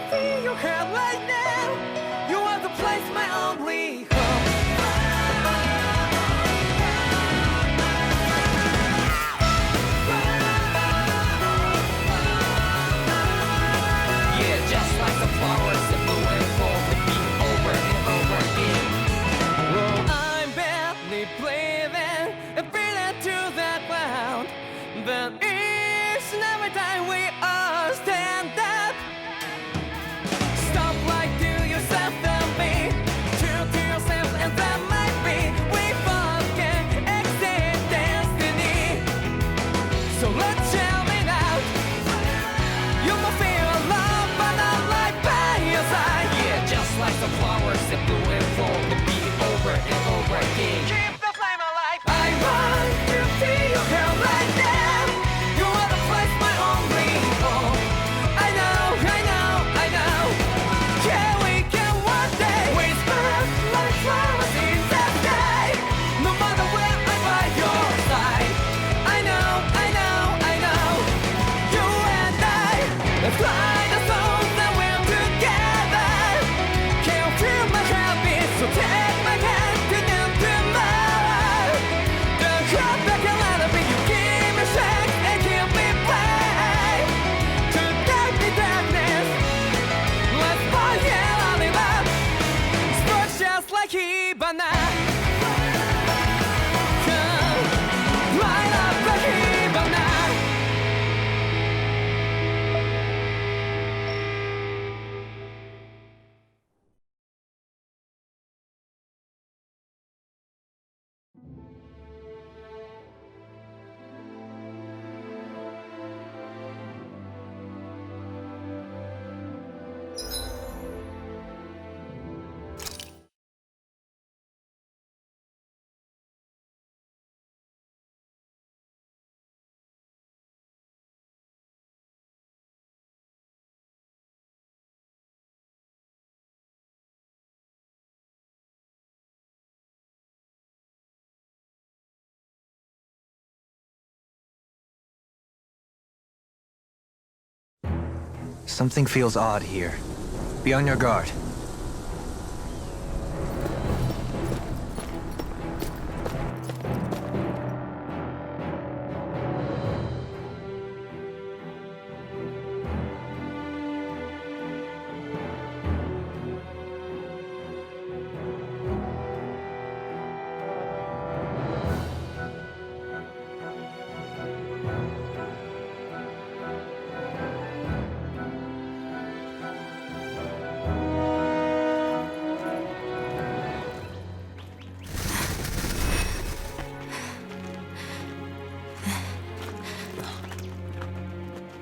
see your hair right now. You are the place, my only home. Yeah, just like the flowers that blew and fall with me over and over again. Oh, I'm barely breathing and feeling to that ground. But each and every time we all stand up, stop like to yourself and me, true to yourself, and that might be we both can exceed destiny. So let's shout it out. You will feel love, but not like by your side. Yeah, just like the flowers that blew and fall to be over and over again. Keep the flame alive. I want to see your hair right now. You are the place, my only home. I know, I know, I know. Yeah, we can one day whisper like flowers in the sky. No matter where I'm by your side. I know, I know, I know. You and I, let's fly the souls that we're together. Can't feel my heartbeat, so take my hand to new tomorrow. The heart that can let it be, you give me strength and keep me back. To darkness, let's forget all in love. Sparks just like Hibana. Come, light up like Hibana. Something feels odd here. Be on your guard.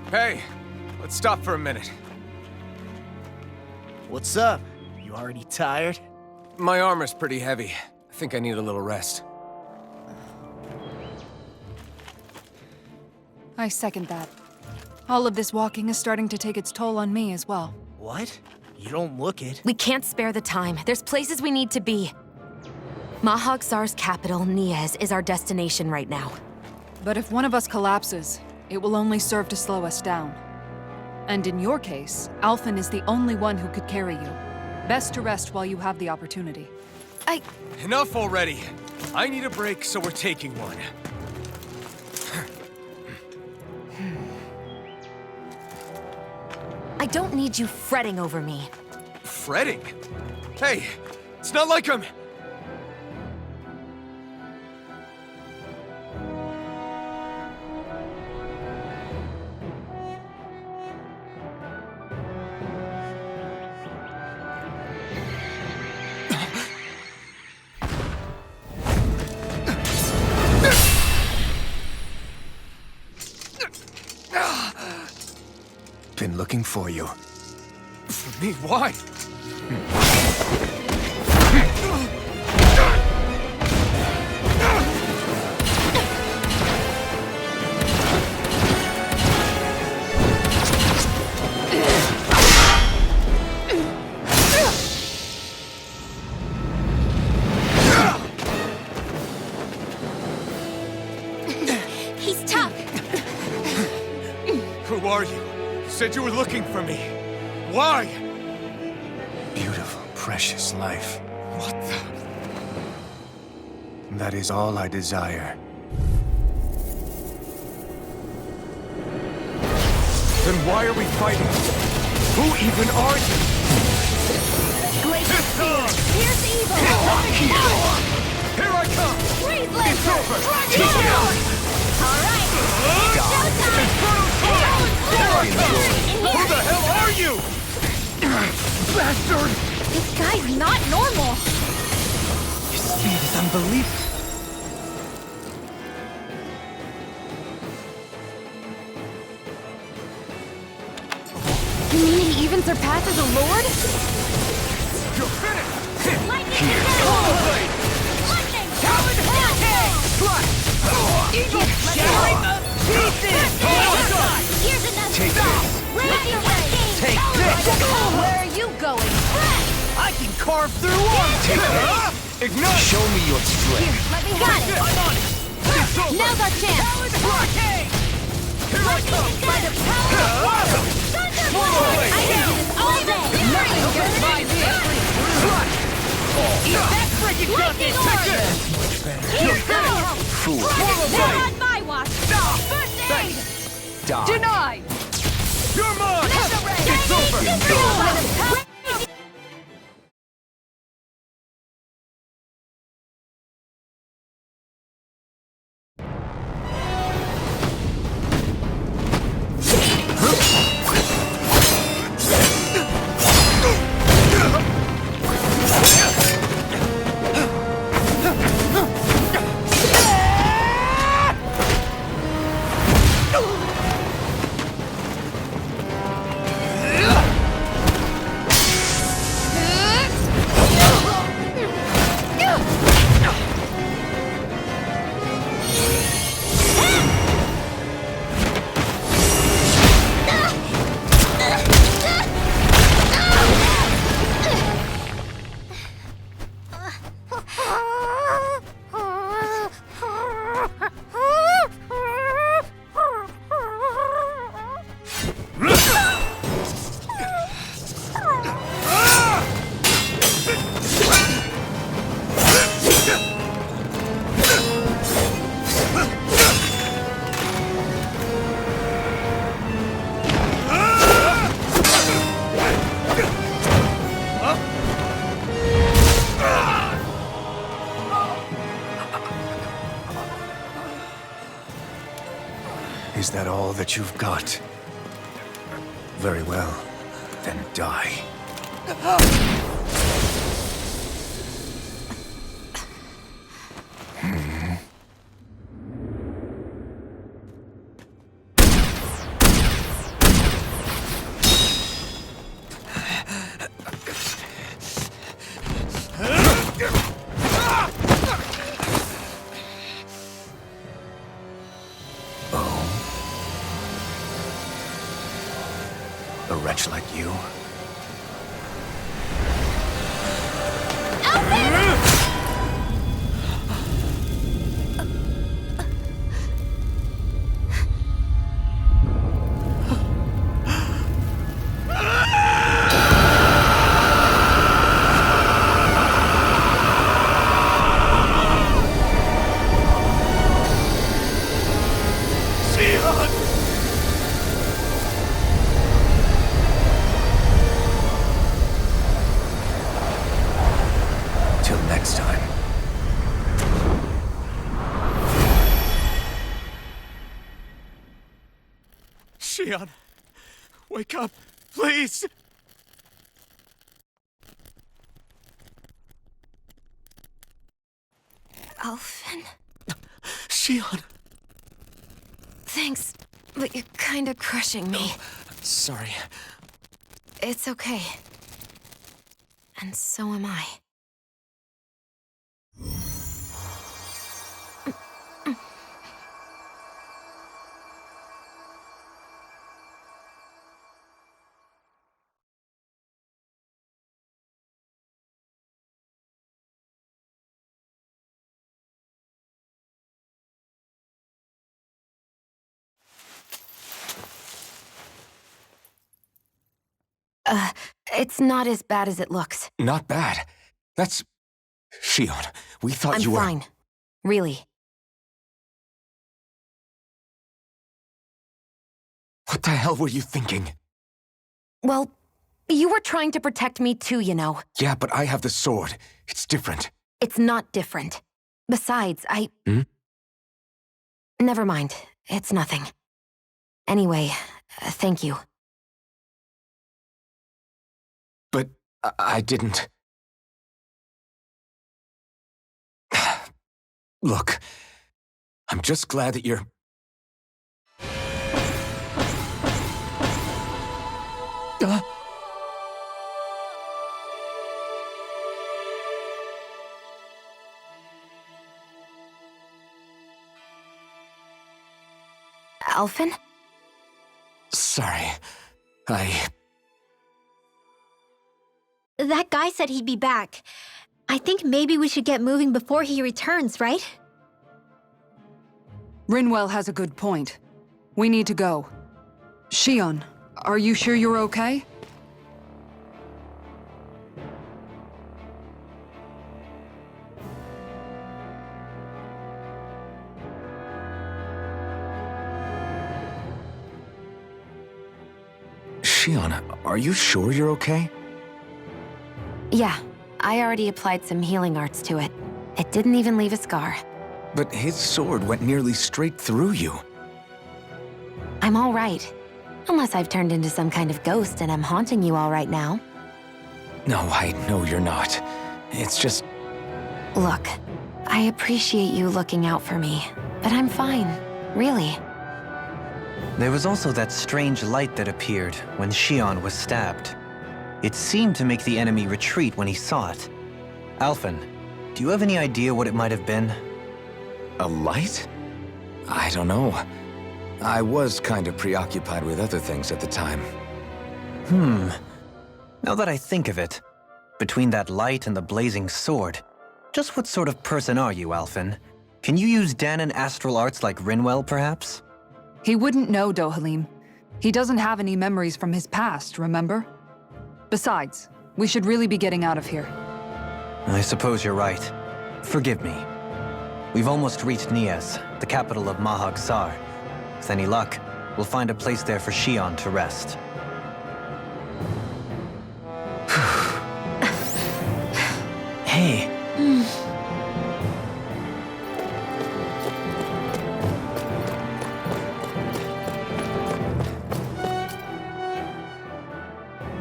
Hey, let's stop for a minute. What's up? You already tired? My armor's pretty heavy. I think I need a little rest. I second that. All of this walking is starting to take its toll on me as well. What? You don't look it. We can't spare the time. There's places we need to be. Mahag Saar's capital, Niez, is our destination right now. But if one of us collapses, it will only serve to slow us down. And in your case, Alphen is the only one who could carry you. Best to rest while you have the opportunity. Enough already. I need a break, so we're taking one. I don't need you fretting over me. Fretting? Hey, it's not like I'm... Been looking for you. For me? Why? He's tough. Who are you? You said you were looking for me. Why? Beautiful, precious life. What the? That is all I desire. Then why are we fighting? Who even are you? Great spear! Here's evil! Here I come! Freeze It's laser! over! Dragon sword! Alright! Here I come! Who the hell are you? Bastard! This guy's not normal! His speed is unbelievable. You mean he even surpasses a lord? You're finished! Lightning! Rollerblade! Lightning! Talon hurricane! Slash! Eagle shattering the pieces! Here's another! Take this. Lightning Hurricane! Take this. Where are you going? I can carve through one! Take this. Ignite! Show me your strength. Let me got it! I'm on it! It's over! Now's our chance! Talon hurricane! Here I come! By the power of Awesome! Thunderbolt! I can do this all day! Nothing gets by me! Slash! Eat that freaking Lightning justice! Orb! Here goes! Fool. Not on my watch! First aid! Die. Denied! You're mine! It's over! By the power... Is that all that you've got? Very well. Then die. A wretch like you? Till next time. Shion, wake up, please! Alfin? Shion! Thanks, but you're kinda crushing me. Sorry. It's okay. And so am I. It's not as bad as it looks. Not bad. That's... Shion, we thought I'm you were... fine. Really. What the hell were you thinking? Well, you were trying to protect me too, you know. Yeah, but I have the sword. It's different. It's not different. Besides, Hmm? Never mind. It's nothing. Anyway, thank you. But I didn't... Look, I'm just glad that you're... Alphen? Sorry. That guy said he'd be back. I think maybe we should get moving before he returns, right? Rinwell has a good point. We need to go. Shion, are you sure you're okay? Shion, are you sure you're okay? Yeah, I already applied some healing arts to it. It didn't even leave a scar. But his sword went nearly straight through you. I'm all right. Unless I've turned into some kind of ghost and I'm haunting you all right now. No, I know you're not. It's just... Look, I appreciate you looking out for me, but I'm fine, really. There was also that strange light that appeared when Shion was stabbed. It seemed to make the enemy retreat when he saw it. Alphen, do you have any idea what it might have been? A light? I don't know. I was kind of preoccupied with other things at the time. Now that I think of it, between that light and the blazing sword, just what sort of person are you, Alphen? Can you use Danon astral arts like Rinwell, perhaps? He wouldn't know, Dohalim. He doesn't have any memories from his past, remember? Besides, we should really be getting out of here. I suppose you're right. Forgive me. We've almost reached Nias, the capital of Mahag Saar. With any luck, we'll find a place there for Shion to rest. Hey.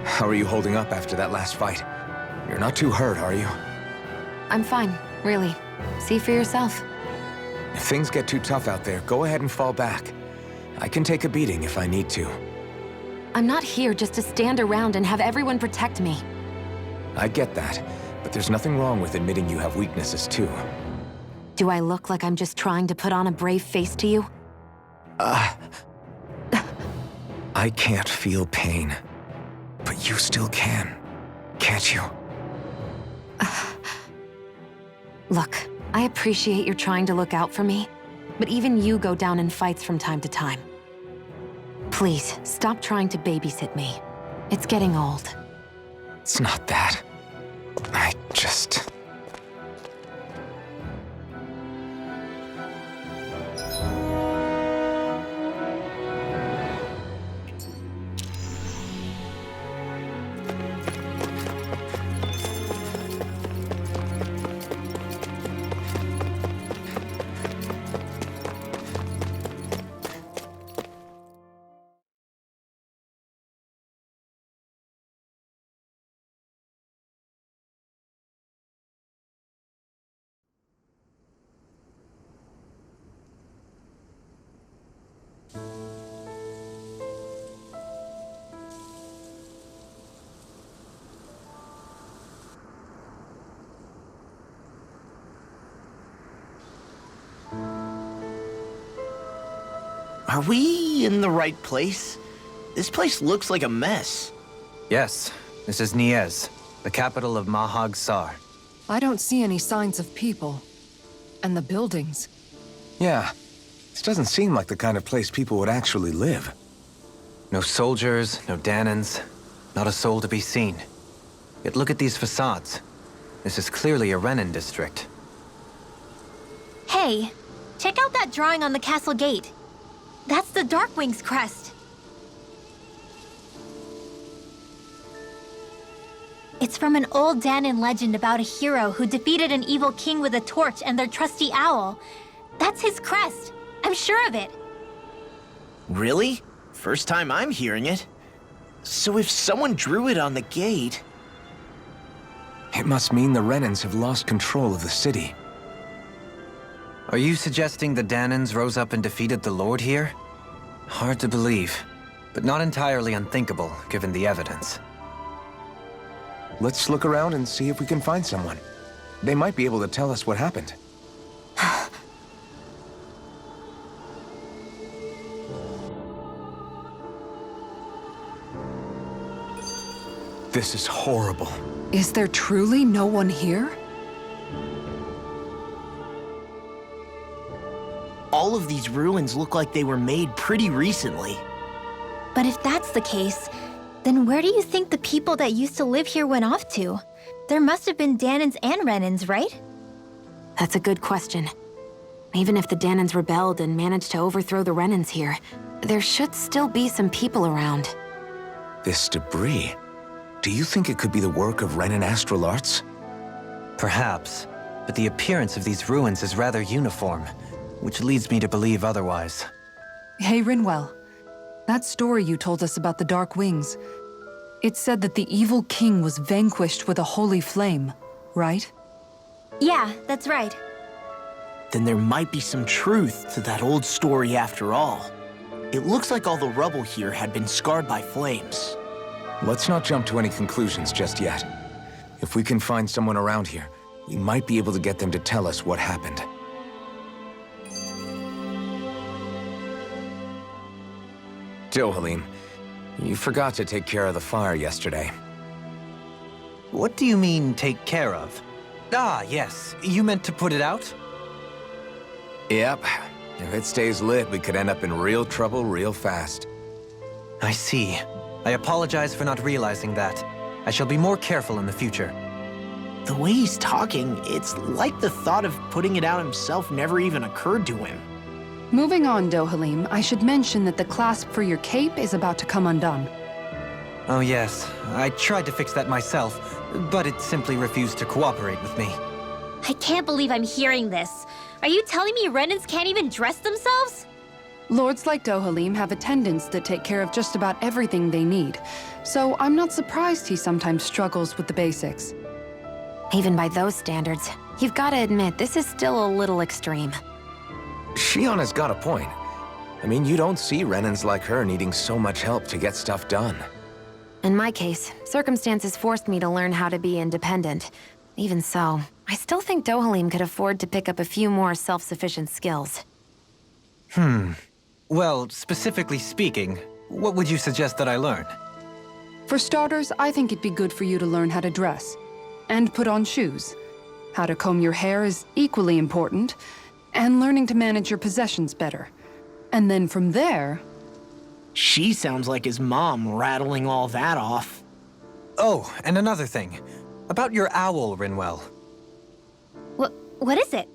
How are you holding up after that last fight? You're not too hurt, are you? I'm fine, really. See for yourself. If things get too tough out there, go ahead and fall back. I can take a beating if I need to. I'm not here just to stand around and have everyone protect me. I get that, but there's nothing wrong with admitting you have weaknesses too. Do I look like I'm just trying to put on a brave face to you? I can't feel pain. But you still can, can't you? Look, I appreciate you're trying to look out for me, but even you go down in fights from time to time. Please, stop trying to babysit me. It's getting old. It's not that. I just... Are we in the right place? This place looks like a mess. Yes, this is Nias, the capital of Mahag Saar. I don't see any signs of people. And the buildings. Yeah, this doesn't seem like the kind of place people would actually live. No soldiers, no Danons. Not a soul to be seen. Yet look at these facades. This is clearly a Renan district. Hey, check out that drawing on the castle gate. That's the Darkwing's crest. It's from an old Danon legend about a hero who defeated an evil king with a torch and their trusty owl. That's his crest. I'm sure of it. Really? First time I'm hearing it. So if someone drew it on the gate... It must mean the Renans have lost control of the city. Are you suggesting the Danons rose up and defeated the Lord here? Hard to believe, but not entirely unthinkable, given the evidence. Let's look around and see if we can find someone. They might be able to tell us what happened. This is horrible. Is there truly no one here? All of these ruins look like they were made pretty recently. But if that's the case, then where do you think the people that used to live here went off to? There must have been Danons and Renans, right? That's a good question. Even if the Danons rebelled and managed to overthrow the Renans here, there should still be some people around. This debris... Do you think it could be the work of Renan astral arts? Perhaps, but the appearance of these ruins is rather uniform, which leads me to believe otherwise. Hey, Rinwell. That story you told us about the Dark Wings. It said that the evil king was vanquished with a holy flame, right? Yeah, that's right. Then there might be some truth to that old story after all. It looks like all the rubble here had been scarred by flames. Let's not jump to any conclusions just yet. If we can find someone around here, we might be able to get them to tell us what happened. Dohalim, you forgot to take care of the fire yesterday. What do you mean, take care of? Ah, yes. You meant to put it out? Yep. If it stays lit, we could end up in real trouble real fast. I see. I apologize for not realizing that. I shall be more careful in the future. The way he's talking, it's like the thought of putting it out himself never even occurred to him. Moving on, Dohalim, I should mention that the clasp for your cape is about to come undone. Oh yes, I tried to fix that myself, but it simply refused to cooperate with me. I can't believe I'm hearing this. Are you telling me Renans can't even dress themselves? Lords like Dohalim have attendants that take care of just about everything they need, so I'm not surprised he sometimes struggles with the basics. Even by those standards, you've got to admit this is still a little extreme. Shion has got a point. I mean, you don't see Renans like her needing so much help to get stuff done. In my case, circumstances forced me to learn how to be independent. Even so, I still think Dohalim could afford to pick up a few more self-sufficient skills. Well, specifically speaking, what would you suggest that I learn? For starters, I think it'd be good for you to learn how to dress. And put on shoes. How to comb your hair is equally important. And learning to manage your possessions better. And then from there... She sounds like his mom rattling all that off. Oh, and another thing. About your owl, Rinwell. What is it?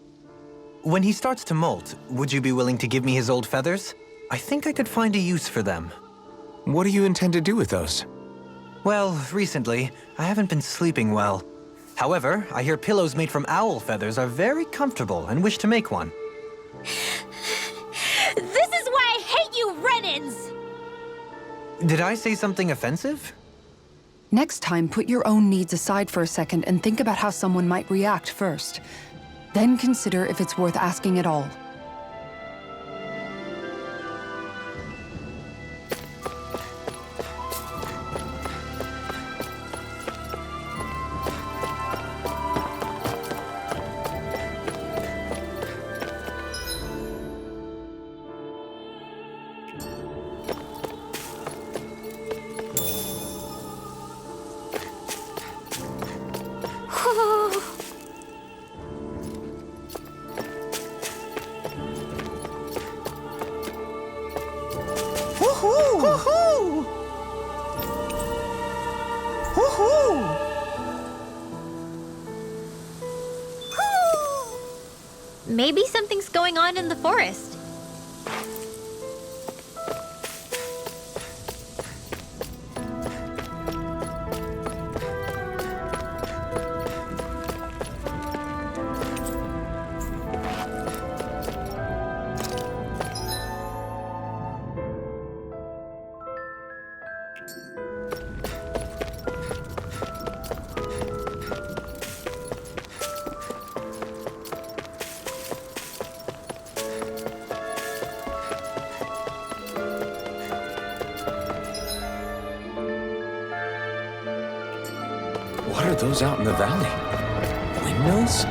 When he starts to molt, would you be willing to give me his old feathers? I think I could find a use for them. What do you intend to do with those? Well, recently, I haven't been sleeping well. However, I hear pillows made from owl feathers are very comfortable and wish to make one. This is why I hate you, Renans! Did I say something offensive? Next time, put your own needs aside for a second and think about how someone might react first. Then consider if it's worth asking at all. Maybe something's going on in the forest. What are those out in the valley? Windmills?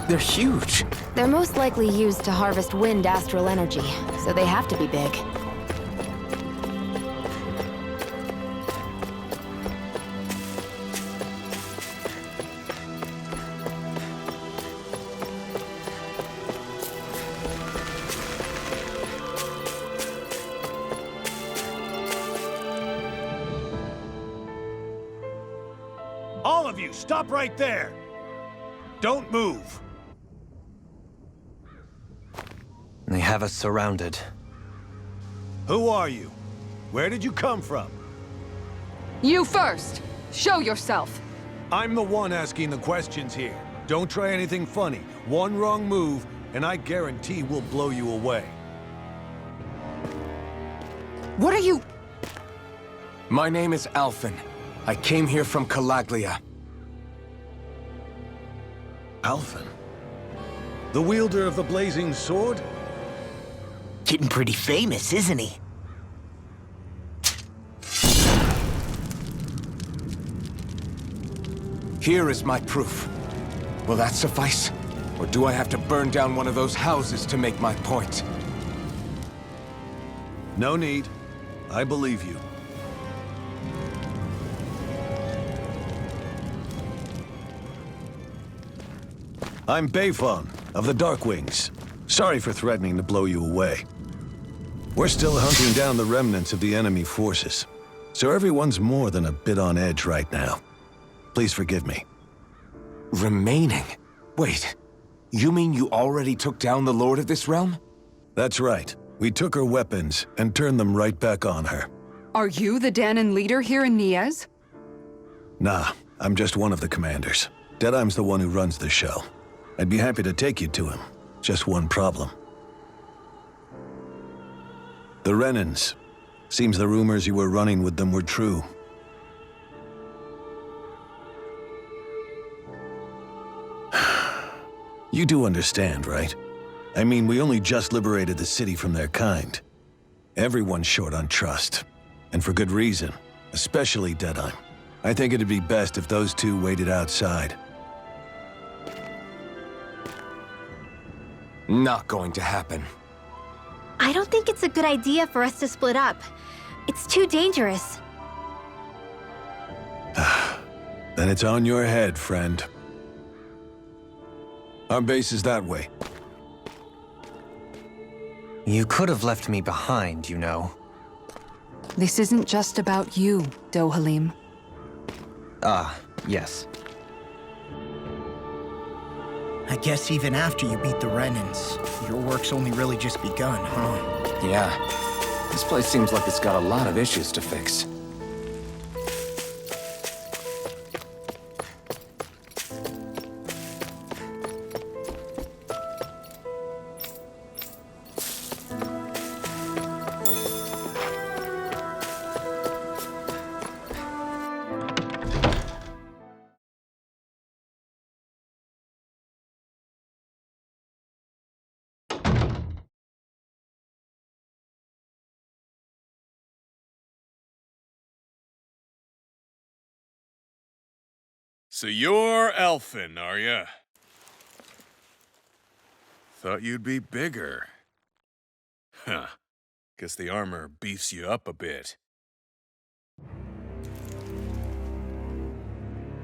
They're huge. They're most likely used to harvest wind astral energy, so they have to be big. All of you, stop right there! Don't move! They have us surrounded. Who are you? Where did you come from? You first! Show yourself! I'm the one asking the questions here. Don't try anything funny. One wrong move, and I guarantee we'll blow you away. What are you... My name is Alphen. I came here from Calaglia. Alphen? The wielder of the blazing sword? Getting pretty famous, isn't he? Here is my proof. Will that suffice? Or do I have to burn down one of those houses to make my point? No need. I believe you. I'm Bayfon, of the Darkwings. Sorry for threatening to blow you away. We're still hunting down the remnants of the enemy forces, so everyone's more than a bit on edge right now. Please forgive me. Remaining? Wait, you mean you already took down the Lord of this realm? That's right. We took her weapons and turned them right back on her. Are you the Danon leader here in Niez? Nah, I'm just one of the commanders. Deadeye's the one who runs the show. I'd be happy to take you to him. Just one problem. The Renans. Seems the rumors you were running with them were true. You do understand, right? I mean, we only just liberated the city from their kind. Everyone's short on trust. And for good reason. Especially Deadeye. I think it'd be best if those two waited outside. Not going to happen. I don't think it's a good idea for us to split up. It's too dangerous. Then it's on your head, friend. Our base is that way. You could have left me behind, you know. This isn't just about you, Dohalim. Ah, yes. I guess even after you beat the Renans, your work's only really just begun, huh? Yeah. This place seems like it's got a lot of issues to fix. So you're Alphen, are ya? Thought you'd be bigger. Huh. Guess the armor beefs you up a bit.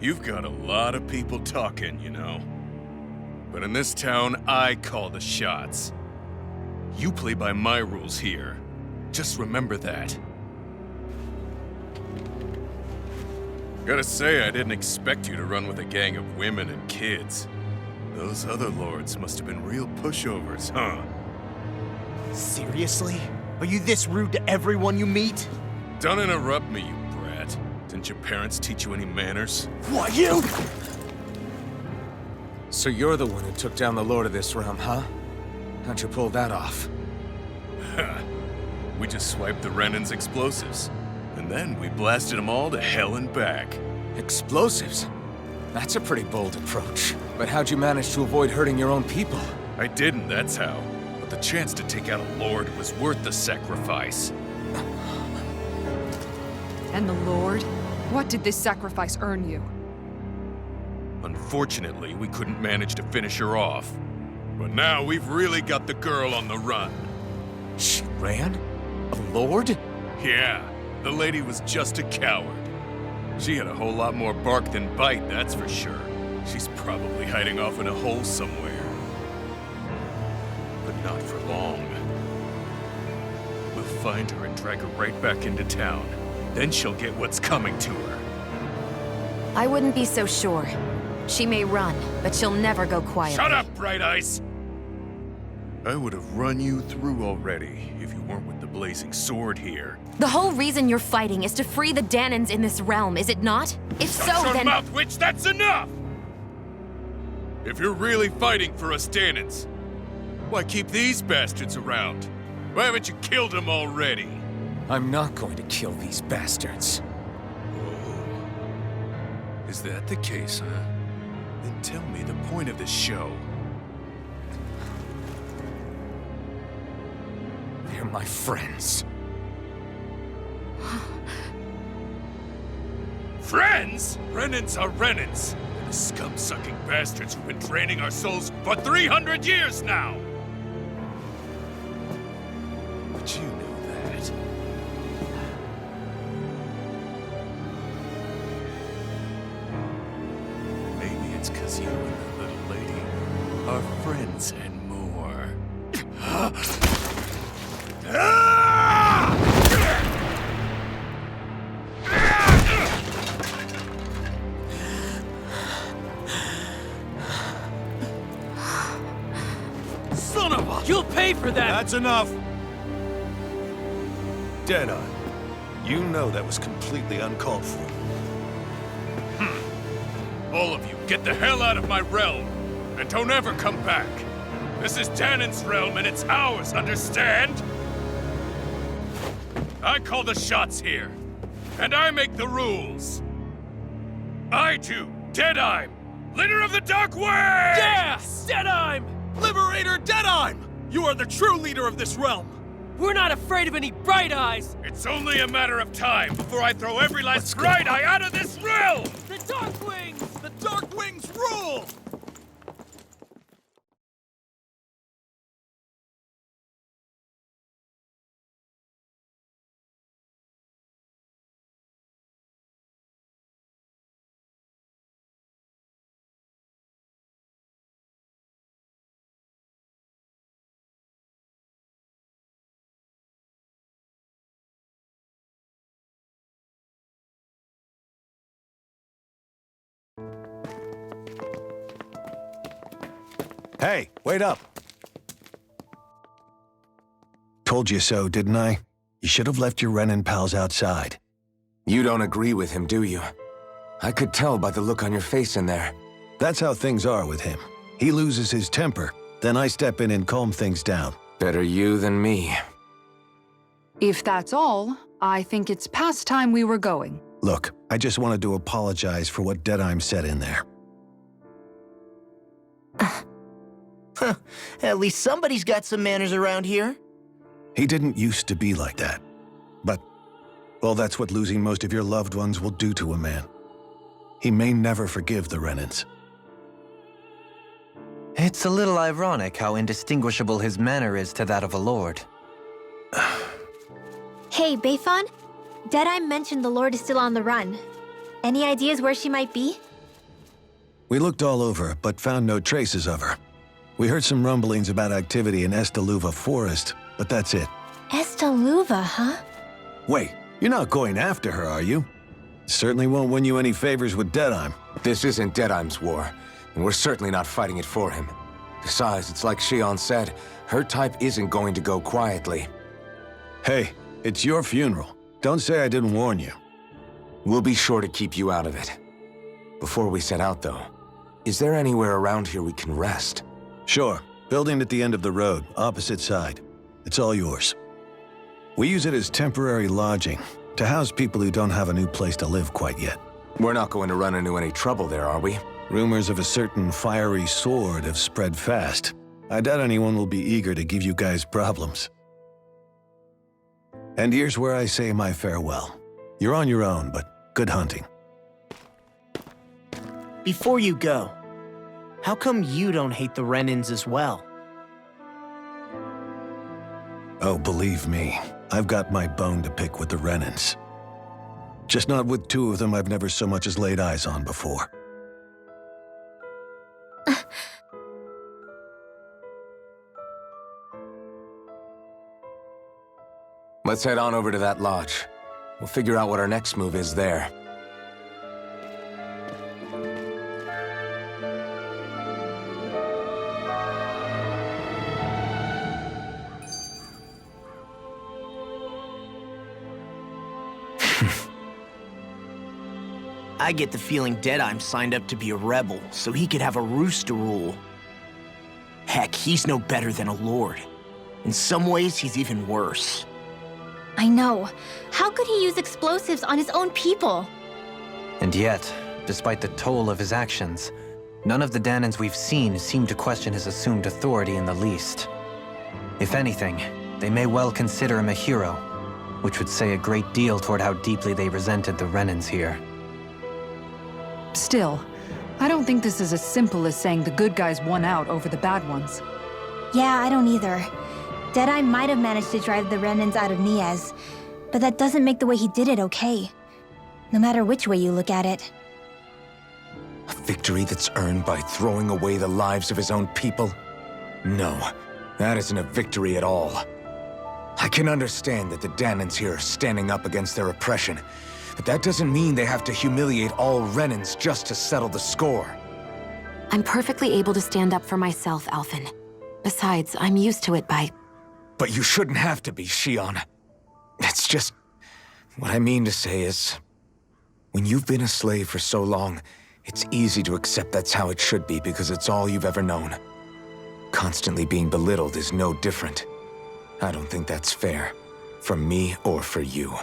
You've got a lot of people talking, you know. But in this town, I call the shots. You play by my rules here. Just remember that. Gotta say, I didn't expect you to run with a gang of women and kids. Those other lords must have been real pushovers, huh? Seriously? Are you this rude to everyone you meet? Don't interrupt me, you brat. Didn't your parents teach you any manners? What, you? So you're the one who took down the Lord of this realm, huh? How'd you pull that off? We just swiped the Renan's explosives. And then we blasted them all to hell and back. Explosives? That's a pretty bold approach. But how'd you manage to avoid hurting your own people? I didn't, that's how. But the chance to take out a lord was worth the sacrifice. And the Lord? What did this sacrifice earn you? Unfortunately, we couldn't manage to finish her off. But now we've really got the girl on the run. She ran? A lord? Yeah, the lady was just a coward. She had a whole lot more bark than bite, that's for sure. She's probably hiding off in a hole somewhere. But not for long. We'll find her and drag her right back into town. Then she'll get what's coming to her. I wouldn't be so sure. She may run, but she'll never go quietly. Shut up, Bright Eyes! I would have run you through already if you weren't with the blazing sword here. The whole reason you're fighting is to free the Danans in this realm, is it not? If so, Shut your then— mouth, witch! That's enough! If you're really fighting for us Danans, why keep these bastards around? Why haven't you killed them already? I'm not going to kill these bastards. Oh. Is that the case, huh? Then tell me the point of the show. They're my friends. Friends? Renans are Renans. They're the scum-sucking bastards who've been draining our souls for 300 years now! But you know that. Maybe it's 'cause you and the little lady are friends and more. Son of a... You'll pay for that! That's enough! Deadeye, you know that was completely uncalled for. All of you, get the hell out of my realm! And don't ever come back! This is Danan's realm and it's ours, understand? I call the shots here. And I make the rules. I do, Deadeye, leader of the Dark Wings! Yeah! Deadeye! Liberator Deadeye! You are the true leader of this realm! We're not afraid of any Bright Eyes! It's only a matter of time before I throw every last Bright Eye out of this realm! The Dark Wings! The Dark Wings rule! Hey, wait up! Told you so, didn't I? You should have left your Renan pals outside. You don't agree with him, do you? I could tell by the look on your face in there. That's how things are with him. He loses his temper, then I step in and calm things down. Better you than me. If that's all, I think it's past time we were going. Look, I just wanted to apologize for what Deadeye said in there. At least somebody's got some manners around here. He didn't used to be like that. But, well, that's what losing most of your loved ones will do to a man. He may never forgive the Renans. It's a little ironic how indistinguishable his manner is to that of a lord. Hey, Bayfon? Deadeye mentioned the Lord is still on the run. Any ideas where she might be? We looked all over, but found no traces of her. We heard some rumblings about activity in Estaluva Forest, but that's it. Estaluva, huh? Wait, you're not going after her, are you? Certainly won't win you any favors with Deadeye. This isn't Deadeye's war. and we're certainly not fighting it for him. Besides, it's like Shion said, her type isn't going to go quietly. Hey, it's your funeral. Don't say I didn't warn you. We'll be sure to keep you out of it. Before we set out, though, is there anywhere around here we can rest? Sure. Building at the end of the road, opposite side. It's all yours. We use it as temporary lodging, to house people who don't have a new place to live quite yet. We're not going to run into any trouble there, are we? Rumors of a certain fiery sword have spread fast. I doubt anyone will be eager to give you guys problems. And here's where I say my farewell. You're on your own, but good hunting. Before you go, how come you don't hate the Renans as well? Oh, believe me, I've got my bone to pick with the Renans. Just not with two of them I've never so much as laid eyes on before. Let's head on over to that lodge. We'll figure out what our next move is there. I get the feeling Deadeye'm signed up to be a rebel so he could have a roost to rule. Heck, he's no better than a lord. In some ways, he's even worse. I know. How could he use explosives on his own people? And yet, despite the toll of his actions, none of the Danans we've seen seem to question his assumed authority in the least. If anything, they may well consider him a hero, which would say a great deal toward how deeply they resented the Renans here. Still, I don't think this is as simple as saying the good guys won out over the bad ones. Yeah, I don't either. Deadeye might have managed to drive the Renans out of Niaz, but that doesn't make the way he did it okay. No matter which way you look at it. A victory that's earned by throwing away the lives of his own people? No, that isn't a victory at all. I can understand that the Danans here are standing up against their oppression, but that doesn't mean they have to humiliate all Renans just to settle the score. I'm perfectly able to stand up for myself, Alphen. Besides, I'm used to it by... But you shouldn't have to be, Shion. It's just... What I mean to say is... When you've been a slave for so long, it's easy to accept that's how it should be because it's all you've ever known. Constantly being belittled is no different. I don't think that's fair. For me or for you.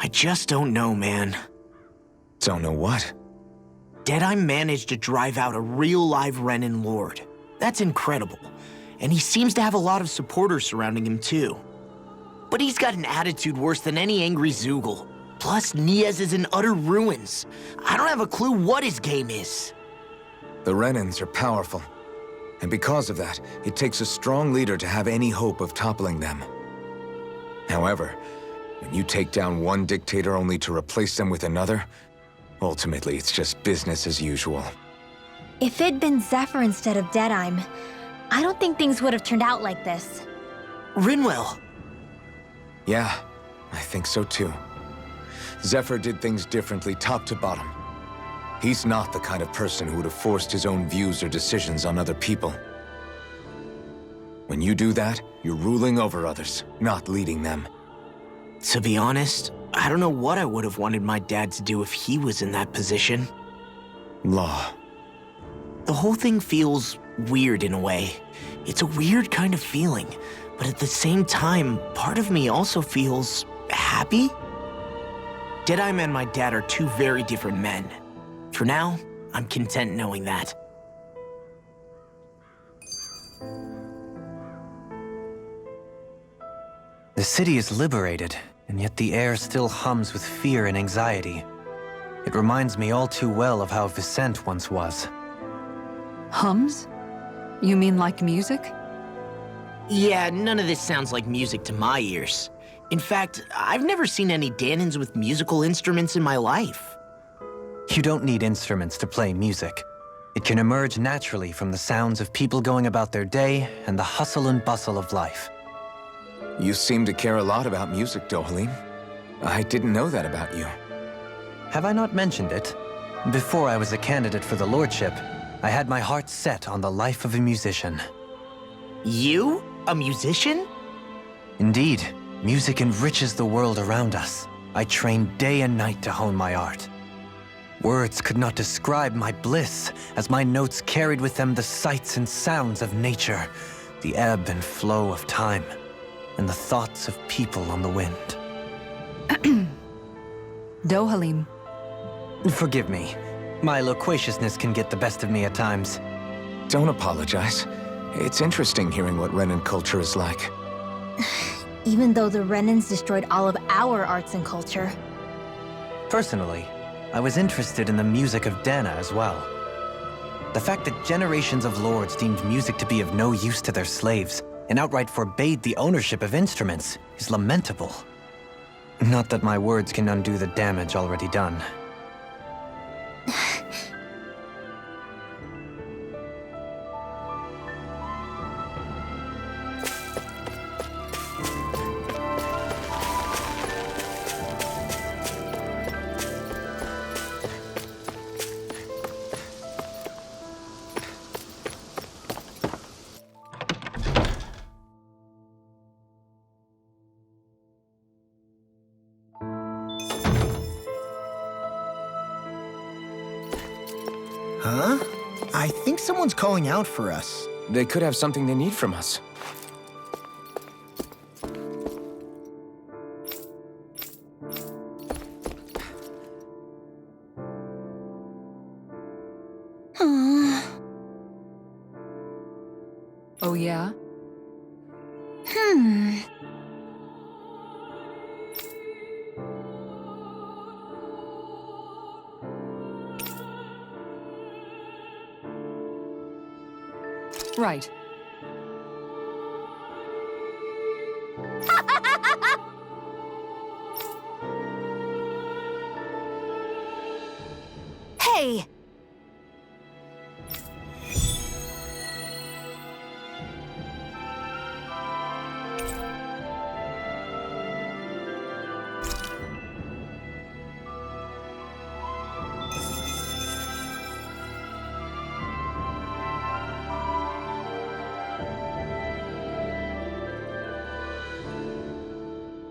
I just don't know, man. Don't know what? Deadeye managed to drive out a real live Renan lord. That's incredible. And he seems to have a lot of supporters surrounding him too. But he's got an attitude worse than any angry Zoogle. Plus, Niaz is in utter ruins. I don't have a clue what his game is. The Renans are powerful. And because of that, it takes a strong leader to have any hope of toppling them. However, when you take down one dictator only to replace them with another, ultimately it's just business as usual. If it'd been Zephyr instead of Deadeye'm, I don't think things would have turned out like this. Rinwell. Yeah, I think so too. Zephyr did things differently top to bottom. He's not the kind of person who would have forced his own views or decisions on other people. When you do that, you're ruling over others, not leading them. To be honest, I don't know what I would have wanted my dad to do if he was in that position. Law. The whole thing feels weird in a way. It's a weird kind of feeling, but at the same time, part of me also feels happy. Deadeye'm and my dad are two very different men. For now, I'm content knowing that. The city is liberated, and yet the air still hums with fear and anxiety. It reminds me all too well of how Vicente once was. Hums? You mean like music? Yeah, none of this sounds like music to my ears. In fact, I've never seen any Danans with musical instruments in my life. You don't need instruments to play music. It can emerge naturally from the sounds of people going about their day and the hustle and bustle of life. You seem to care a lot about music, Dohalim. I didn't know that about you. Have I not mentioned it? Before I was a candidate for the lordship, I had my heart set on the life of a musician. You? A musician? Indeed, music enriches the world around us. I trained day and night to hone my art. Words could not describe my bliss, as my notes carried with them the sights and sounds of nature, the ebb and flow of time, and the thoughts of people on the wind. Dohalim. Forgive me. My loquaciousness can get the best of me at times. Don't apologize. It's interesting hearing what Renan culture is like. Even though the Renans destroyed all of our arts and culture. Personally, I was interested in the music of Dana as well. The fact that generations of lords deemed music to be of no use to their slaves and outright forbade the ownership of instruments is lamentable. Not that my words can undo the damage already done. Huh? I think someone's calling out for us. They could have something they need from us. Oh yeah? Right. Hey!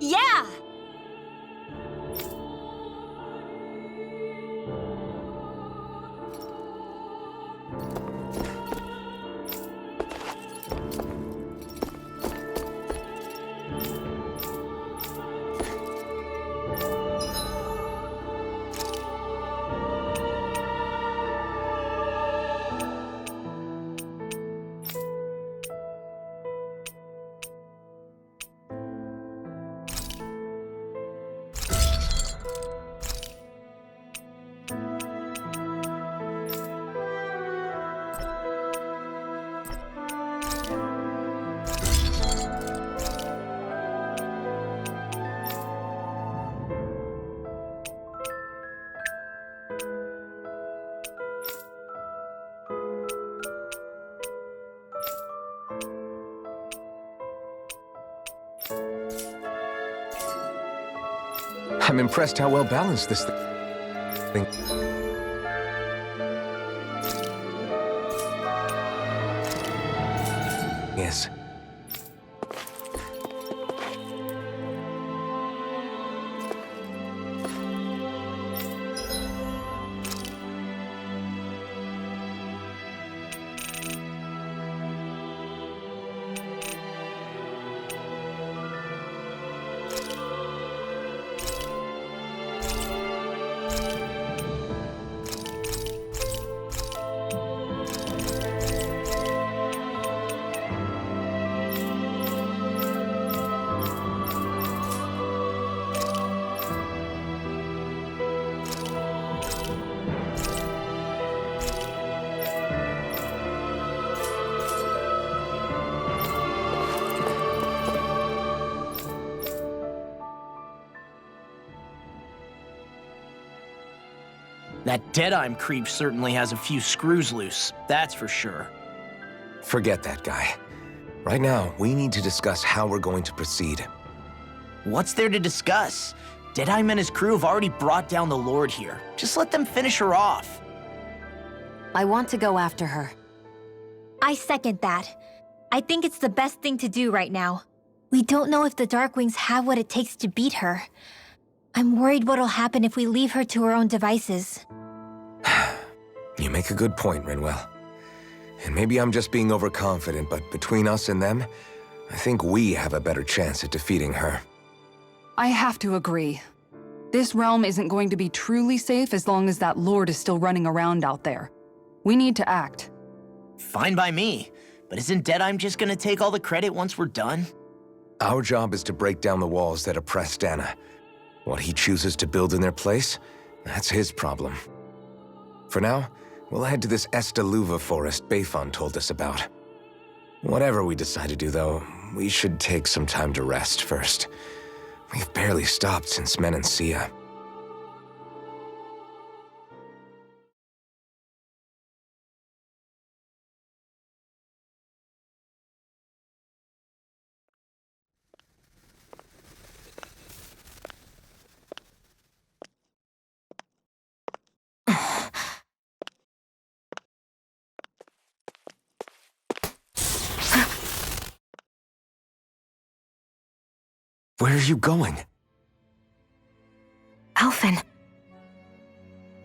Yeah! I'm impressed how well balanced this thing is. That Deadeye creep certainly has a few screws loose, that's for sure. Forget that guy. Right now, we need to discuss how we're going to proceed. What's there to discuss? Deadeye and his crew have already brought down the Lord here. Just let them finish her off. I want to go after her. I second that. I think it's the best thing to do right now. We don't know if the Darkwings have what it takes to beat her. I'm worried what'll happen if we leave her to her own devices. You make a good point, Rinwell. And maybe I'm just being overconfident, but between us and them, I think we have a better chance at defeating her. I have to agree. This realm isn't going to be truly safe as long as that Lord is still running around out there. We need to act. Fine by me. But isn't Deadeye just gonna take all the credit once we're done? Our job is to break down the walls that oppress Dana. What he chooses to build in their place, that's his problem. For now, we'll head to this Estaluva forest Bayfon told us about. Whatever we decide to do, though, we should take some time to rest first. We've barely stopped since Menancia. Where are you going? Alphen.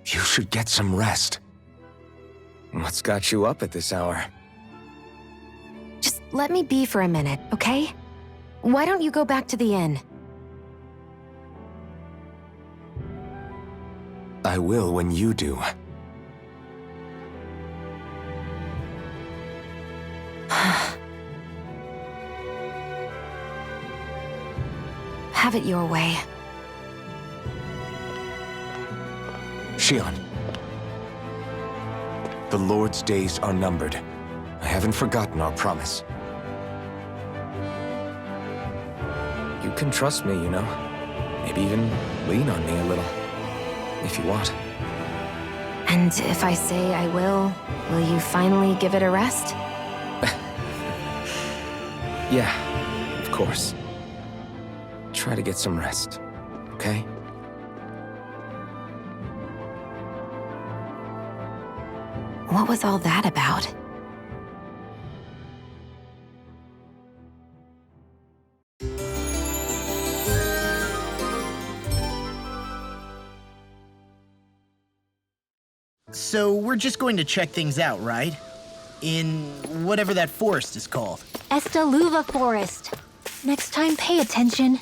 You should get some rest. What's got you up at this hour? Just let me be for a minute, okay? Why don't you go back to the inn? I will when you do. Have it your way. Shion. The Lord's days are numbered. I haven't forgotten our promise. You can trust me, you know. Maybe even lean on me a little. If you want. And if I say I will you finally give it a rest? Yeah, of course. Try to get some rest, okay? What was all that about? So we're just going to check things out, right? In whatever that forest is called. Estaluva Forest. Next time, pay attention.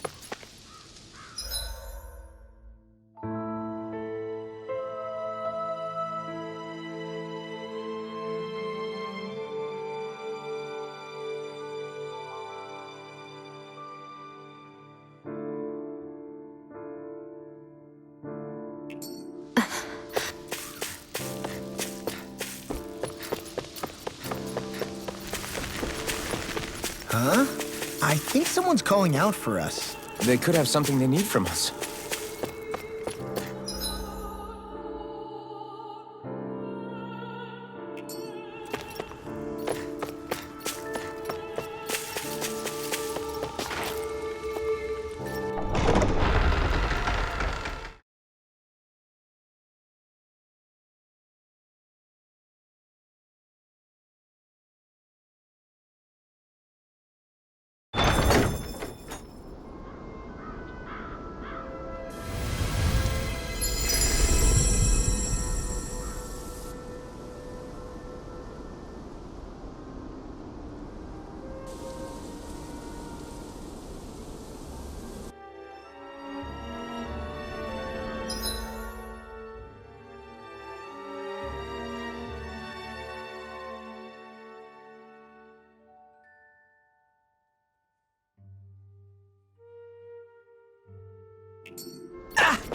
Huh? I think someone's calling out for us. They could have something they need from us.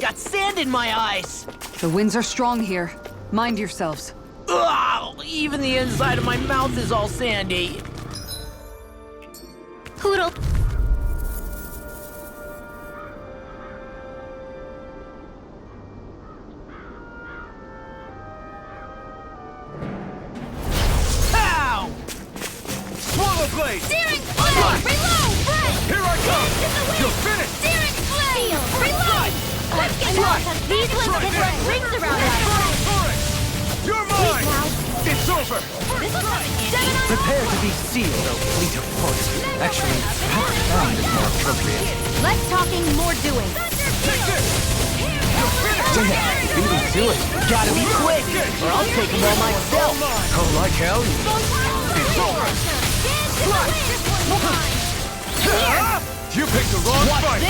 Got sand in my eyes! The winds are strong here. Mind yourselves. Ugh, even the inside of my mouth is all sandy. Poodle. Ow! Swallow blade! Damn it! over! Prepare to be sealed, O fleet of foot. Actually, found is more appropriate. Less talking, more doing. Take this! Damn, you beat me to it. Gotta be quick, or I'll take them all myself. Oh, like hell? You picked the wrong fight!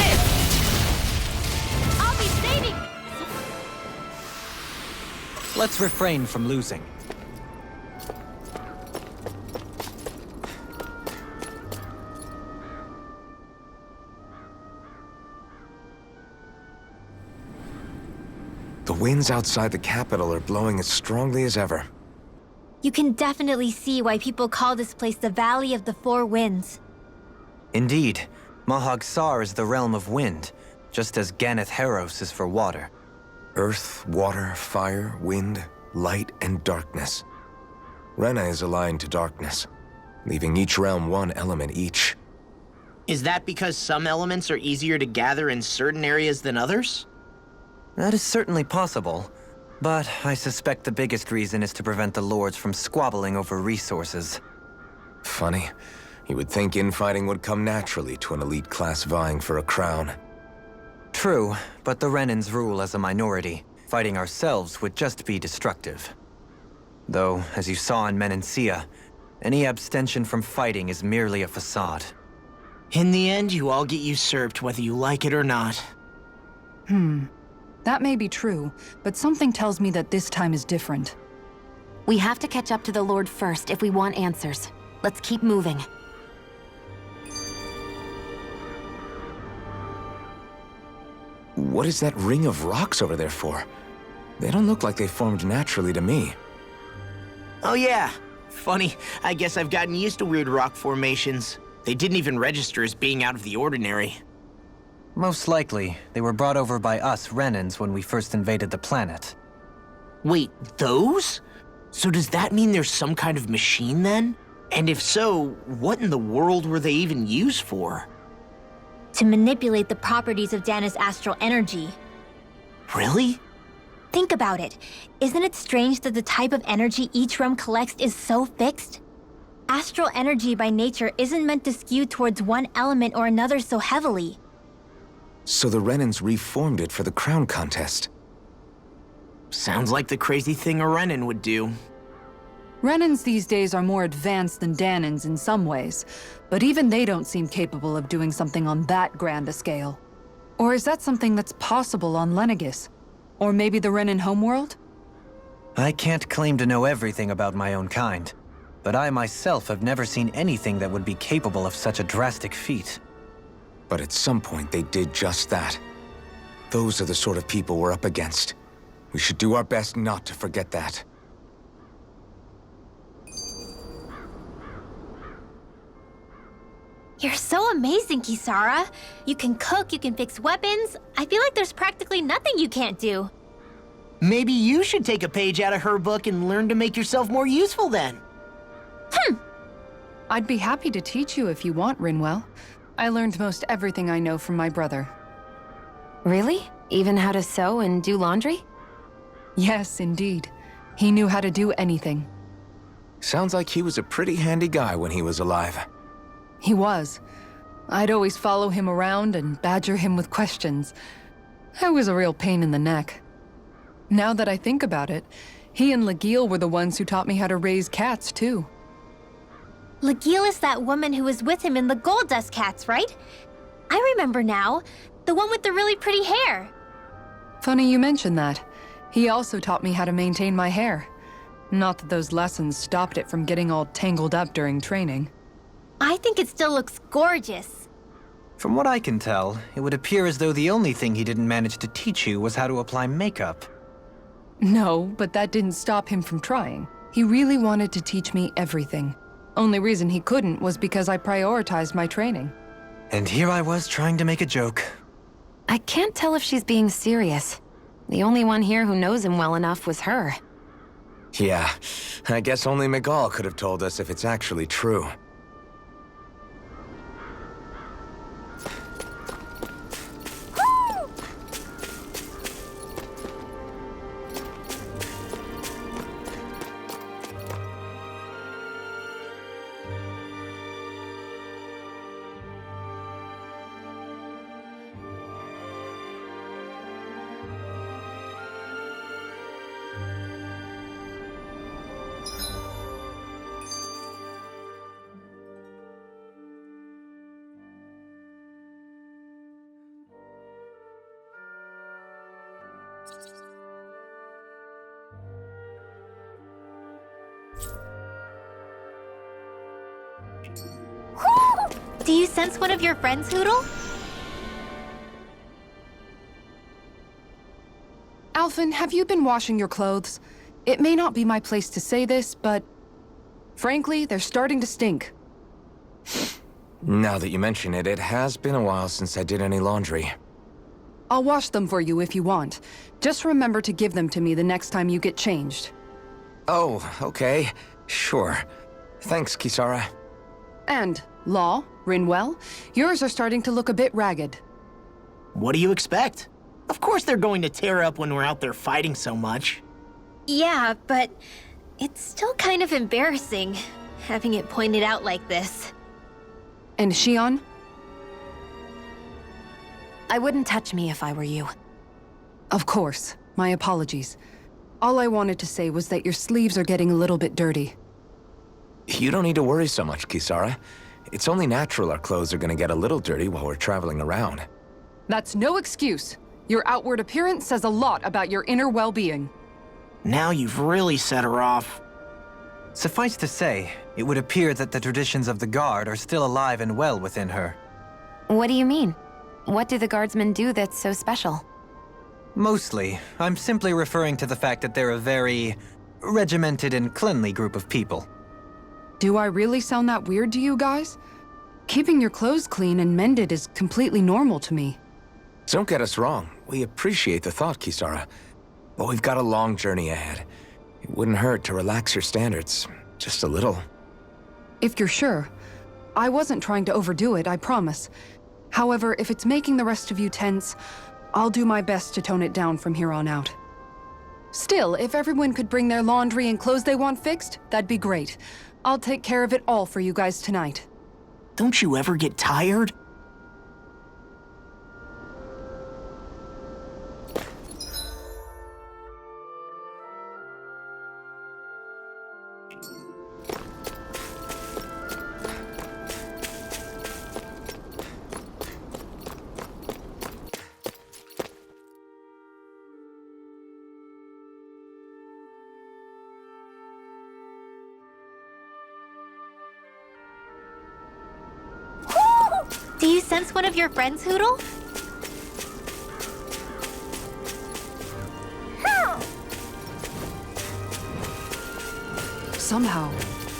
I'll be saving. Let's refrain from losing. The winds outside the capital are blowing as strongly as ever. You can definitely see why people call this place the Valley of the Four Winds. Indeed, Mahag Saar is the realm of wind, just as Ganeth Heros is for water. Earth, water, fire, wind, light, and darkness. Rena is aligned to darkness, leaving each realm one element each. Is that because some elements are easier to gather in certain areas than others? That is certainly possible, but I suspect the biggest reason is to prevent the lords from squabbling over resources. Funny. You would think infighting would come naturally to an elite class vying for a crown. True, but the Renans rule as a minority. Fighting ourselves would just be destructive. Though, as you saw in Menancia, any abstention from fighting is merely a facade. In the end, you all get usurped whether you like it or not. That may be true, but something tells me that this time is different. We have to catch up to the Lord first if we want answers. Let's keep moving. What is that ring of rocks over there for? They don't look like they formed naturally to me. Oh yeah. Funny, I guess I've gotten used to weird rock formations. They didn't even register as being out of the ordinary. Most likely, they were brought over by us Renans when we first invaded the planet. Wait, those? So does that mean there's some kind of machine then? And if so, what in the world were they even used for? To manipulate the properties of Dana's astral energy. Really? Think about it. Isn't it strange that the type of energy each realm collects is so fixed? Astral energy by nature isn't meant to skew towards one element or another so heavily. So the Renans reformed it for the crown contest. Sounds like the crazy thing a Renan would do. Renans these days are more advanced than Danans in some ways, but even they don't seem capable of doing something on that grand a scale. Or is that something that's possible on Lenegis? Or maybe the Renan homeworld? I can't claim to know everything about my own kind, but I myself have never seen anything that would be capable of such a drastic feat. But at some point they did just that. Those are the sort of people we're up against. We should do our best not to forget that. You're so amazing, Kisara. You can cook, you can fix weapons. I feel like there's practically nothing you can't do. Maybe you should take a page out of her book and learn to make yourself more useful then. I'd be happy to teach you if you want, Rinwell. I learned most everything I know from my brother. Really? Even how to sew and do laundry? Yes, indeed. He knew how to do anything. Sounds like he was a pretty handy guy when he was alive. He was. I'd always follow him around and badger him with questions. I was a real pain in the neck. Now that I think about it, he and Legil were the ones who taught me how to raise cats, too. Legil is that woman who was with him in the Gold Dust Cats, right? I remember now. The one with the really pretty hair. Funny you mention that. He also taught me how to maintain my hair. Not that those lessons stopped it from getting all tangled up during training. I think it still looks gorgeous. From what I can tell, it would appear as though the only thing he didn't manage to teach you was how to apply makeup. No, but that didn't stop him from trying. He really wanted to teach me everything. Only reason he couldn't was because I prioritized my training. And here I was trying to make a joke. I can't tell if she's being serious. The only one here who knows him well enough was her. Yeah, I guess only Miguel could have told us if it's actually true. Do you sense one of your friends, Hoodle? Alphen, have you been washing your clothes? It may not be my place to say this, but frankly, they're starting to stink. Now that you mention it, it has been a while since I did any laundry. I'll wash them for you if you want. Just remember to give them to me the next time you get changed. Oh, okay. Sure. Thanks, Kisara. And, Law, Rinwell, yours are starting to look a bit ragged. What do you expect? Of course they're going to tear up when we're out there fighting so much. Yeah, but it's still kind of embarrassing, having it pointed out like this. And Shion? I wouldn't touch me if I were you. Of course. My apologies. All I wanted to say was that your sleeves are getting a little bit dirty. You don't need to worry so much, Kisara. It's only natural our clothes are gonna get a little dirty while we're traveling around. That's no excuse. Your outward appearance says a lot about your inner well-being. Now you've really set her off. Suffice to say, it would appear that the traditions of the Guard are still alive and well within her. What do you mean? What do the guardsmen do that's so special? Mostly, I'm simply referring to the fact that they're a very regimented and cleanly group of people. Do I really sound that weird to you guys? Keeping your clothes clean and mended is completely normal to me. Don't get us wrong. We appreciate the thought, Kisara. But we've got a long journey ahead. It wouldn't hurt to relax your standards. Just a little. If you're sure. I wasn't trying to overdo it, I promise. However, if it's making the rest of you tense, I'll do my best to tone it down from here on out. Still, if everyone could bring their laundry and clothes they want fixed, that'd be great. I'll take care of it all for you guys tonight. Don't you ever get tired? Do you sense one of your friends, Hoodle? Somehow,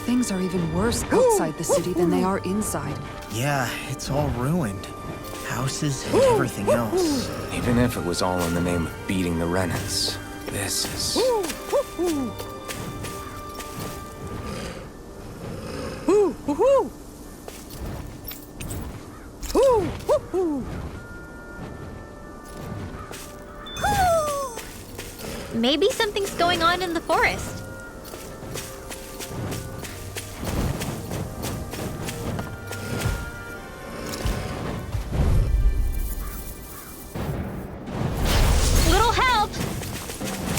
things are even worse outside the city than they are inside. Yeah, it's all ruined. Houses and everything else. Even if it was all in the name of beating the Renans, this is... Maybe something's going on in the forest. Little help!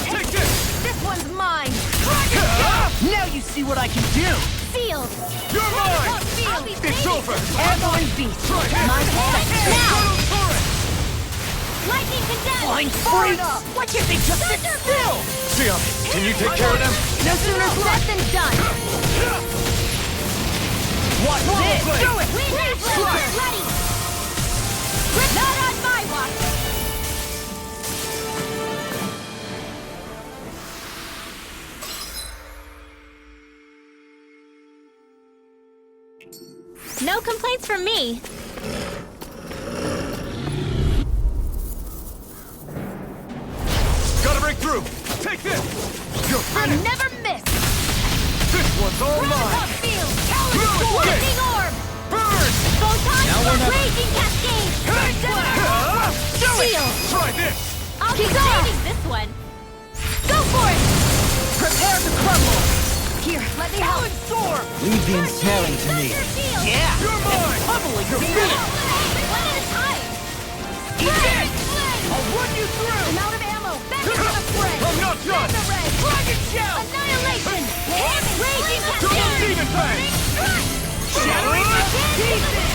Take this! This one's mine! Now you see what I can do! Sealed! You're mine! I'll be It's over! Airborne beast! Try this! My defense now! Turtle turret! Lightning condemned! Flying freaks! What you think? Just sit still! Sion, can you take care of them? No sooner said than done! Watch this! Do it! Wind Ranger ready! Not on my watch! No complaints from me. Gotta break through! Take this! You're I finished! never miss! This one's all mine! Field! Move! Lightning orb! Burn! Photon raging cascade! Seal! Try this! I'll be saving this one! Go for it! Prepare to crumble! Here, let me help! Storm! Leave the ensnaring to me. Yeah! You're mine! Pummeling your feet! One at a time! Eat it! I'll run you through! I'm out of ammo! Back into the fray! I'm not done! Send the ray! Dragon shell! Annihilation! Raging Double cascade! demon fang! Shattering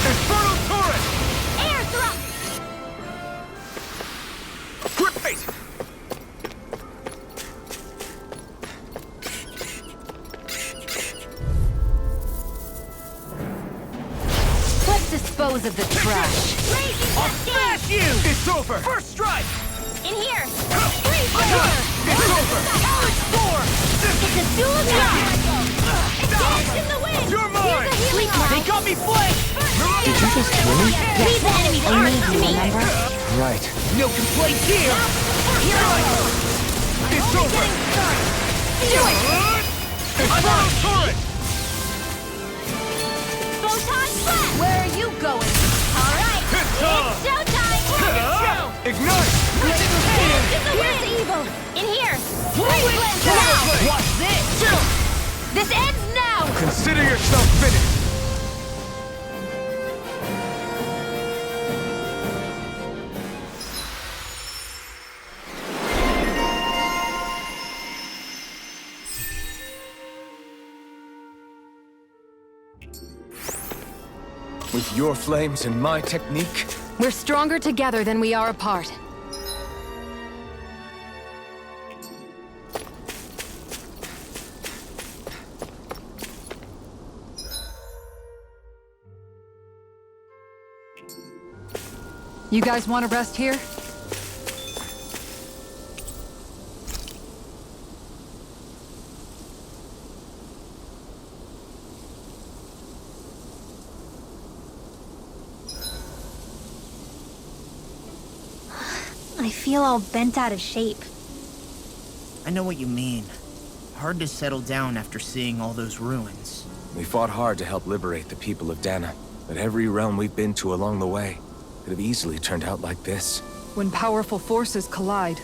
Infernal turret! Air thrust! Great! because of the trash. I'll smash you! It's over! First strike! In here! It's over! Power score! It's a duel dance in the wind! You're mine! Sleep now! They got me flanked! Did you just kill me? Leave the enemy's arms to me! Remember? Right. No complaints here! It's over! Do it! I'm on turret! Photon blast! Where are you going? Alright! It's showtime! Ignite! Dance in the wind! Evil! In here! Now! Watch this! This ends now! Consider yourself finished! With your flames and my technique, We're stronger together than we are apart. You guys want to rest here? I feel all bent out of shape. I know what you mean. Hard to settle down after seeing all those ruins. we fought hard to help liberate the people of Dana. But every realm we've been to along the way could have easily turned out like this. When powerful forces collide,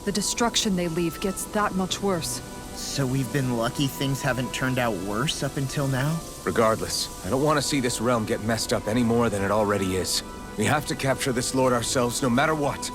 the destruction they leave gets that much worse. So we've been lucky things haven't turned out worse up until now? Regardless, I don't want to see this realm get messed up any more than it already is. We have to capture this lord ourselves, no matter what.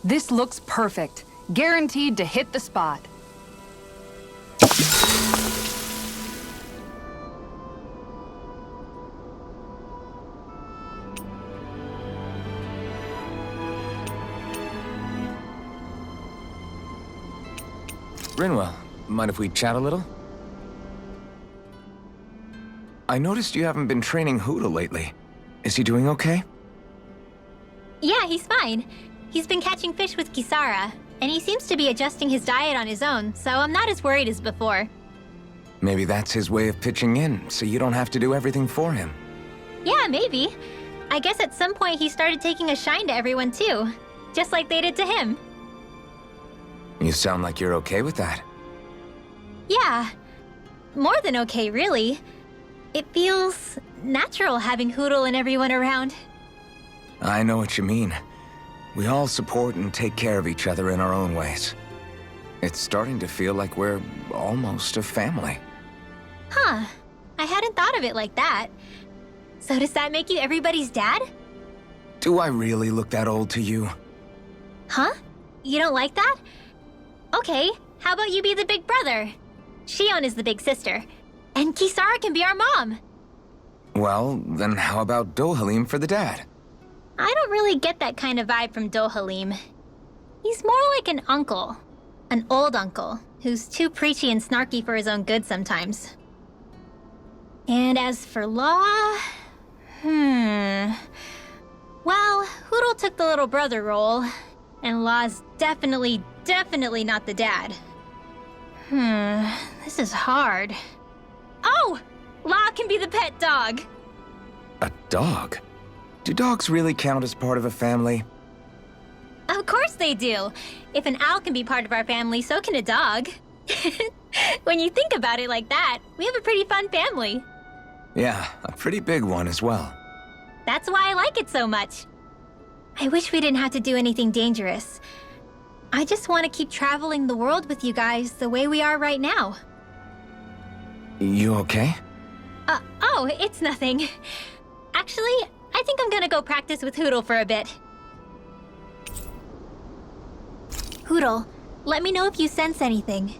This looks perfect. Guaranteed to hit the spot. Rinwell, mind if we chat a little? I noticed you haven't been training Hoodle lately. Is he doing okay? Yeah, he's fine. He's been catching fish with Kisara, and he seems to be adjusting his diet on his own, so I'm not as worried as before. Maybe that's his way of pitching in, so you don't have to do everything for him. Yeah, maybe. I guess at some point he started taking a shine to everyone too, just like they did to him. You sound like you're okay with that. Yeah. More than okay, really. It feels natural having Hoodle and everyone around. I know what you mean. We all support and take care of each other in our own ways. It's starting to feel like we're almost a family. Huh. I hadn't thought of it like that. So does that make you everybody's dad? Do I really look that old to you? Huh? You don't like that? Okay, how about you be the big brother? Shion is the big sister. And Kisara can be our mom. Well, then how about Dohalim for the dad? I don't really get that kind of vibe from Dohalim. He's more like an uncle. An old uncle, who's too preachy and snarky for his own good sometimes. And as for Law... Well, Hoodle took the little brother role, and Law's definitely not the dad. This is hard. Oh! Law can be the pet dog! A dog? Do dogs really count as part of a family? Of course they do. If an owl can be part of our family, so can a dog. When you think about it like that, we have a pretty fun family. Yeah, a pretty big one as well. That's why I like it so much. I wish we didn't have to do anything dangerous. I just want to keep traveling the world with you guys the way we are right now. You okay? Oh, it's nothing. Actually, I think I'm gonna go practice with Hoodle for a bit. Hoodle, let me know if you sense anything.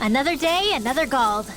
Another day, another Gald.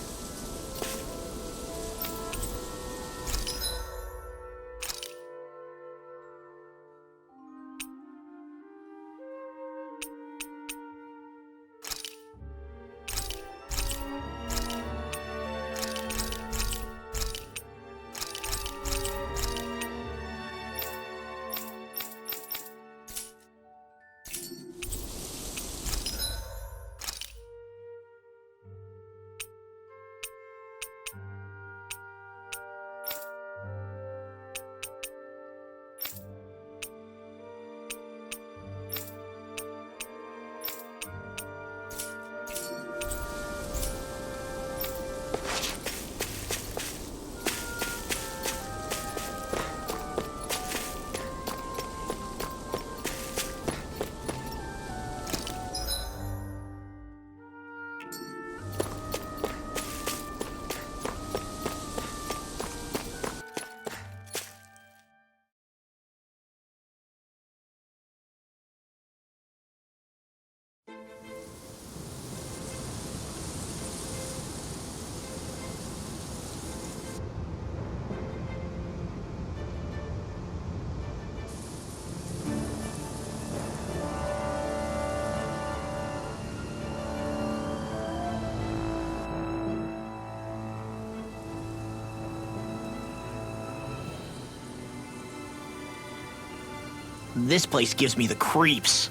This place gives me the creeps.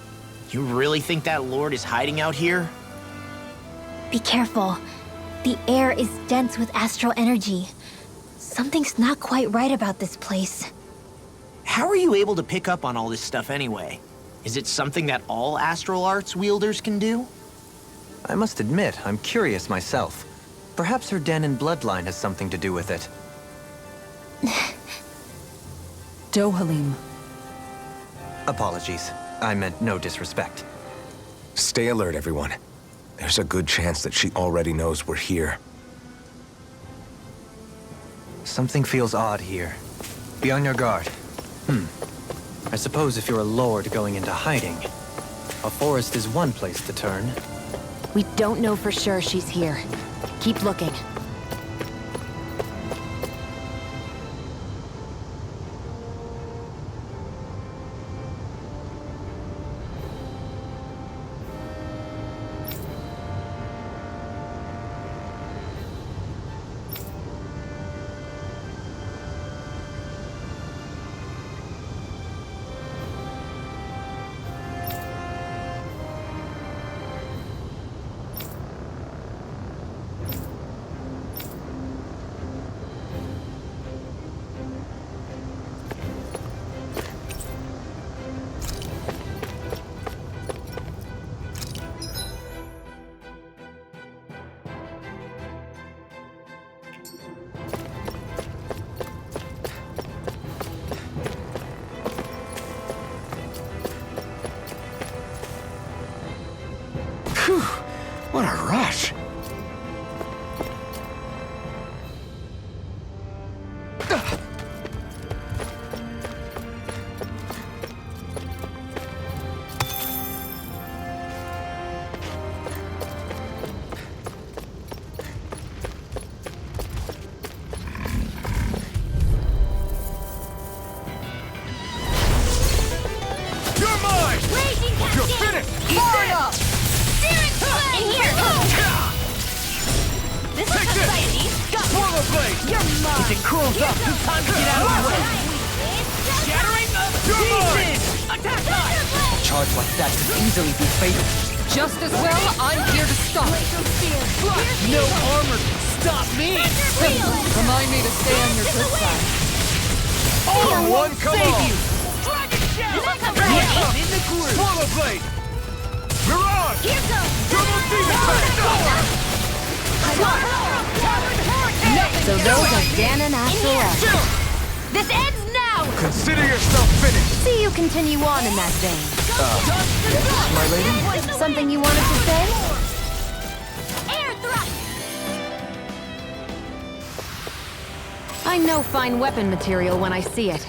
You really think that lord is hiding out here? Be careful. The air is dense with astral energy. Something's not quite right about this place. How are you able to pick up on all this stuff anyway? Is it something that all astral arts wielders can do? I must admit, I'm curious myself. Perhaps her den and bloodline has something to do with it. Dohalim. Apologies. I meant no disrespect. Stay alert, everyone. There's a good chance that she already knows we're here. Something feels odd here. Be on your guard. I suppose if you're a lord going into hiding, a forest is one place to turn. We don't know for sure she's here. Keep looking. Phew, what a rush. You're mine! Raging Captain! You're finished! Far enough! Searing Flame! In here! This is society! Swallow blade! You're mine! If it cools up, it's time to get out of the way. Shattering of pieces! Attack time! A charge like that could easily be fatal. Just as well, I'm here to stop it. No armor can stop me! Remind me to stay on your good side. Come on, come on! Right. In the groove! Swallow blade! Mirage! Here goes! Double demon blade! So those are Ganon after all. This ends now! Consider yourself finished! See you continue on in that vein. My lady? Something you wanted to say? Air thrust! I know fine weapon material when I see it.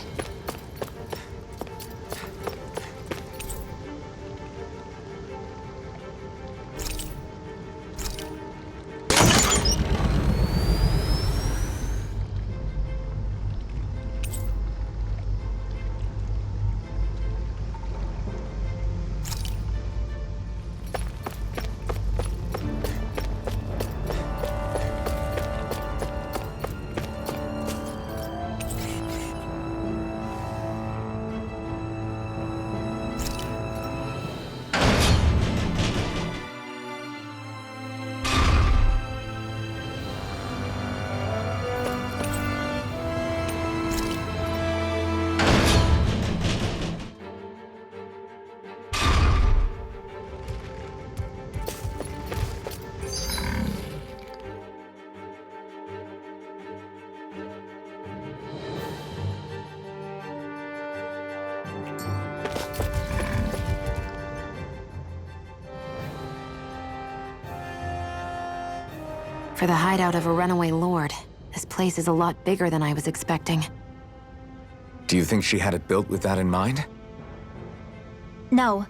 For the hideout of a runaway lord, this place is a lot bigger than I was expecting. Do you think she had it built with that in mind? No.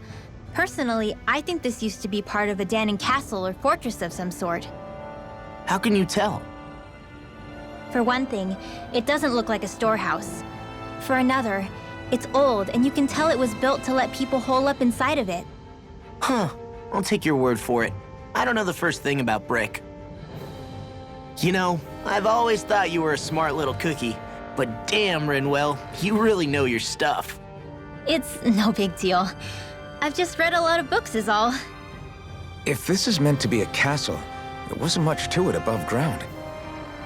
Personally, I think this used to be part of a Danon castle or fortress of some sort. How can you tell? For one thing, it doesn't look like a storehouse. For another, it's old and you can tell it was built to let people hole up inside of it. Huh. I'll take your word for it. I don't know the first thing about brick. You know, I've always thought you were a smart little cookie, but damn, Rinwell, you really know your stuff. It's no big deal. I've just read a lot of books is all. If this is meant to be a castle, there wasn't much to it above ground.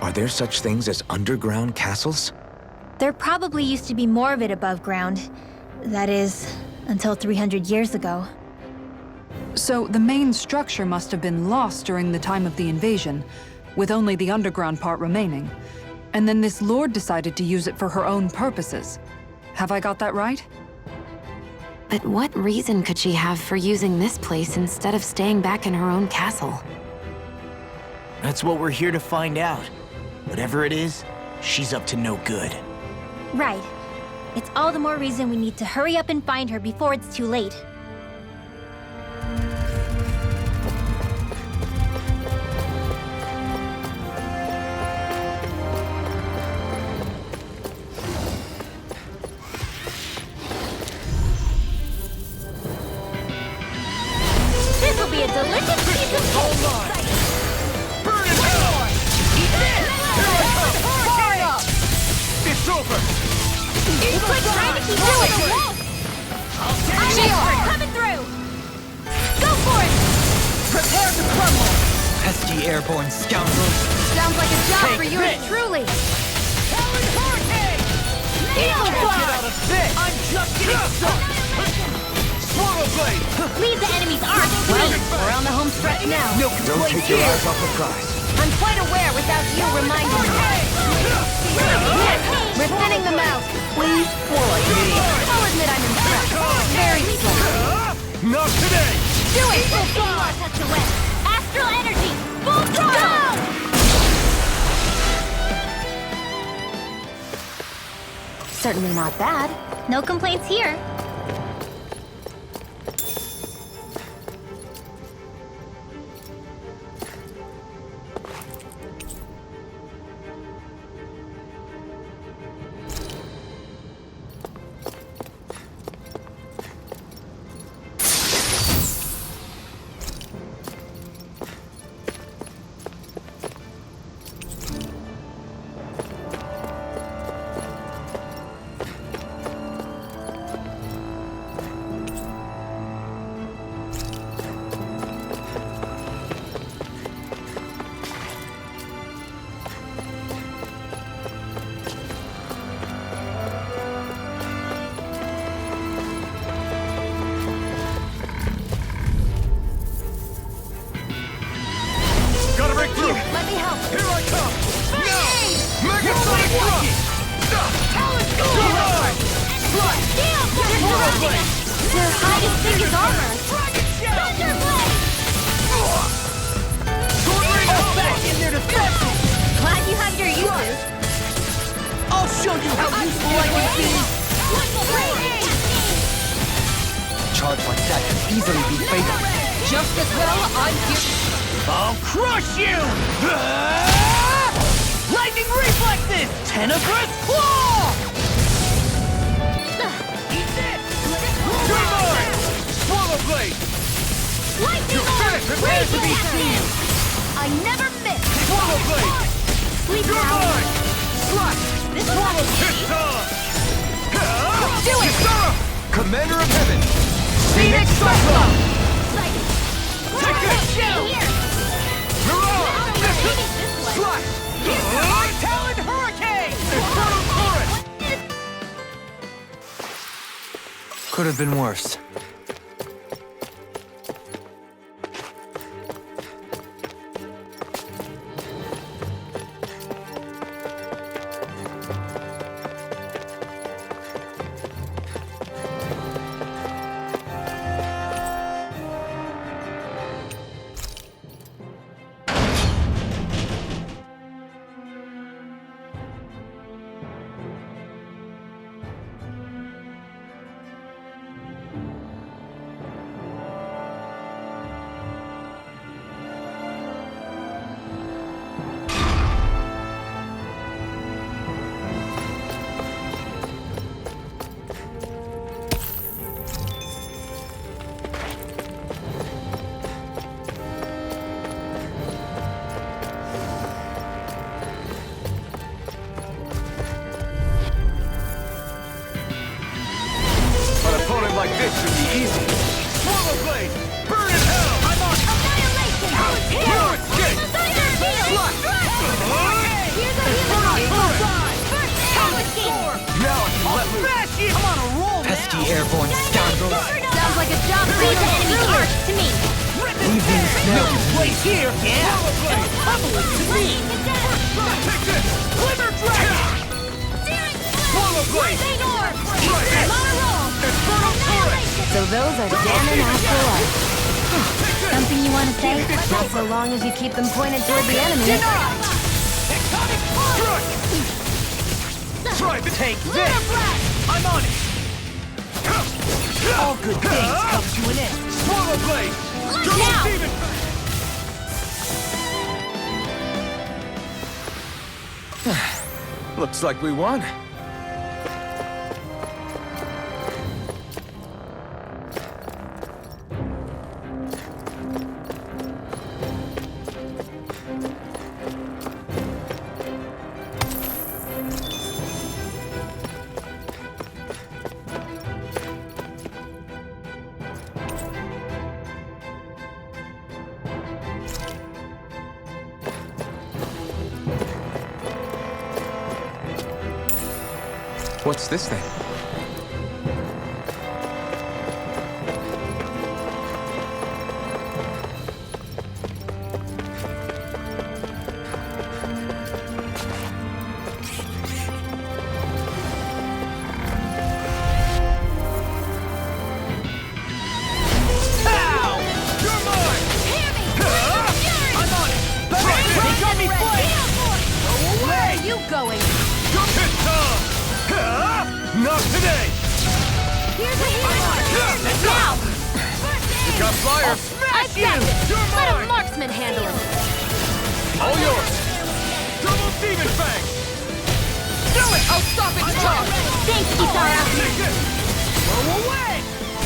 Are there such things as underground castles? There probably used to be more of it above ground. That is, until 300 years ago. So the main structure must have been lost during the time of the invasion, with only the underground part remaining. And then this lord decided to use it for her own purposes. Have I got that right? But what reason could she have for using this place instead of staying back in her own castle? That's what we're here to find out. Whatever it is, she's up to no good. Right. It's all the more reason we need to hurry up and find her before it's too late. This'll be a delicious piece of cake! Burn in hell! Eat this! Fire up! It's over! It's like trying to keep up with a wolf! I'm coming through! Go for it! Prepare to crumble! Pesky airborne scoundrels. Sounds like a job Take for yours this. truly! Talon Hurricane! Nail Can't fly! get out of this! I'm just getting started! Swallow blade! Leave the enemy's arc to me! We're on the home stretch now. No Don't complaints take your here! eyes off the prize. I'm quite aware without you reminding me. We're thinning them out. Please swallow me! I'll admit I'm impressed. Very slow. Not today! Do it! Touch the web. Astral energy! Full throttle! Certainly not bad. No complaints here. Gotta break through! Let me help. Here I come! Now! Megasonic thrust! Talon Slide! Swallow blade! Their hiding thing is armor. Thunder blade! Sword rain Back in their defenses! Glad you have your uses. I'll show you how useful I can be! Charge like that could easily be fatal. Just as well, I'm here. I'll crush you! Lightning reflexes! Tenebrous claw! Eat this! You're mine! Swallow blade! Prepare to be seen! I never miss. Swallow blade! Sleep You're now. mine! Slash! This Swallow one. it's on! Do it! Sarah! Commander of Heaven! Phoenix Cyclone! Take this! Here. Mirage! This way. Slash! Talon Hurricane! Infernal Chorus! Could have been worse. Like this should be easy. Swallow blade! Burn in hell! I'm on Annihilation! your escape! Thunder field! Here's a Infernal Chorus! First power escape! Now I can let loose. Smash you! I'm on a roll Pesky now! airborne scoundrels. Sounds like a job for the enemy's arc to me. Leave these No snows. place here! Yeah! Public to me! Take this! Glimmer Dragon! Swallow blade! I'm on a roll! Infernal Chorus! So those are Dan and Afterlife. Something you want to say? Not so long as you keep them pointed toward the enemy. Strike! Try to take this! I'm on it! All good things come to an end. Swallow blade! Now! Demon! Looks like we won. What's this thing? Not today! Here's a hero! Now! You got flyers! I've got it! Let a marksman handle it! All yours! Double demon fang! Do it! I'll stop it! Thanks, Isara! Go away!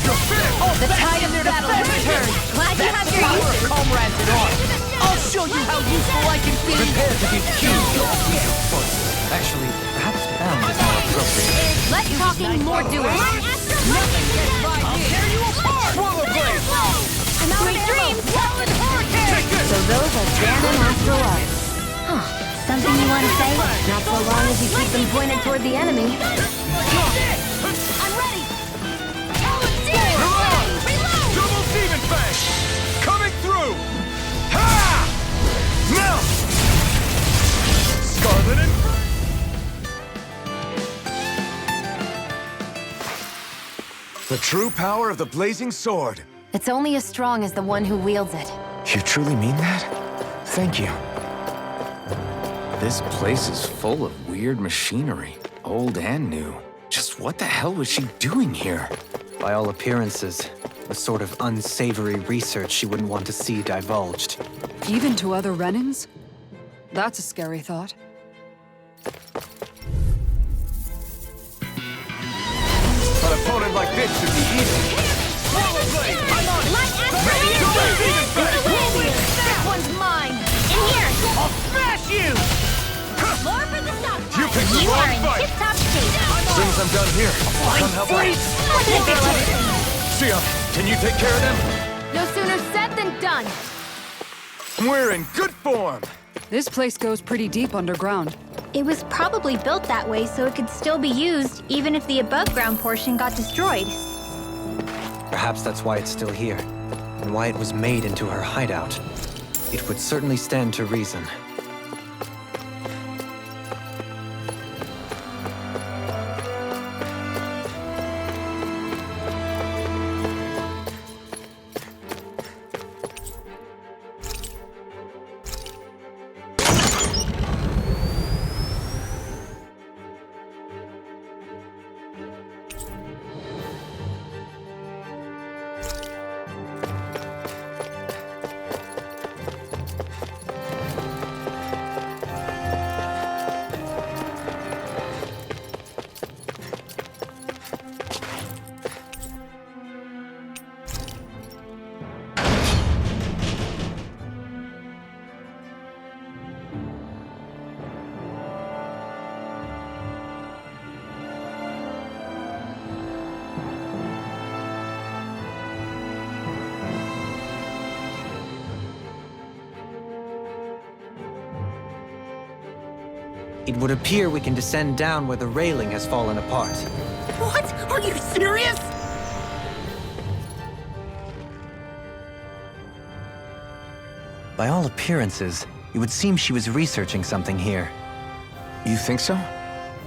You're finished! The tide of battle has turned! Glad you have your use! Comrades at arms. I'll show you how useful I can be. Prepare to be killed. Actually, perhaps bound is more appropriate. Less talking, more doing! Nothing gets by me. I'll tear you apart. Swallow blade! Sweet dreams! So those are Dan and Astral Arts. Huh. Something you want to say? Not so long as you keep them pointed toward the enemy. I'm ready! Double demon fang! Coming through! Ha! Now! Scarlet and... The true power of the blazing sword. It's only as strong as the one who wields it. You truly mean that? Thank you. This place is full of weird machinery, old and new. Just what the hell was she doing here? By all appearances, the sort of unsavory research she wouldn't want to see divulged. Even to other Renans? That's a scary thought. An opponent like this should be easy. Swallow blade! I'm on it! This one's mine! In here! I'll smash you! More for the stock! You picked the You wrong are in fight! tip-top shape! As soon as I'm done here, I'll come help out. Sia, can you take care of them? No sooner said than done! We're in good form. This place goes pretty deep underground. It was probably built that way so it could still be used, even if the above-ground portion got destroyed. Perhaps that's why it's still here, and why it was made into her hideout. It would certainly stand to reason. It would appear we can descend down where the railing has fallen apart. What? Are you serious? By all appearances, it would seem she was researching something here. You think so?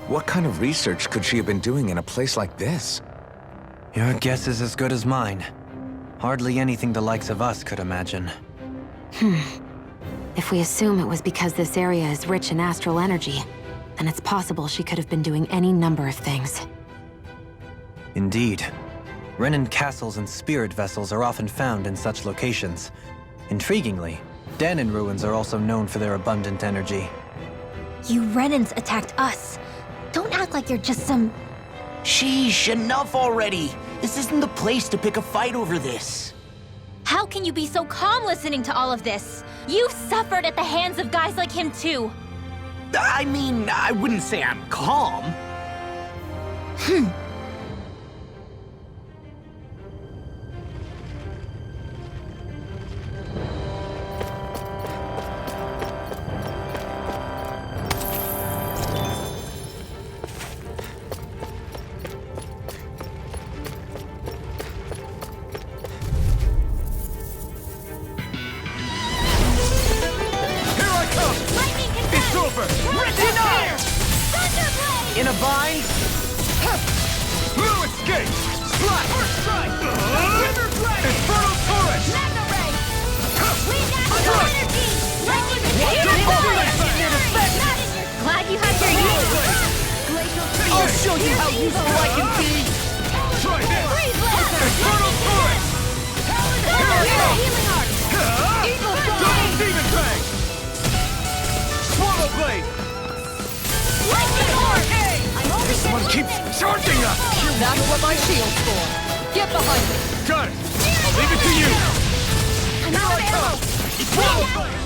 What kind of research could she have been doing in a place like this? Your guess is as good as mine. Hardly anything the likes of us could imagine. If we assume it was because this area is rich in astral energy, then it's possible she could have been doing any number of things. Indeed. Renan castles and spirit vessels are often found in such locations. Intriguingly, Danon ruins are also known for their abundant energy. You Renans attacked us. Don't act like you're just some... Sheesh, enough already. This isn't the place to pick a fight over this. How can you be so calm listening to all of this? You've suffered at the hands of guys like him too. I mean, I wouldn't say I'm calm. In a bind? Blue escape! Slash! First strike! Wither Dragon! Infernal Torrent! Magna Ray! Astral Energy! Glad you had your use! I'll show you how useful I can be! Try this! Infernal Torrent! Healing Art! Evil Double Demon Fang! Swallow Blade! Lightning Orb! This one keeps charging us! That's what my shield's for. Get behind me. Got it! I'll leave it to you! I'm out of ammo! Swallow Blade!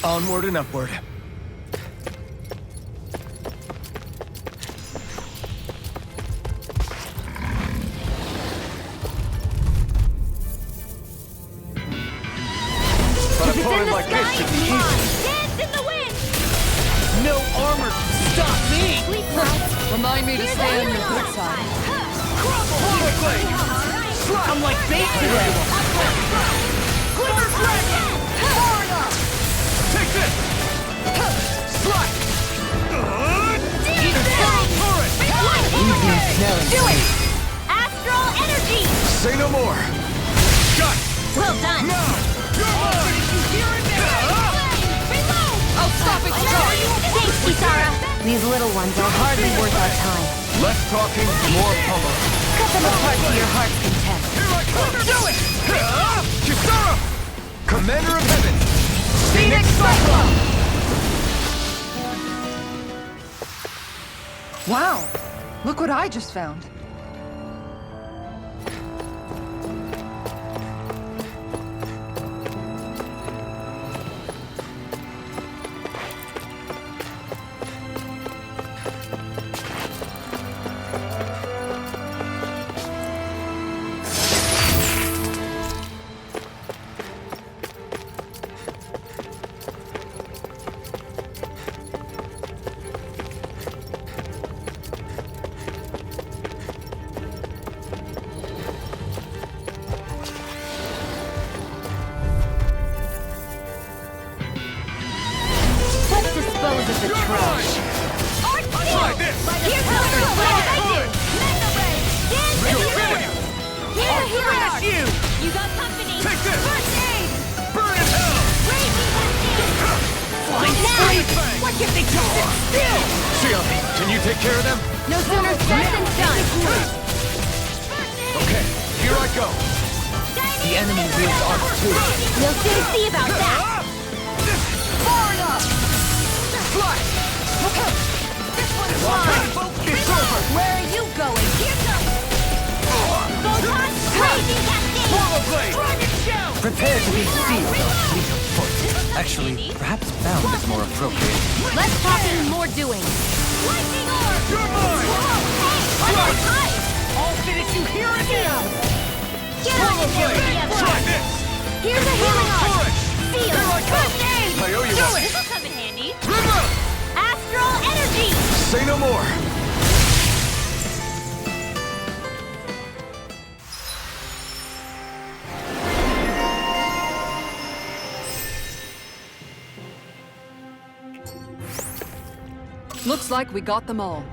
Onward and upward. But a opponent like this should be easy. Dance in the wind! No armor can stop me! Sleep tight! Remind me to stay on your good side. Swallow Blade! I'm like bait today. Wither Dragon! Foreigner! Take this! Slash! Infernal Torrent! Do it! Astral Energy! Say no more! Got it! Well done! Now! You're mine! Reload! I'll stop it, Thanks, Kisara! These little ones are hardly worth our time. Less talking, more pummeling. Cut them apart to your heart's content. Here I come! Do it! Kisara! Commander of Heaven! Phoenix Cyclone! Wow. Look what I just found. Dispose of the trash. Try this! Here's what I do! Magna Ray! Dance in the wind! Here's a healing art! You got company! Take this! First aid! Burn in hell! Raging testing! Flying Now! What can they do? Still! Sion, can you take care of them? No sooner said than done! Okay, here I go. The enemy wields arms too. We'll soon see about that! Far enough! Flash! This one's It's over! Where are you going? Here goes! Photon! Raging cascade! Swallow Blade! Dragon shell! Prepare to be sealed, fleet of foot. Actually, perhaps bound is more appropriate. Less talking, more doing. Lightning orb! You're mine! Whoa, hey! I'm on high! I'll finish you here and now! Get on Swallow in there, Blade! Leah! Try this! Here's a healing art! Torrent! Seal! Here I come! First aid! I owe you one. This'll come in handy. Reload! Astral energy! Say no more! Looks like we got them all.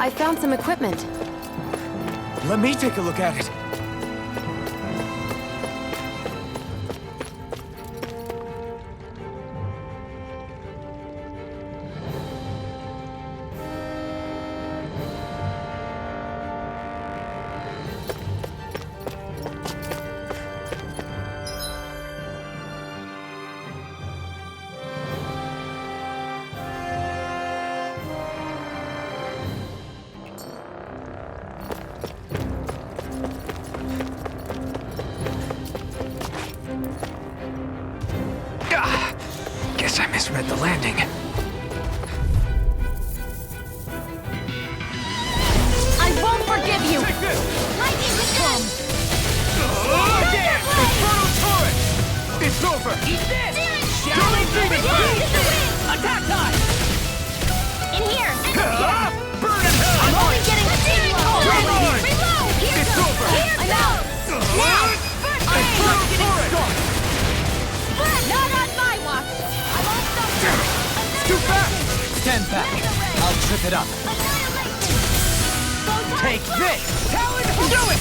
I found some equipment. Let me take a look at it. Guess I misread the landing. I won't forgive you! Lightning again! Inferno turret! It's over! Eat this! Shadow Demon Blade! Attack time! In here! Burn in hell! I'm only getting a team already! Reload! Reload! Here It's goes! over! Here goes! Now! First aid! Inferno turret! Not on my watch! I'm also... Too fast! Stand back. I'll trip it up. Annihilation! Take this! Talon, do it!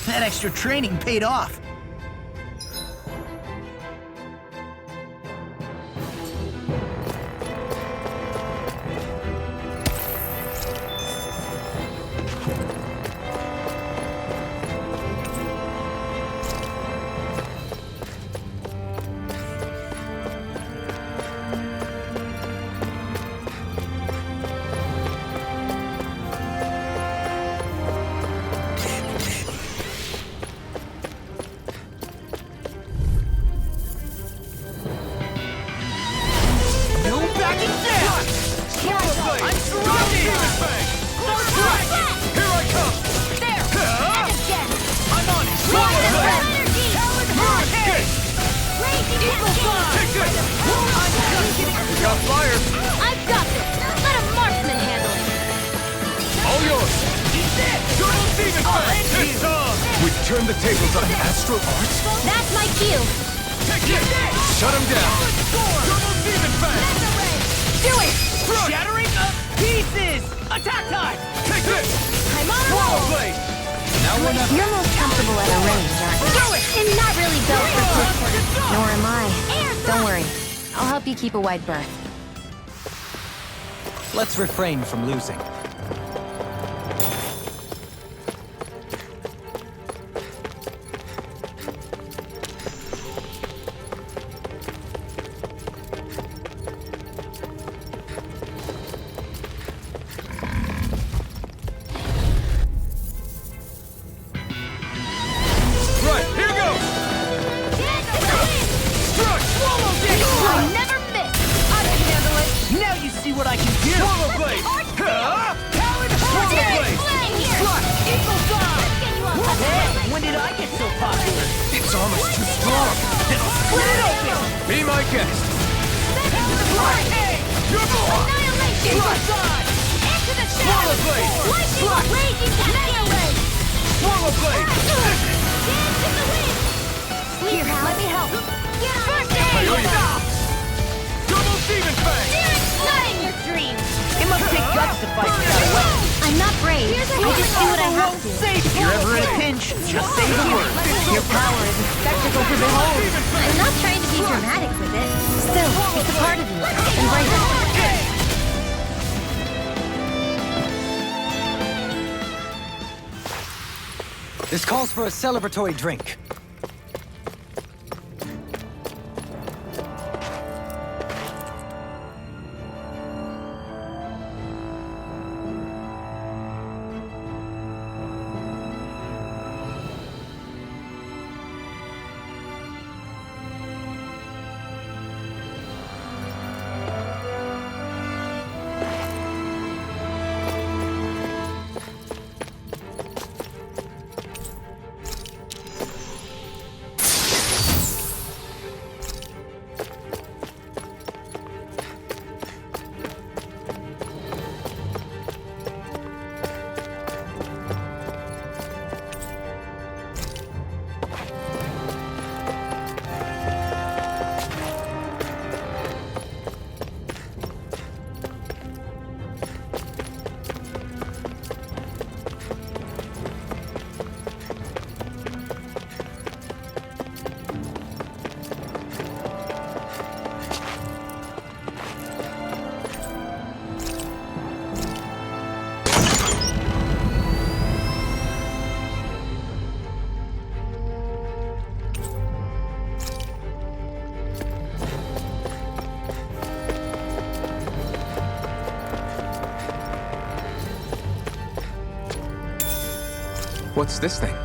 That extra training paid off. Got fire! I've got this! Let a marksman handle it! All yours! Eat this! Turtle Demon Fang! It's on! We've turned the tables on astral arts? That's my cue! Take this! Shut him down! Turtle Demon Fang! Do it! Shattering up pieces! Attack time! Take this! I'm on a Swallow roll! Blade! Now we're not... You're most comfortable at a range, aren't you? Do it! And not really built for close quarters. Nor am I. Air Don't worry. I'll help you keep a wide berth. Let's refrain from losing. Right, here goes! Struck! Swallow I never miss! I can handle it! Now you see what I can do. Swallow Blade! Talon Swallow Blade! Struck! Eagle Fly! Hey, when did I get so popular? It's almost too strong! Split it open! Be my guest! Annihilation! Into the Swallow shadows! Blade! Lightning raging cascade! Swallow Blade! Dance in the wind! Here, let me help! First aid! Coyote! Double Demon Fang! Nutting your dreams! It must take guts to fight without a weapon. I'm not brave. I just do what I have to. If you're ever in a pinch, just say the word. Your power is a spectacle to behold. I'm not trying to be dramatic with it. Still, it's a part of you. Embrace it. This calls for a celebratory drink. What's this thing?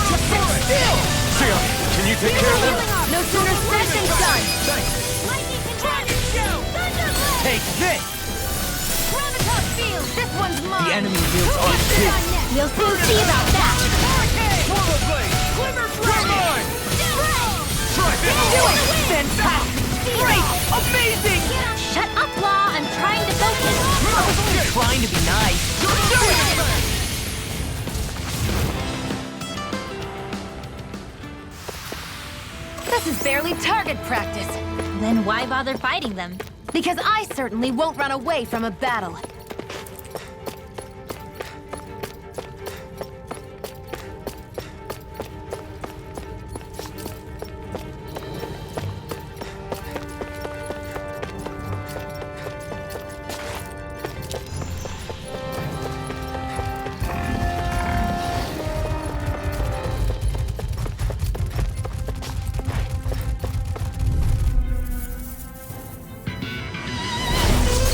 Shion, can you take care of them? No sooner said than done. Dragon Shout! Take this! This one's mine. The enemy wields arms too. We'll soon see about that. Swallow Blade! Glimmer Flame! Try this! Do it! Fantastic! Great! Amazing! Shut up, Law. I'm trying to focus. I was only trying to be nice. This is barely target practice. Then why bother fighting them? Because I certainly won't run away from a battle.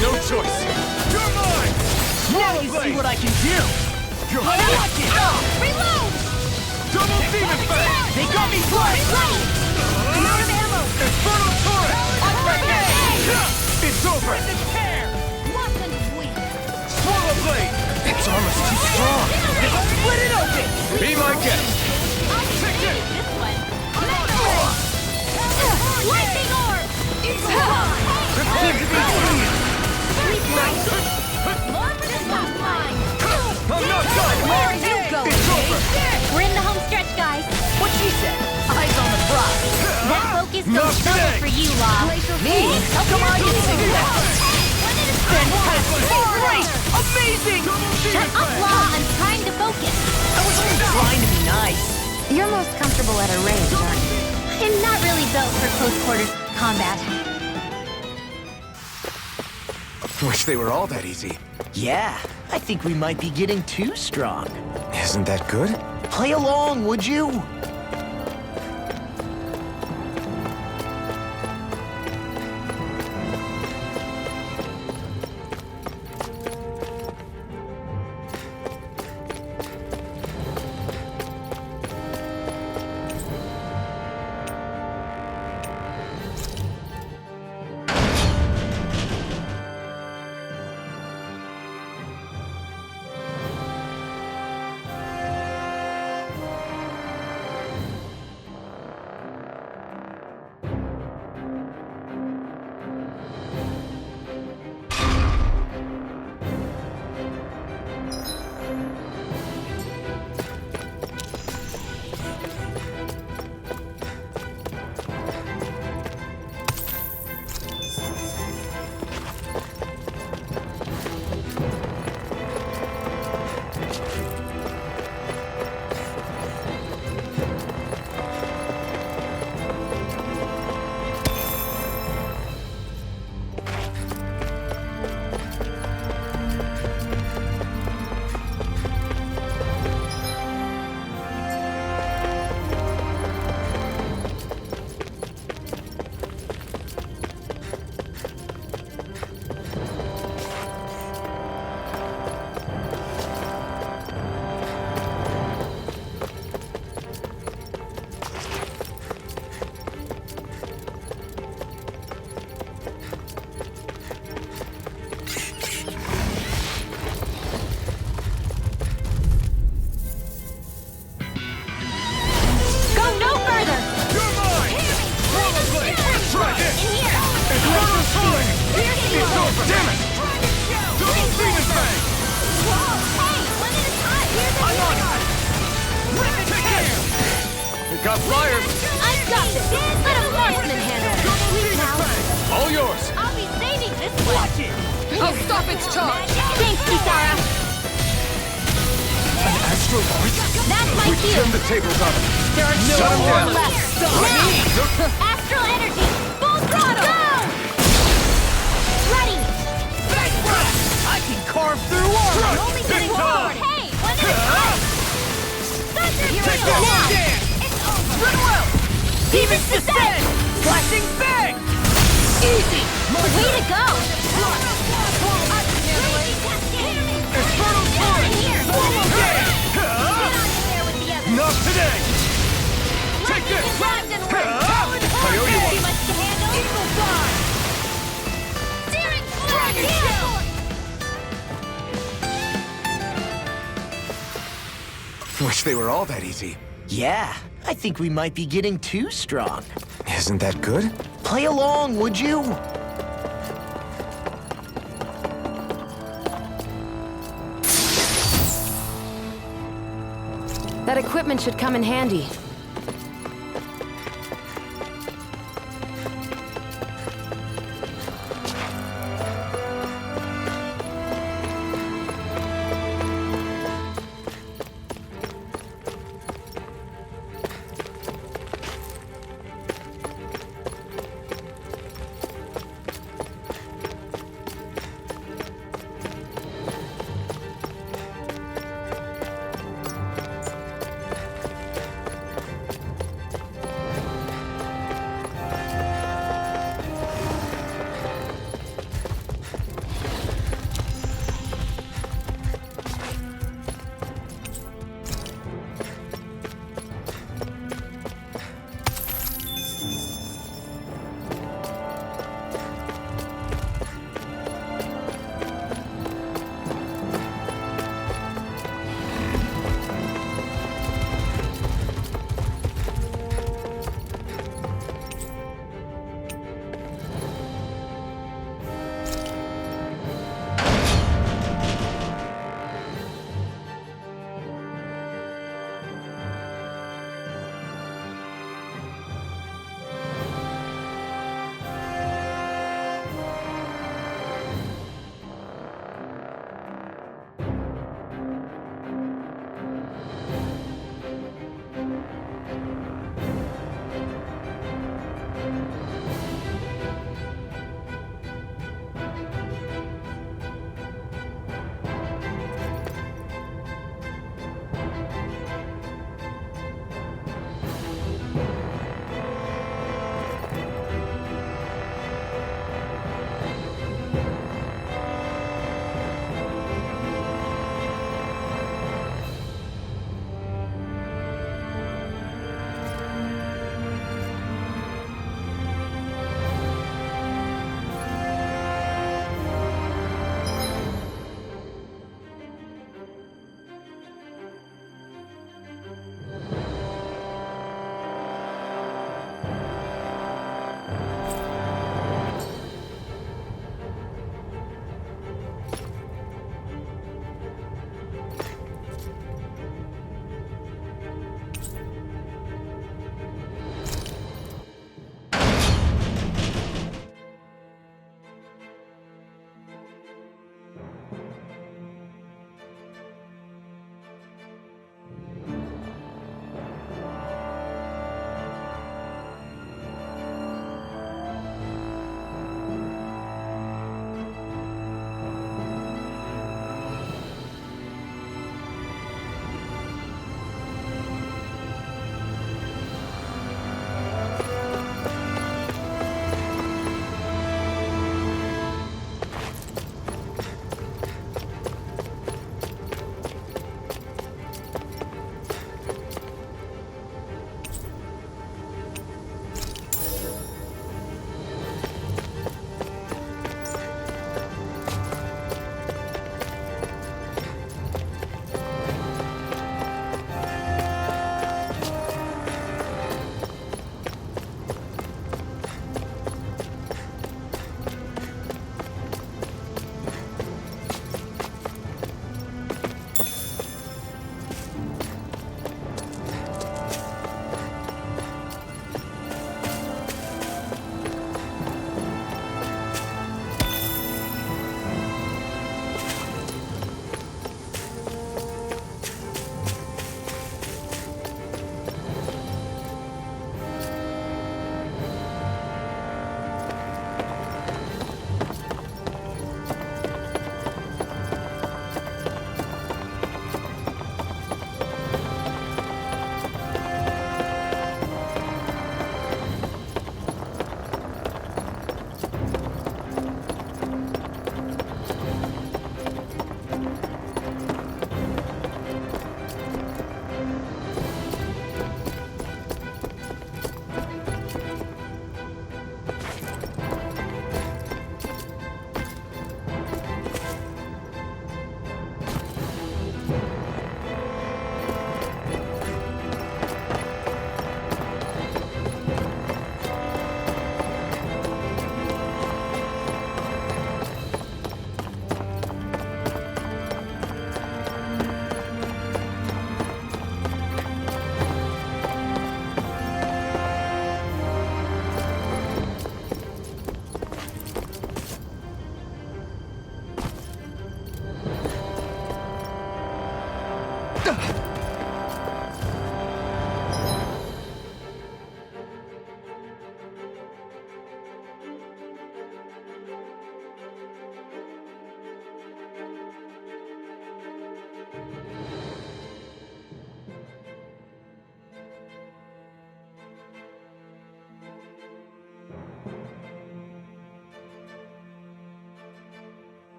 No choice! You're mine! Now you see what I can do! You're Watch mine! it! Reload! Double Demon Fang! They got me flying! I'm out of ammo. Infernal Torrent! It's over! Wasn't weak. Swallow Blade! Its armor's too strong. Split it open! Be my guest! This one. Lightning orb! More for this one, mine. I'm not done! Where are you going? It's over! We're in the home stretch, guys. What she said? Eyes on the prize! That focus Not goes double today. for you, Law. Me? How come I didn't do that? When it is Fantastic! Great! Amazing! Shut up, Law. I'm trying to focus. I was only trying to be nice. You're most comfortable at a range, aren't you? I'm not really built for close quarters combat. Wish they were all that easy. Yeah, I think we might be getting too strong. Isn't that good? Play along, would you? Got flyers! I've got this! Let a marksman handle it! Sweet now! All yours! I'll be saving this one! Watch it! I'll stop its charge! Thanks, Kisara! An astral voice? That's my We cue! turned the tables on him. There are no Shut him more down. left! Now! Astral energy! Full throttle! Go! Ready! I can carve through armor! I'm only getting forward! Hey! One at a time! Take Now! that! Run well! Demons descend! Flashing bang! Easy! Way to go! Infernal Torrent! Here! Swallow Gate! Get on there with the others! Not off today! Take this! I owe you one! Too much to handle? Eagle Fly! Steering! Dragon Shell! Wish they were all that easy. Yeah, I think we might be getting too strong. Isn't that good? Play along, would you? That equipment should come in handy.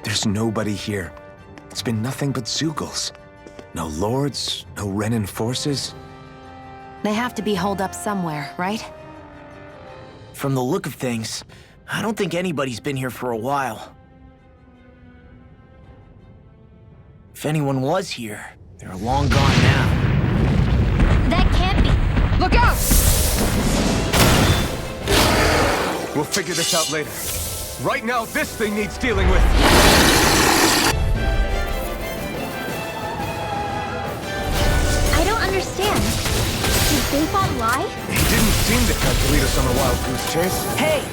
There's nobody here. It's been nothing but Zeugles. No lords, no Renan forces. They have to be holed up somewhere, right? From the look of things, I don't think anybody's been here for a while. If anyone was here, they're long gone now. That can't be. Look out! We'll figure this out later. Right now, this thing needs dealing with. I don't understand. Did Bayfon lie? He didn't seem to calculate us on a wild goose chase. Hey!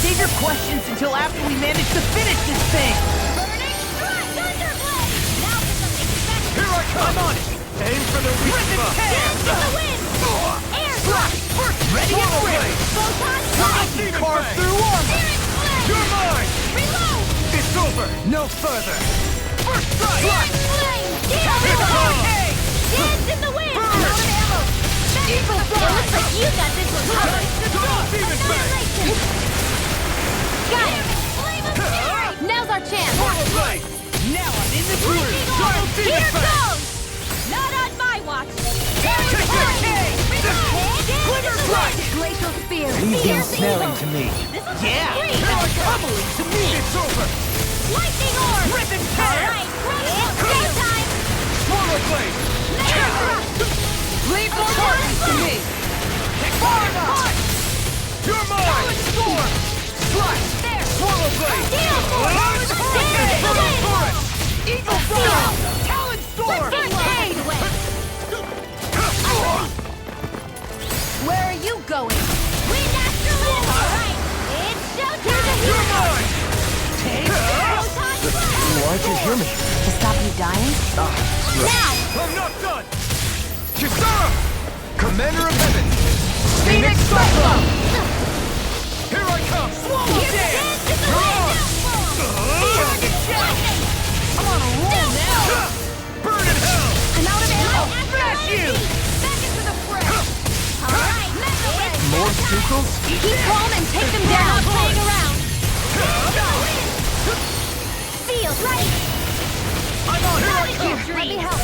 Save your questions until after we manage to finish this thing! Burning Strike! Thunderblade! Now for something special! Here I come! I'm on it! Aim for the weak spot! Dance in the wind! Air Strike! First, ready and ready! Photon Double Strike! demon Carve fang! through armor! Spirit Flame! You're mine! Reload! It's over! No further! First strike! Spirit Flame! Dance in It's the on! wind! Dance in the wind! Burn! Load of ammo! Eagle It Fly! looks like you got this one covered! Double demon fang! Annihilation! Got it! Flame of Spirit! Now's our chance! Portal blade! Now I'm in the Lightning groove! orb! Double demon Here fang! goes! Not on my watch! Spirit Take Flame! it! Glitter Strike! Glacial Spear! Anything Fierce smelling Eagle. to me. This is Yeah! great! Tumbling to me! It's over! Lightning orb! Rip and tear! Alright, it's showtime! Swallow blade! Leave more targets to me! Far enough! You're mine! Storm! Strike! There! Swallow blade! Steel Force! Dance in the wind! Eagle Seal! Fly! Talon Storm! First aid! Where are you going? Wind Astral Wind! Alright, it's showtime! You're mine! Photon Blast! Why'd you hear me? To stop you dying? Now! I'm not done! Kisara! Commander of Heaven! Phoenix Cyclone! Here I come! Swallow Here's the Dance! dance in the wind! Target check! I'm on a roll now! Burn in hell! I'm out of ammo! Smash you! Back into the fray! Alright, Mega Ray! More Zeugles? Keep calm and take them down! Not playing around! Feel right! I'm on! Here I come! Let me help!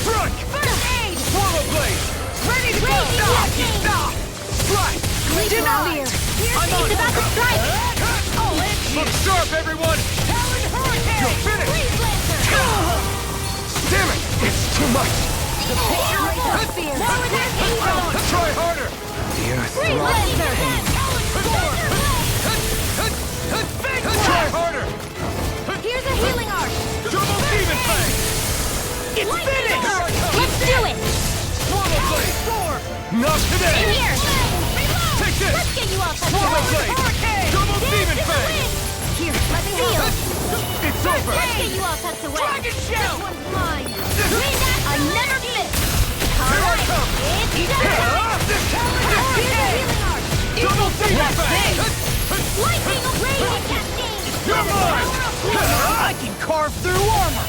Strike! First aid! Swallow blade! Ready to go! Raging Hurricane! Strike! Gleeful Spear! He's about to strike! Look sharp, everyone! Talon Hurricane! You're finished! Freeze Lancer! Damn it! It's too much! Gleeful Spear! Lower that Eagle! Try harder! The earth Freeze throbs in Lancer! pain. Try harder! Here's a healing arc! Double demon fang! It's finished! Let's do it! Swallow blade! Not In today! here! Take this! Let's get you off the Swallow floor! blade! Double demon over! Let's get you all tucked away. Dragon Shell! This one's mine. I never miss. Alright, it's done. Double Demon Fang! Lightning rage cascade. You're mine! I can carve through armor!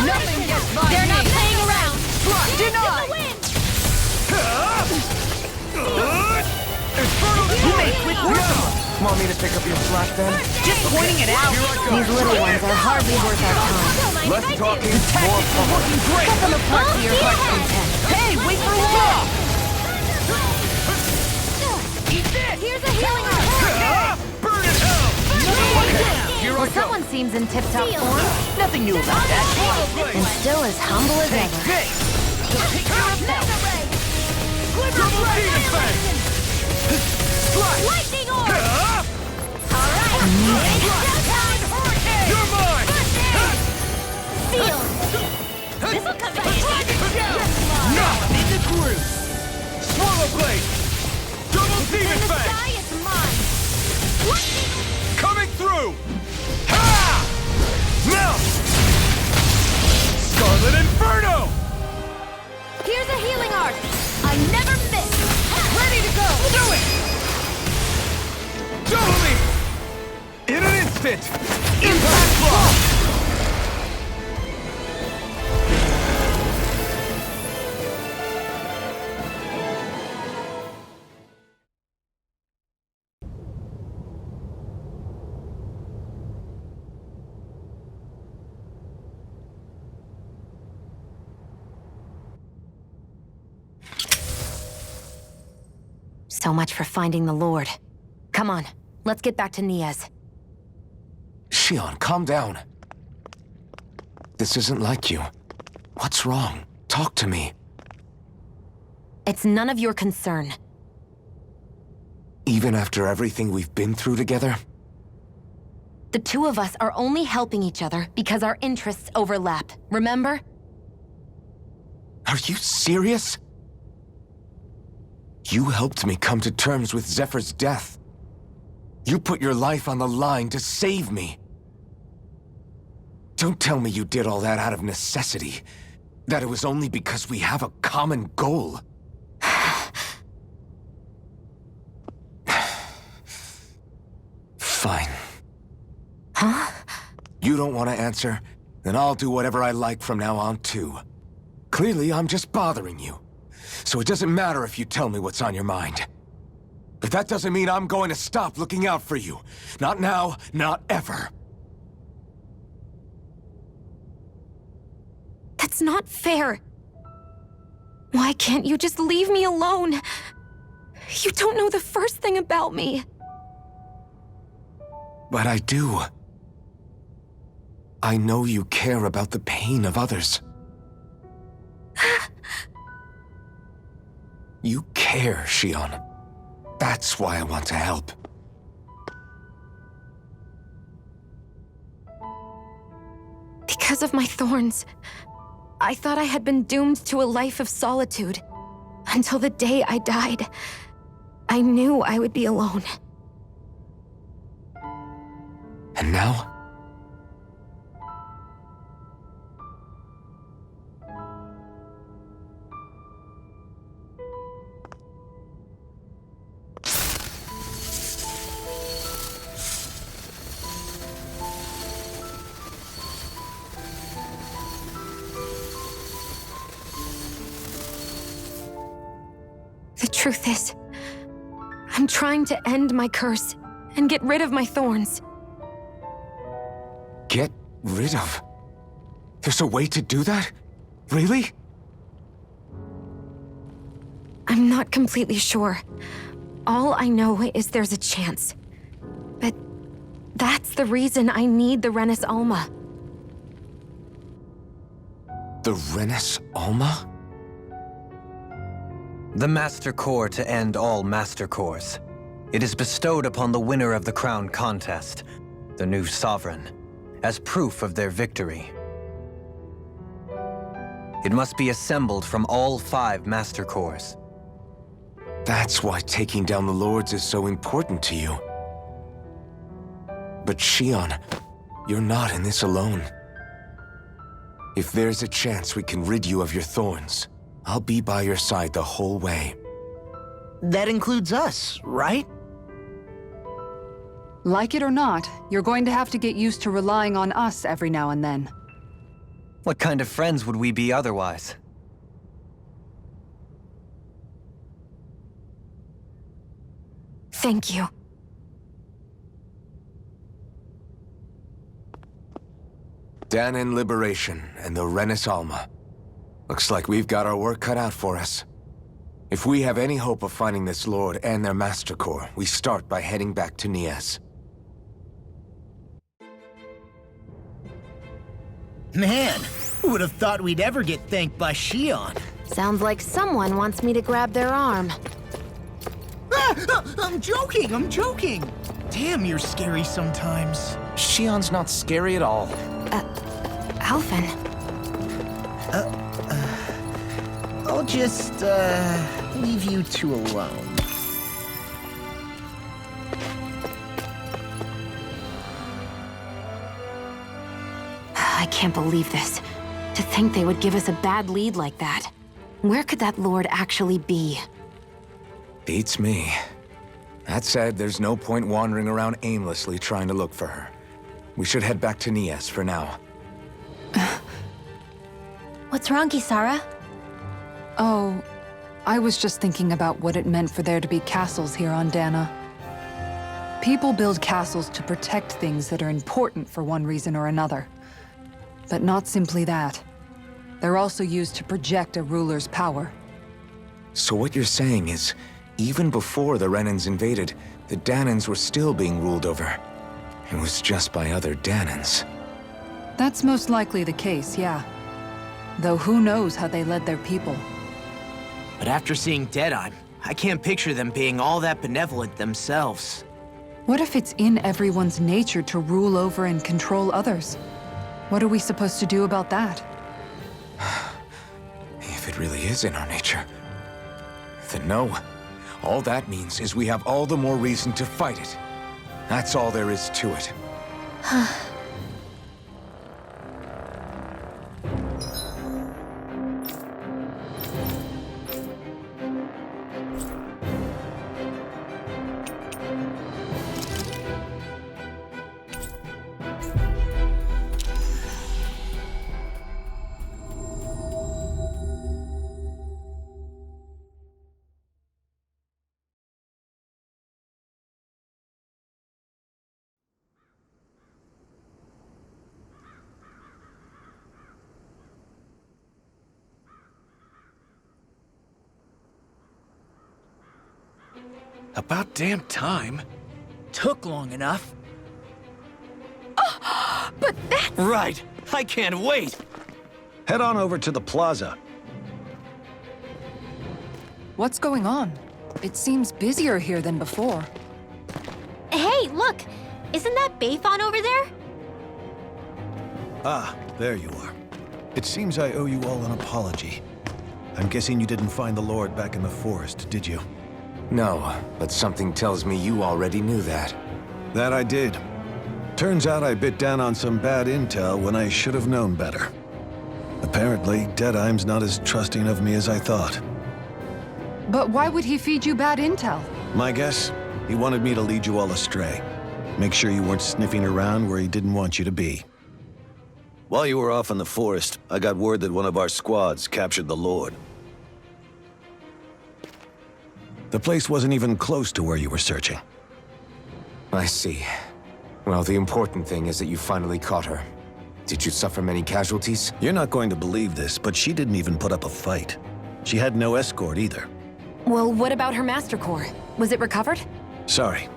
Nothing gets by They're not playing around. Denied! You made quick work! Want me to pick up your slack then? Just pointing it out! These little ones are hardly worth our time. Less talking, more fun. Put them apart to your heart's content. Hey, wait for law! Here's a healing herb. Burn in hell! Well, someone seems in tip-top form, Nothing new about that. and still as humble as ever. Hey! Double Demon Fang! Lightning orb. Alright, You're mine! seal. This'll come in handy. Now I'm in the groove! Swallow Blade! Double Demon The Fang! sky is mine. Lightning. Coming through! Ha! Now! Scarlet Inferno! Here's a healing art. I never miss. Ready to go. Do it! Double me! In an instant! Impact block! So much for finding the Lord. Come on, let's get back to Niaz. Shion, calm down. This isn't like you. What's wrong? Talk to me. It's none of your concern. Even after everything we've been through together? The two of us are only helping each other because our interests overlap, remember? Are you serious? You helped me come to terms with Zephyr's death. You put your life on the line to save me. Don't tell me you did all that out of necessity. That it was only because we have a common goal. Fine. Huh? You don't want to answer? Then I'll do whatever I like from now on, too. Clearly, I'm just bothering you. So it doesn't matter if you tell me what's on your mind. But that doesn't mean I'm going to stop looking out for you. Not now, not ever. That's not fair. Why can't you just leave me alone? You don't know the first thing about me. But I do. I know you care about the pain of others. You care, Shion. That's why I want to help. Because of my thorns, I thought I had been doomed to a life of solitude. Until the day I died, I knew I would be alone. And now? The truth is, I'm trying to end my curse and get rid of my thorns. Get rid of? There's a way to do that? Really? I'm not completely sure. All I know is there's a chance. But that's the reason I need the Renis Alma. The Renis Alma? The Master Core to end all Master Cores. It is bestowed upon the winner of the Crown Contest, the new Sovereign, as proof of their victory. It must be assembled from all 5 Master Cores. That's why taking down the Lords is so important to you. But Shion, you're not in this alone. If there's a chance we can rid you of your thorns, I'll be by your side the whole way. That includes us, right? Like it or not, you're going to have to get used to relying on us every now and then. What kind of friends would we be otherwise? Thank you. Danan Liberation and the Renis Alma. Looks like we've got our work cut out for us. If we have any hope of finding this Lord and their Master Core, we start by heading back to Nias. Man, who would have thought we'd ever get thanked by Shion? Sounds like someone wants me to grab their arm. I'm joking! Damn, you're scary sometimes. Shion's not scary at all. Alphen. I'll just, leave you two alone. I can't believe this. To think they would give us a bad lead like that. Where could that lord actually be? Beats me. That said, there's no point wandering around aimlessly trying to look for her. We should head back to Nias for now. What's wrong, Kisara? Oh, I was just thinking about what it meant for there to be castles here on Dana. People build castles to protect things that are important for one reason or another. But not simply that. They're also used to project a ruler's power. So what you're saying is, even before the Renans invaded, the Danans were still being ruled over. It was just by other Danans. That's most likely the case, yeah. Though who knows how they led their people. But after seeing Deadeye, I can't picture them being all that benevolent themselves. What if it's in everyone's nature to rule over and control others? What are we supposed to do about that? If it really is in our nature, then no. All that means is we have all the more reason to fight it. That's all there is to it. About damn time. Took long enough. But that's... Right, I can't wait. Head on over to the plaza. What's going on? It seems busier here than before. Hey, look! Isn't that Bayfon over there? Ah, there you are. It seems I owe you all an apology. I'm guessing you didn't find the Lord back in the forest, did you? No, but something tells me you already knew that. That I did. Turns out I bit down on some bad intel when I should have known better. Apparently, Deadeye's not as trusting of me as I thought. But why would he feed you bad intel? My guess? He wanted me to lead you all astray. Make sure you weren't sniffing around where he didn't want you to be. While you were off in the forest, I got word that one of our squads captured the Lord. The place wasn't even close to where you were searching. I see. Well, the important thing is that you finally caught her. Did you suffer many casualties? You're not going to believe this, but she didn't even put up a fight. She had no escort either. Well, what about her Master Core? Was it recovered? Sorry.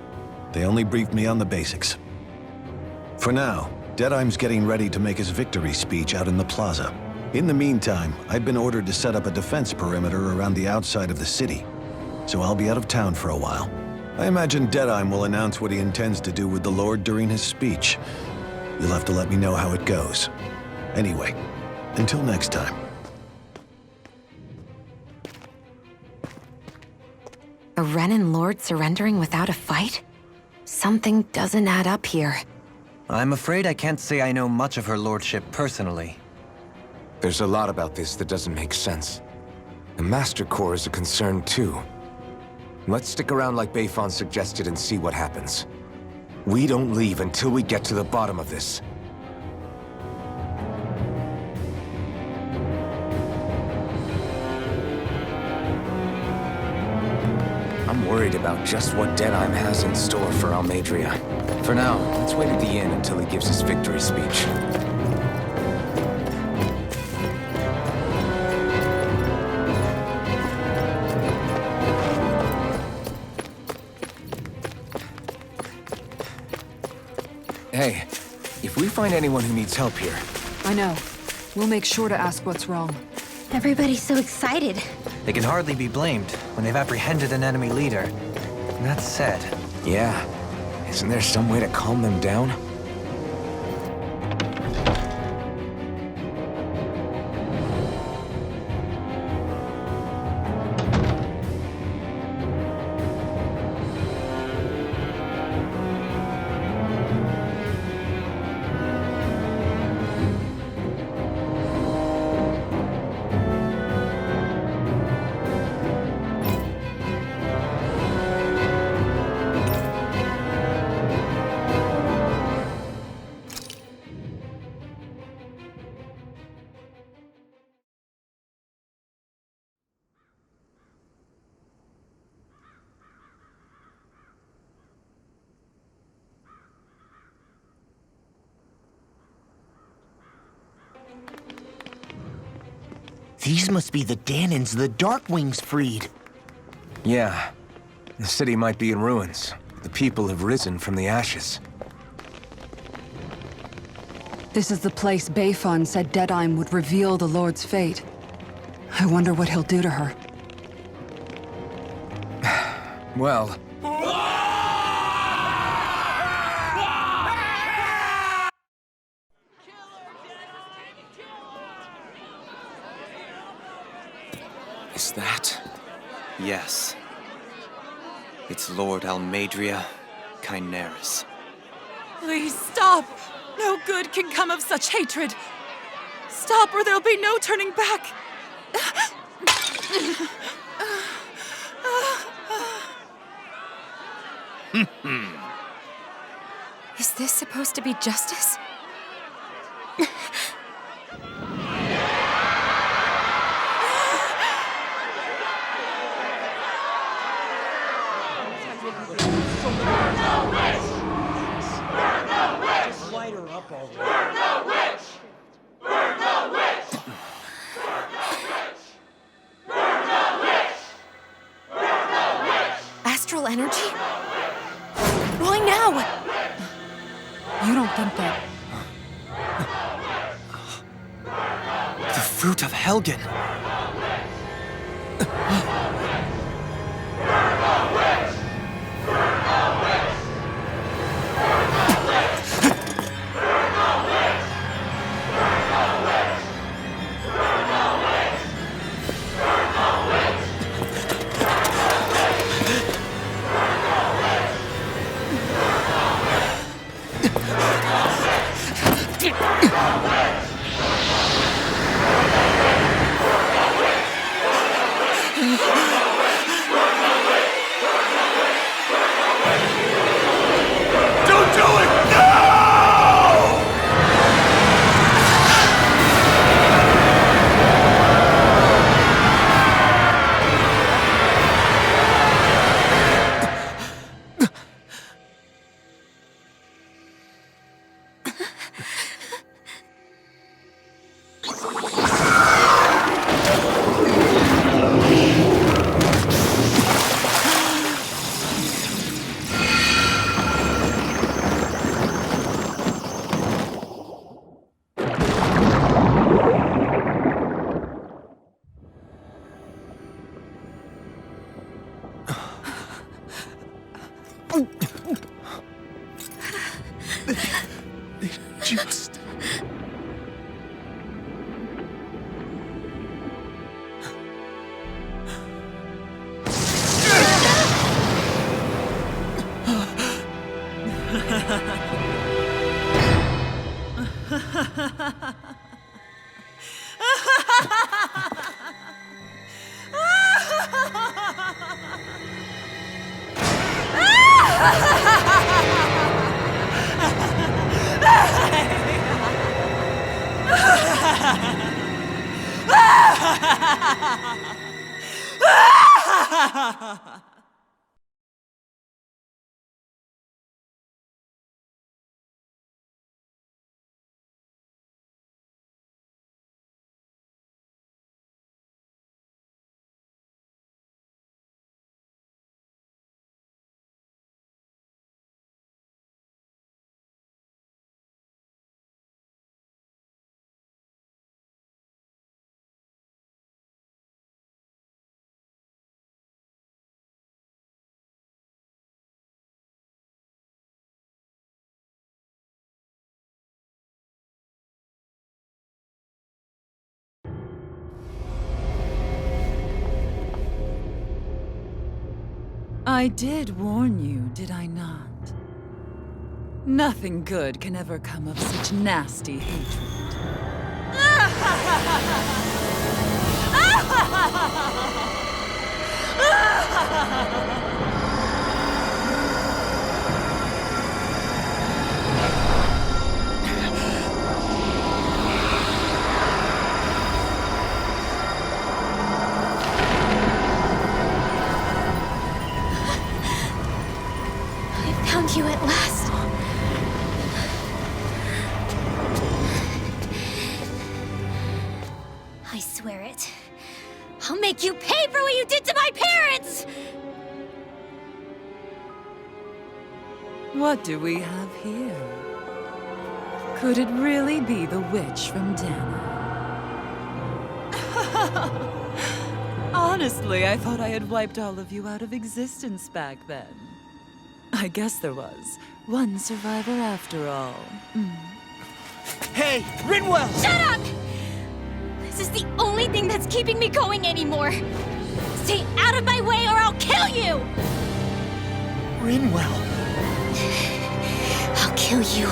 They only briefed me on the basics. For now, Deadeye's getting ready to make his victory speech out in the plaza. In the meantime, I've been ordered to set up a defense perimeter around the outside of the city, so I'll be out of town for a while. I imagine Deadeye will announce what he intends to do with the Lord during his speech. You'll have to let me know how it goes. Anyway, until next time. A Renan Lord surrendering without a fight? Something doesn't add up here. I'm afraid I can't say I know much of her lordship personally. There's a lot about this that doesn't make sense. The Master Core is a concern too. Let's stick around like Beifan suggested and see what happens. We don't leave until we get to the bottom of this. I'm worried about just what Deadheim has in store for Almadria. For now, let's wait at the inn until he gives his victory speech. Hey, if we find anyone who needs help here... I know. We'll make sure to ask what's wrong. Everybody's so excited. They can hardly be blamed when they've apprehended an enemy leader. That said... Yeah. Isn't there some way to calm them down? These must be the Danans the Darkwings freed. Yeah. The city might be in ruins. The people have risen from the ashes. This is the place Beifan said Deadheim would reveal the Lord's fate. I wonder what he'll do to her. Well... Is that... Yes. It's Lord Almadria Kynaris. Please stop! No good can come of such hatred. Stop or there'll be no turning back. Is this supposed to be justice? Astral energy? Why now? You don't think that... The fruit of Helgen! Just... I did warn you, did I not? Nothing good can ever come of such nasty hatred. I found you at last. I swear it. I'll make you pay for what you did to my parents! What do we have here? Could it really be the witch from Dana? Honestly, I thought I had wiped all of you out of existence back then. I guess there was one survivor after all. Hey, Rinwell! Shut up! This is the only thing that's keeping me going anymore. Stay out of my way or I'll kill you! Rinwell. I'll kill you.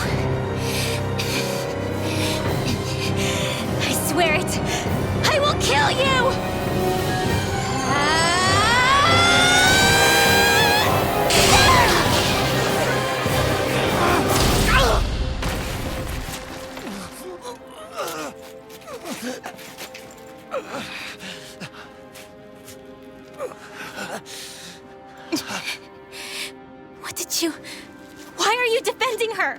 I swear it. I will kill you! What did you... Why are you defending her?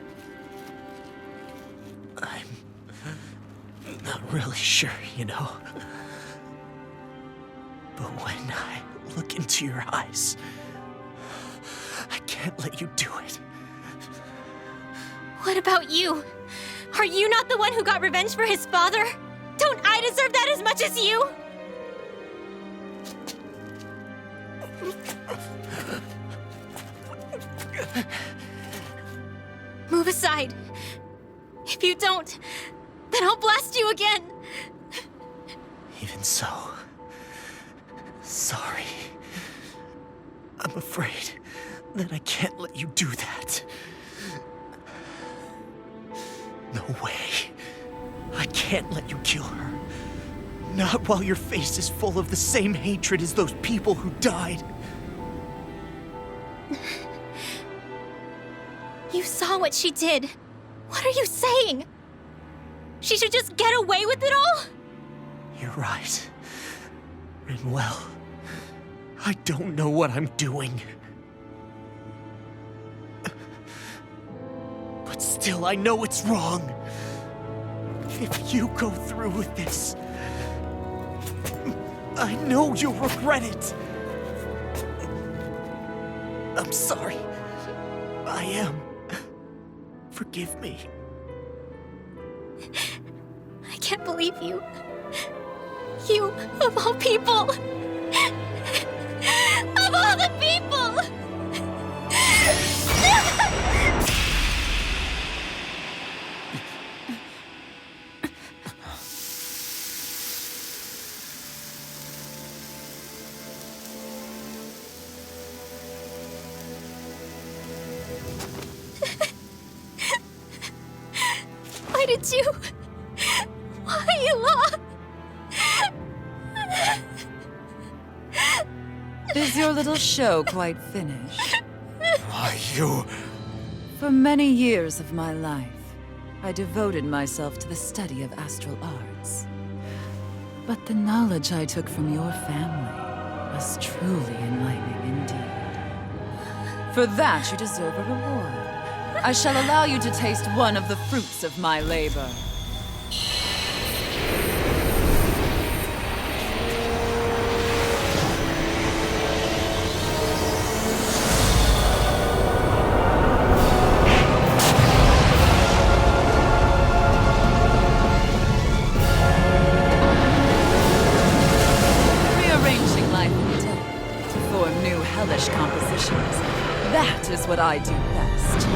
I'm not really sure, you know. But when I look into your eyes, I can't let you do it. What about you? Are you not the one who got revenge for his father? Don't I deserve that as much as you? Move aside. If you don't, then I'll blast you again. Even so, sorry. I'm afraid that I can't let you do that. No way. I can't let you kill her. Not while your face is full of the same hatred as those people who died. You saw what she did. What are you saying? She should just get away with it all? You're right. Rinwell, I don't know what I'm doing. But still, I know it's wrong. If you go through with this, I know you'll regret it. I'm sorry. I am. Forgive me. I can't believe you. You, of all people. Of all the people! Why did you... Why, Ela? Is your little show quite finished? Why, You... For many years of my life, I devoted myself to the study of astral arts. But the knowledge I took from your family was truly enlightening indeed. For that, you deserve a reward. I shall allow you to taste one of the fruits of my labor. Rearranging life and death to form new hellish compositions. That is what I do best.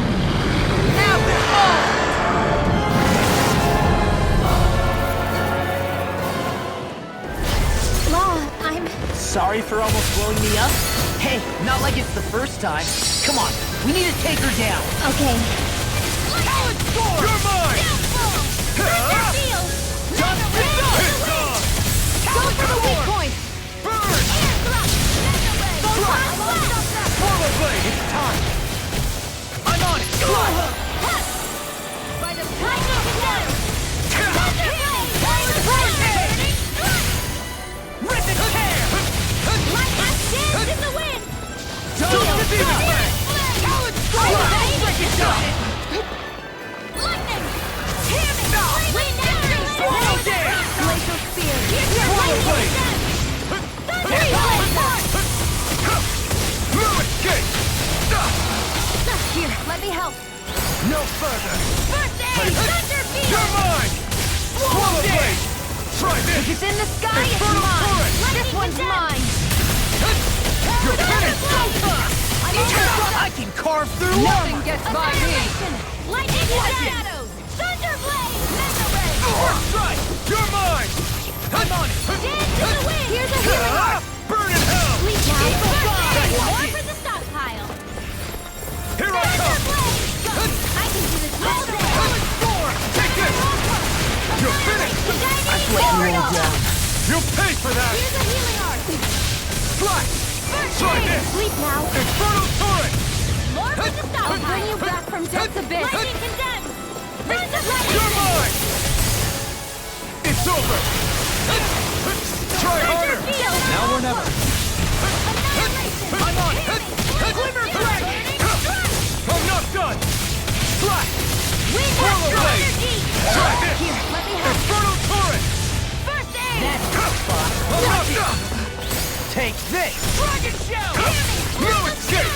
Now Law, I'm... Sorry for almost blowing me up? Hey, not like it's the first time. Come on, we need to take her down. Okay. You're mine! Go for the weak point! Burn! Swallow blade! It's time. I'm on it. By the lightning together! Rip its hair! Light has danced in the wind! Don't deceive me! Break it down! Lightning! Hear me! Wind action! Swallow dance! Glacial spear! Swallow blade! Move it, Kate! Here, let me help. No further! First aid! Thunder field! You're mine! Swallow blade! Try If this! it's in the sky, it's Infernal mine! torrent! This one's mine! You're finished! I'm over! I can carve through Nothing armor. gets by me! Lightning shadows! Thunder blade! Mega ray! First strike! You're mine! I'm on it! Dance in the wind! Here's a healing arc! Burn in hell! Sleep now! First aid! Take More it. for the stockpile! Here I Thunder come! blade! Go! I can do this all day! Storm! Take this! You're finished! I sweat you all down. You'll pay for that! Here's a healing arc! Slash! First Try aid! this! Sleep now! Infernal torrent! More for the stockpile! I'll bring you back from death's abyss! Lightning condemned! Thunder blade! You're mine! It's over! Try harder! Now or never. I'm on it! Glimmer dragon! I'm not done! Slash! Swallow blade! Try this! Here, let me help. Infernal torrent! First aid! I'm not done! Take this. Dragon shell! No escape!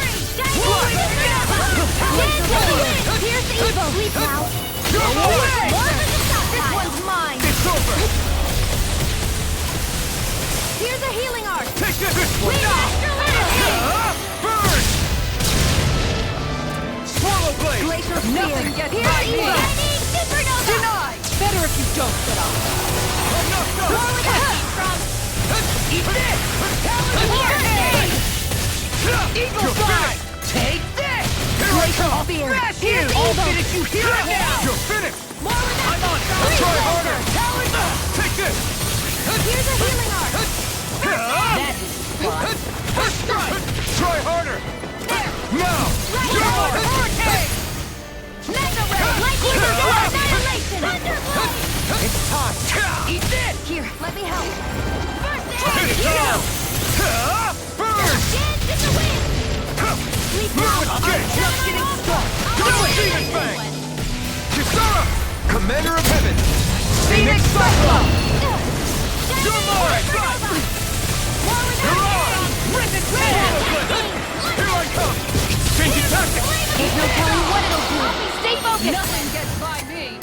Here's the evil! Sleep now! You're mine! More for the stockpile! This one's mine! It's over! Here's a healing arc! Take this one! Wind Astral Energy! Burn! Swallow blade! Glacial Spear! Nothing gets Here's by evil! me. Supernova! Denied! Better if you don't get up! I'm not done! More where that came from! Eat this! Eagle You're Fly. finished! Take this. Here I come! Spear! Smash you. Here's I'll evil! finish you here and now. You're finished! More where that I'm on it! came from! Try harder! Take this! Here's a healing arc! That is fun. First strike! Try harder! Now! You're on it! Hurricane! Mega ray! Lightning annihilation! Thunder blade! It's time. Eat this. Here, let me help. First Here aid! you go! Burn! Dance in the wind! Sleep now! Move it, Jake! Just getting started! Do it, Demon Fang! Kisara! Commander of Heaven! Phoenix Cyclone. You're mine! You're on! Rip it! Here I come! Changing tactics! Ain't no telling what it'll do! Stay focused! Nothing gets by me!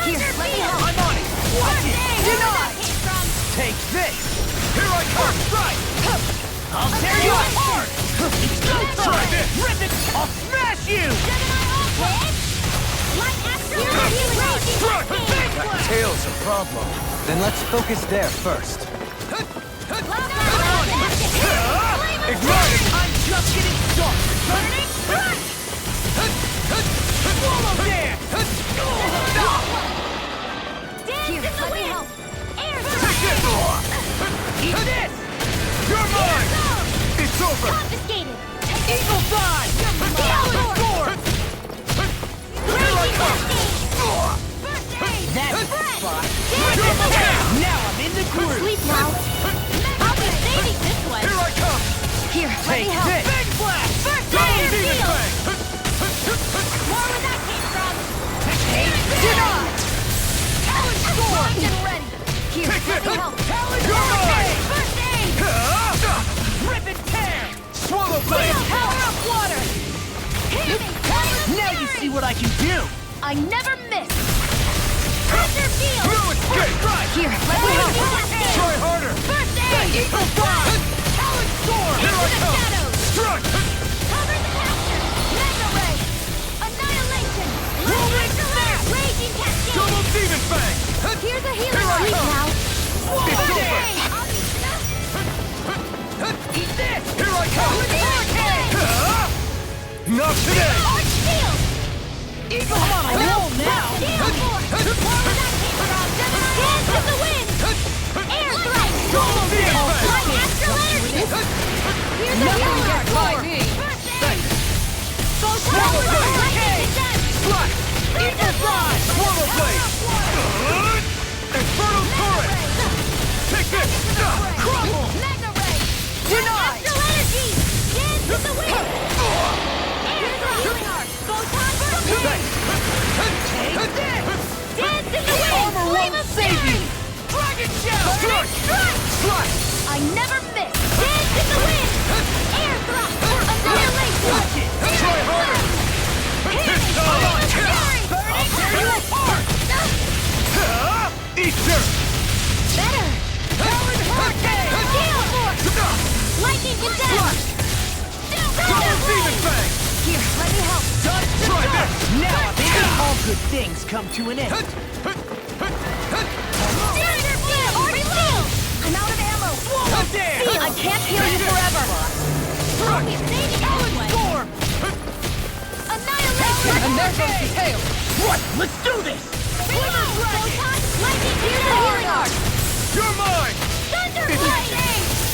Here, let me help! I'm on it! Watch it! Denied! Take this. Here I come! Strike! I'll tear you apart. Try this! Rip it. I'll smash you. That tail's a problem. Then let's focus there first. Ignite it! I'm just getting started. Burning strike! Swallow dance! Here, let me help! Air Take this! strike! Eat this! You're mine! It's over! Confiscated! me see what I can do! I never miss! Pressure field! No escape! Here, let me help! Try harder! First aid! Eagle fly! Talon Storm! Into the shadows! Strike! Cover the pasture! Mega ray! Annihilation! Laser flare! Raging cascade! Double Demon Fang! Here's a healing Here I ray! come. Now! It's over! Eat this! Here I come! Hurricane! Not today! Arch shield! Eagle on a roll now! Shield force! Forward that came from! Dance in the wind! Air thrust! Double Demon Fang! Like astral energy! Here's a healing art! First aid! Swallow Blade! Lightning descent! Slash! Eagle Fly! Swallow Blade! Infernal Turret! Take this! Crumble! Mega ray! Denied! Astral energy! Dance in the wind! Air thrust! Healing art! Photon burst! Take this! Dance in the wind! Armor Flame won't of save fury! you! Dragon Shell! Burning strike! Slash! I never miss! Dance in the wind! Air thrust! Annihilation! Watch it! Try harder! It's Flame on! of fury! I'll tear you apart! Eat dirt! Better! Talon Hurricane! Gale force! Lightning condemned! Double Demon Fang! Here, let me help! Try this! Now, maybe all good things come to an end. Barrier field! Arch field! I'm out of ammo! Swallow Dance! Seal! I can't heal you forever! I'll be saving anyway! Storm! Annihilation! And there goes the tail! What? Let's do this! Photon! Lightning! Here's the healing art! You're mine! Thunder blade!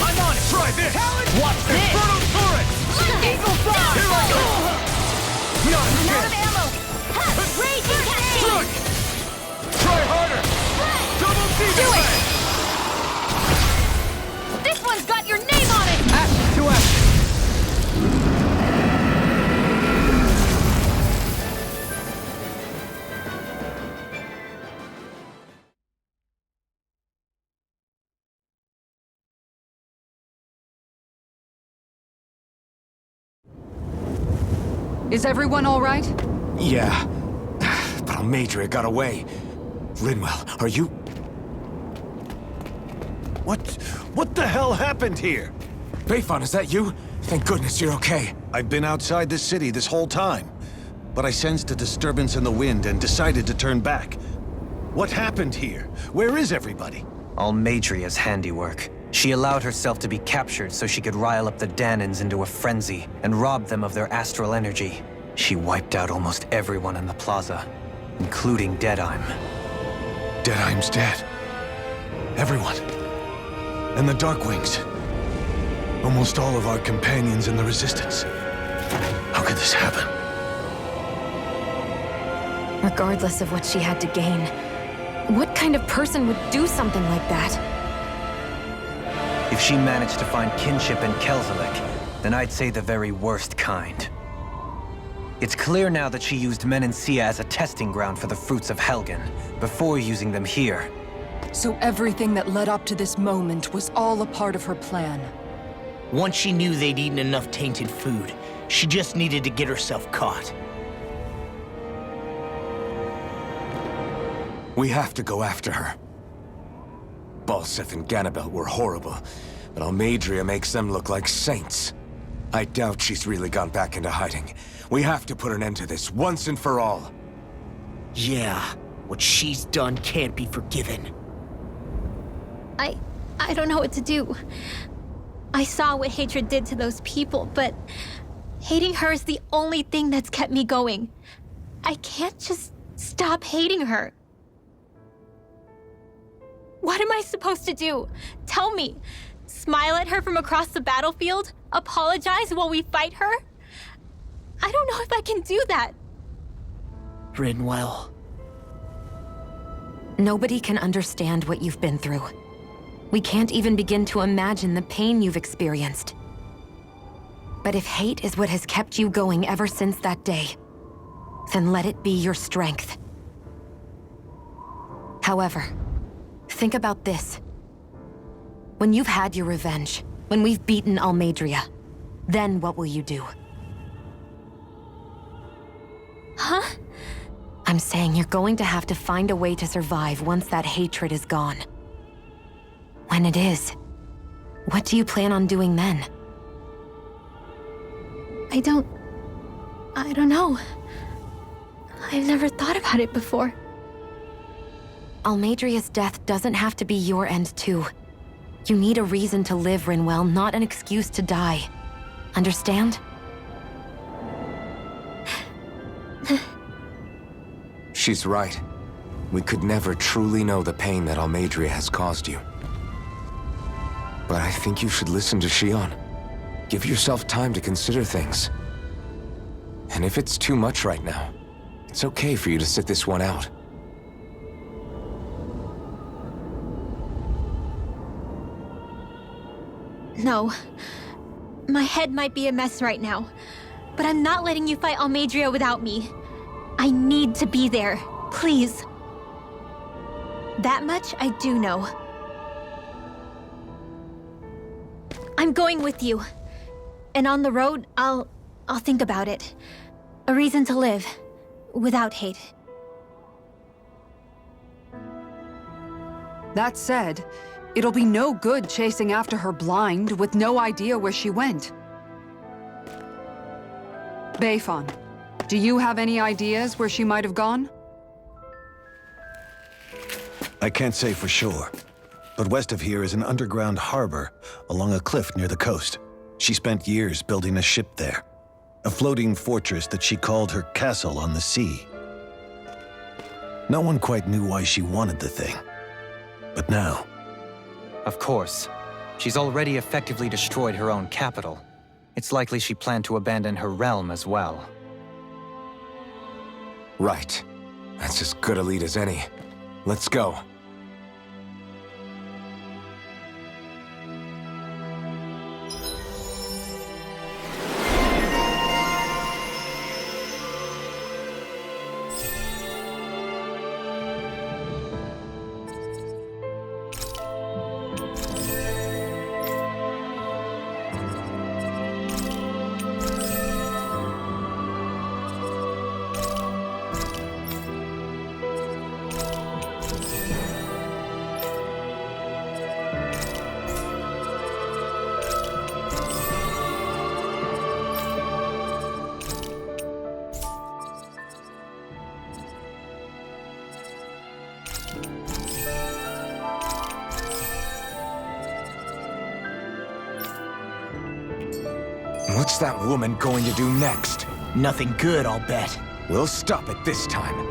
I'm on it! Try this! Watch this! Infernal Turret! Eagle fly! Here I go! Not I'm out of this! ammo! Ha! Raging cascade! Look! Try harder! Double Demon Fang! This one's got your name on it! Action to action! Is everyone all right? Yeah. But Almadria got away. Linwell, are you... What the hell happened here? Bayfon, is that you? Thank goodness you're okay. I've been outside the city this whole time, but I sensed a disturbance in the wind and decided to turn back. What happened here? Where is everybody? Almadria's handiwork. She allowed herself to be captured so she could rile up the Danans into a frenzy and rob them of their astral energy. She wiped out almost everyone in the plaza, including Deadheim. Deadheim's dead. Everyone. And the Darkwings. Almost all of our companions in the Resistance. How could this happen? Regardless of what she had to gain, what kind of person would do something like that? If she managed to find kinship in Kelzelik, then I'd say the very worst kind. It's clear now that she used Menancia as a testing ground for the fruits of Helgen, before using them here. So everything that led up to this moment was all a part of her plan. Once she knew they'd eaten enough tainted food, she just needed to get herself caught. We have to go after her. Balseth and Ganabelt were horrible, but Almadria makes them look like saints. I doubt she's really gone back into hiding. We have to put an end to this, once and for all. Yeah, what she's done can't be forgiven. I don't know what to do. I saw what hatred did to those people, but hating her is the only thing that's kept me going. I can't just stop hating her. What am I supposed to do? Tell me. Smile at her from across the battlefield? Apologize while we fight her? I don't know if I can do that. Rinwell. Nobody can understand what you've been through. We can't even begin to imagine the pain you've experienced. But if hate is what has kept you going ever since that day, then let it be your strength. However, think about this. When you've had your revenge, when we've beaten Almadria, then what will you do? Huh? I'm saying you're going to have to find a way to survive once that hatred is gone. When it is, what do you plan on doing then? I don't know. I've never thought about it before. Almadria's death doesn't have to be your end too. You need a reason to live, Rinwell, not an excuse to die. Understand? She's right. We could never truly know the pain that Almadria has caused you. But I think you should listen to Shion. Give yourself time to consider things. And if it's too much right now, it's okay for you to sit this one out. No. My head might be a mess right now, but I'm not letting you fight Almadria without me. I need to be there. Please. That much I do know. I'm going with you. And on the road, I'll think about it. A reason to live. Without hate. That said, it'll be no good chasing after her blind with no idea where she went. Beifan, do you have any ideas where she might have gone? I can't say for sure, but west of here is an underground harbor along a cliff near the coast. She spent years building a ship there, a floating fortress that she called her castle on the sea. No one quite knew why she wanted the thing, but now... Of course. She's already effectively destroyed her own capital. It's likely she planned to abandon her realm as well. Right. That's as good a lead as any. Let's go. What's that woman going to do next? Nothing good, I'll bet. We'll stop it this time.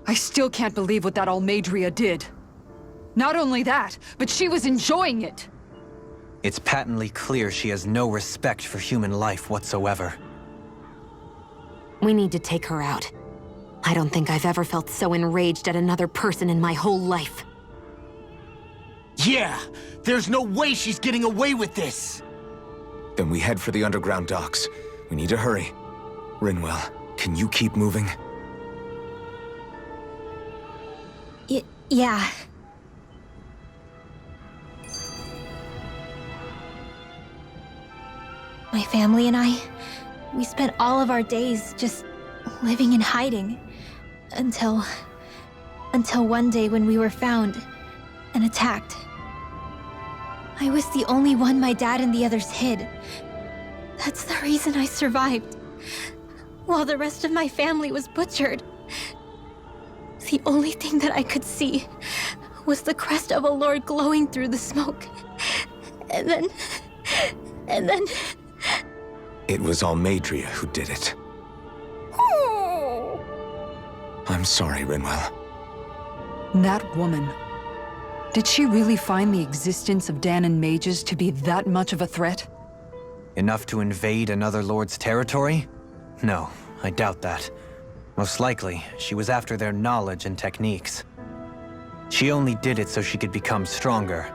I still can't believe what that Almadria did. Not only that, but she was enjoying it. It's patently clear she has no respect for human life whatsoever. We need to take her out. I don't think I've ever felt so enraged at another person in my whole life. Yeah! There's no way she's getting away with this! Then we head for the underground docks. We need to hurry. Rinwell, can you keep moving? Yeah. My family and I, we spent all of our days just living in hiding. Until one day when we were found and attacked. I was the only one my dad and the others hid. That's the reason I survived. While the rest of my family was butchered. The only thing that I could see was the crest of a lord glowing through the smoke. And then... It was Almadria who did it. I'm sorry, Rinwell. That woman. Did she really find the existence of Dan and mages to be that much of a threat? Enough to invade another lord's territory? No, I doubt that. Most likely, she was after their knowledge and techniques. She only did it so she could become stronger.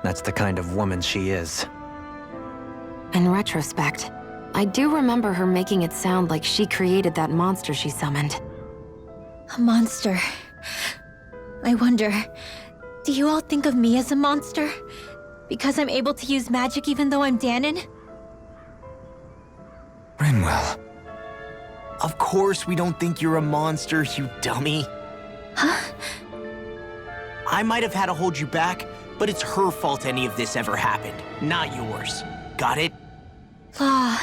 That's the kind of woman she is. In retrospect, I do remember her making it sound like she created that monster she summoned. A monster. I wonder, do you all think of me as a monster? Because I'm able to use magic even though I'm Danon? Rinwell. Of course we don't think you're a monster, you dummy. Huh? I might have had to hold you back, but it's her fault any of this ever happened, not yours. Got it? Law.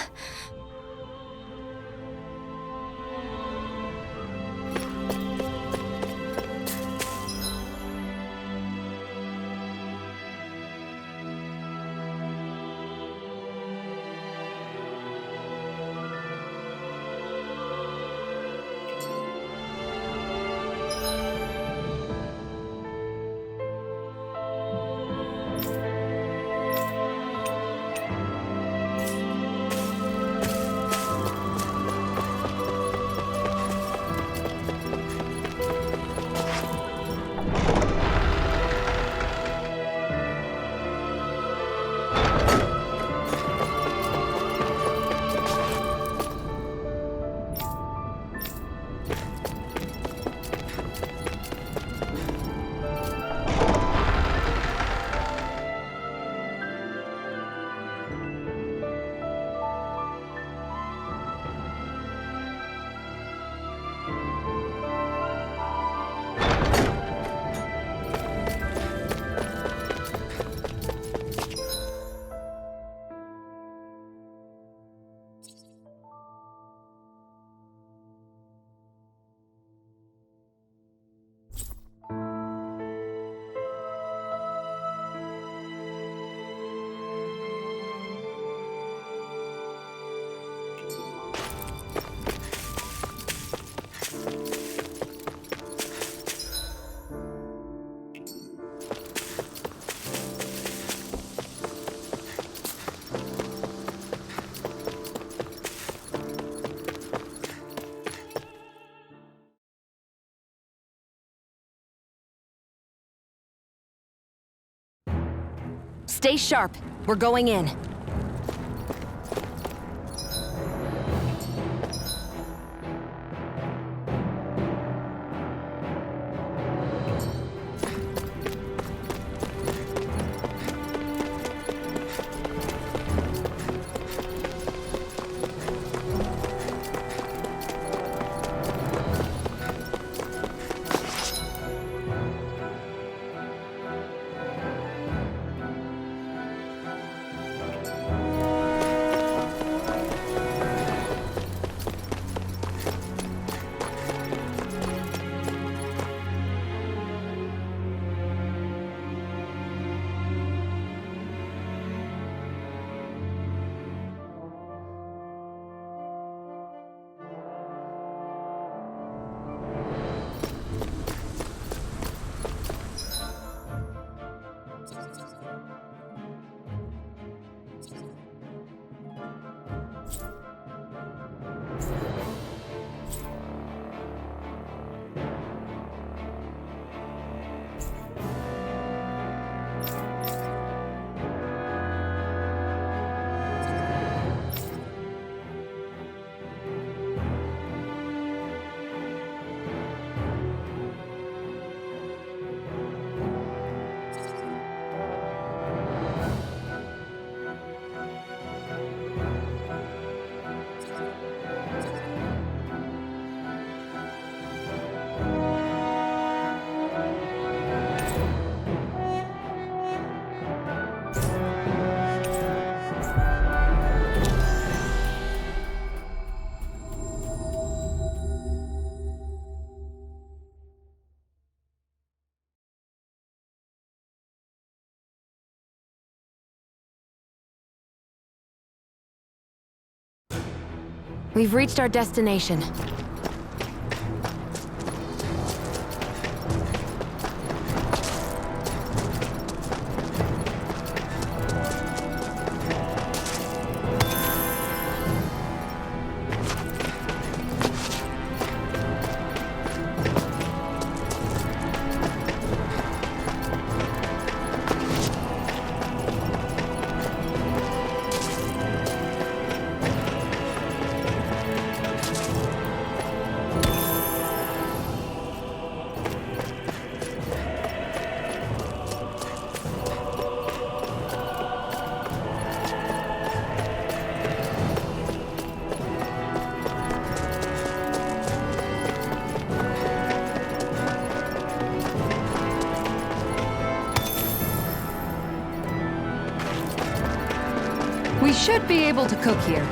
Stay sharp. We're going in. We've reached our destination. We should be able to cook here.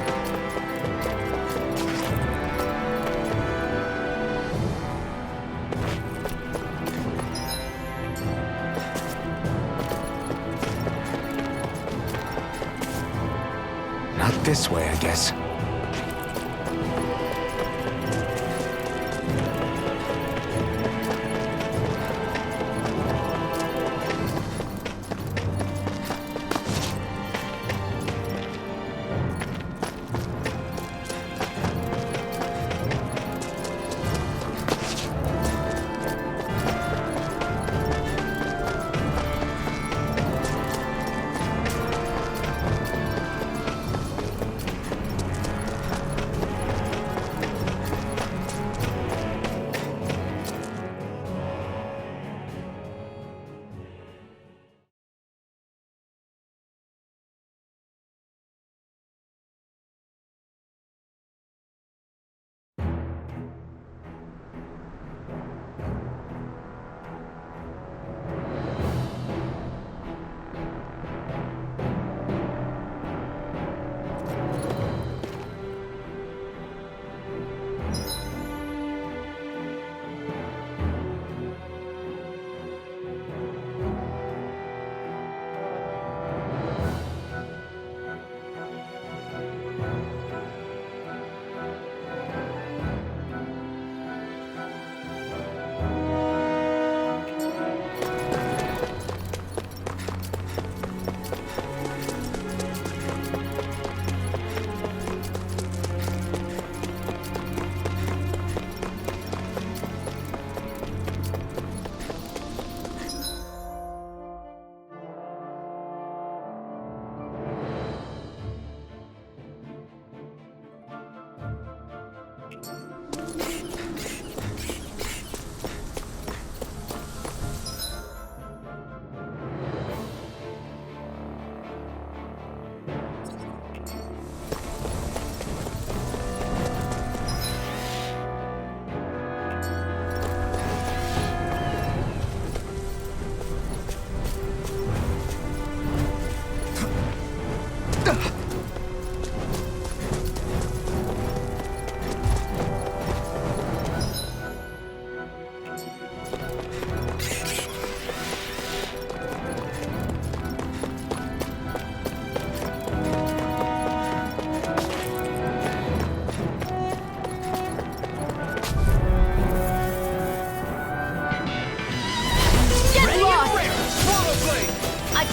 Not this way, I guess.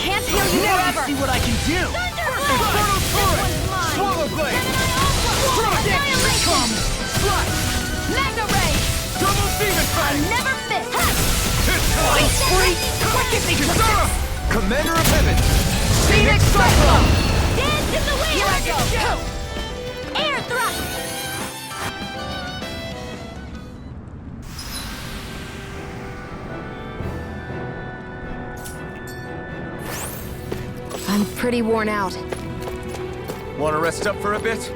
Can't heal you forever! See what I can do! Inferno Torrent! Swallow Blade! Annihilation! Come! Slash! Magna Ray! Double Demon Fang! Never miss! Ice Spree! Kisara! Commander of Heaven! Phoenix Cyclone! Dance in the wind! Here I go! Air Thrust! I'm pretty worn out. Want to rest up for a bit?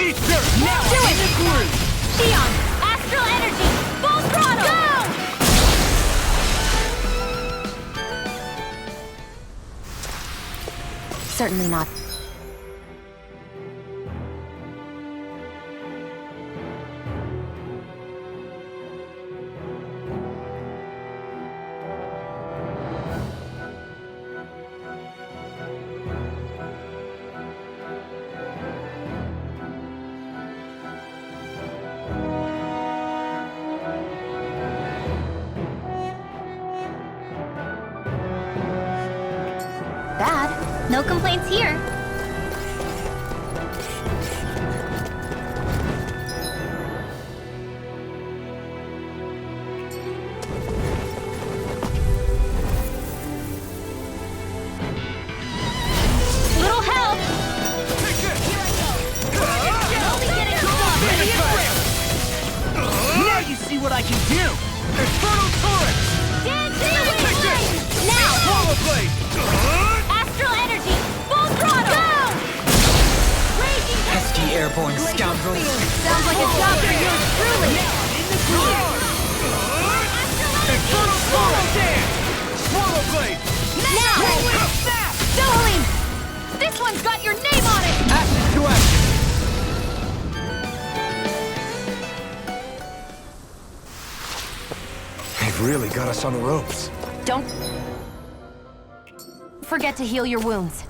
Eat dirt! Now! Do it! Xion, astral energy, full throttle! Go! Certainly not. Bad. No complaints here. Little help! Only getting started. Now you see what I can do! Infernal Torrent! Dance in the wind! Now! Swallow Blade! Astral energy, full throttle! Go! Raging Pesky airborne scoundrels. sounds like a job for yours truly. Infernal Torrent! Swallow Blade! Now! Zoe! This one's got your name on it! Action to action! They've really got us on the ropes. Don't forget to heal your wounds.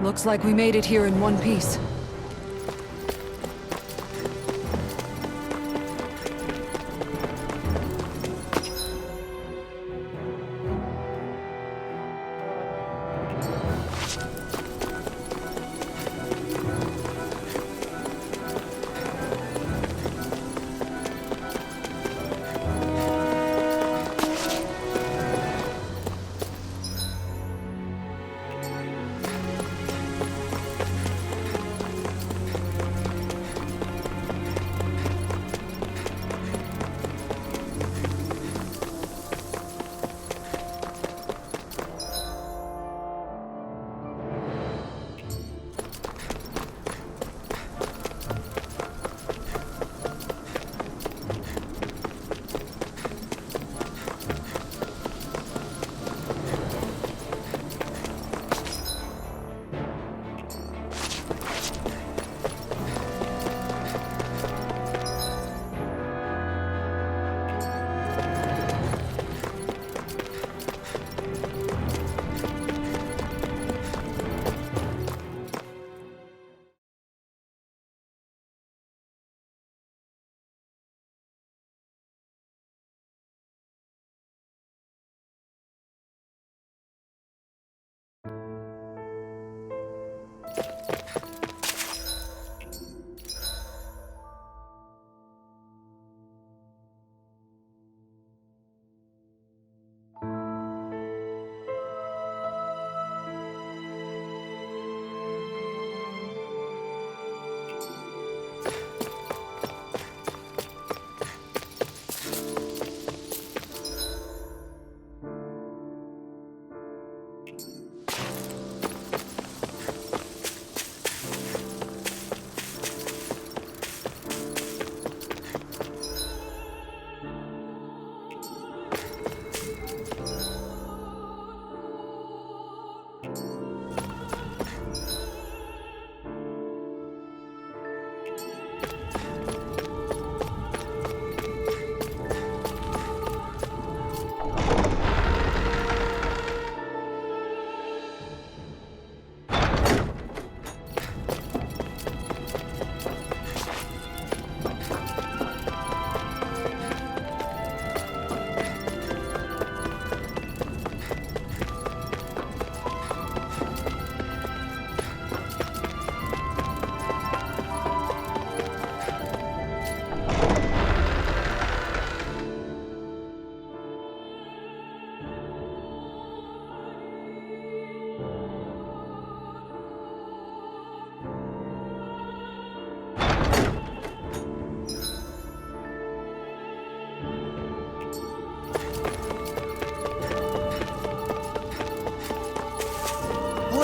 Looks like we made it here in one piece.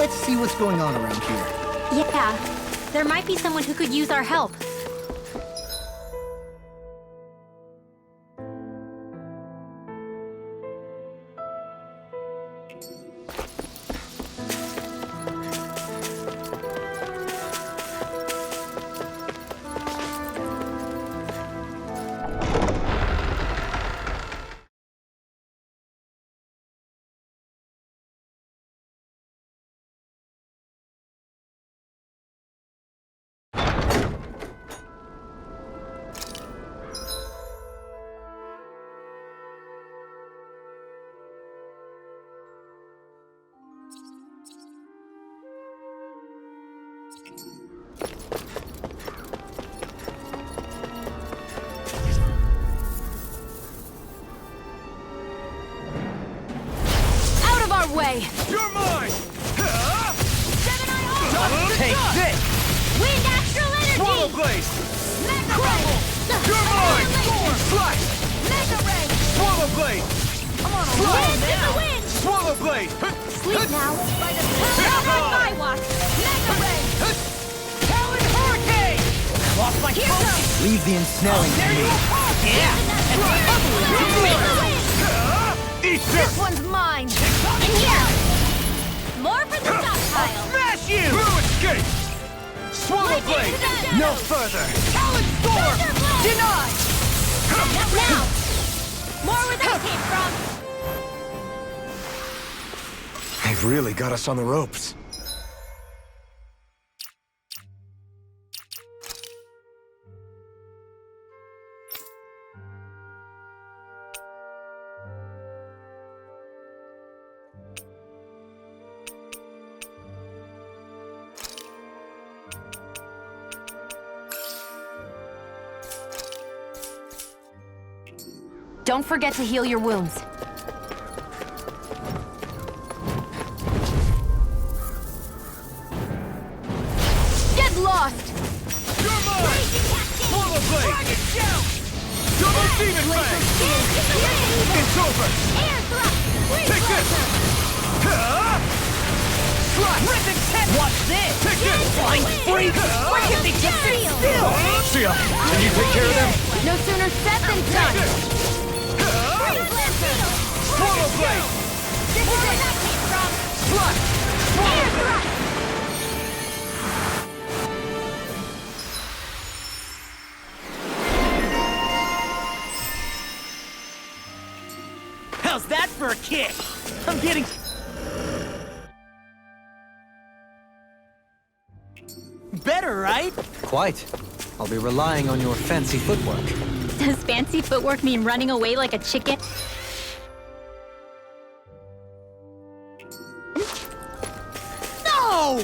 Let's see what's going on around here. Yeah, there might be someone who could use our help. Way. You're mine! Take this! Wind astral energy! Swallow Blade! Mega Ray! You're mine! Slice! Mega Ray! Swallow Blade! I'm on a roll now! Wind! Swallow Blade! Sleep now! By the power of my watch! Mega Ray! Talon Hurricane! Lost my focus! Leave the ensnaring to me. Eat This one's mine. And here! More for the stockpile! Smash you! Blue escape! Swallow Blade! No further! Talon Storm! Denied! Now! More where that came from! They've really got us on the ropes. Don't forget to heal your wounds. Get lost! You're mine! Swallow Blade! Dragon Shout! Double Demon Fang! It's over! Air thrust! Take this! Slice! Ripping head! Watch this! Take this! Blind freak! Why can't they just sit still? Sia, can you take care of them? No sooner said than Take done! this! Swallow Blade! This is where that came from! Slice! Air thrust! How's that for a kick? I'm getting... Better, right? Quite. I'll be relying on your fancy footwork. Does fancy footwork mean running away like a chicken? No!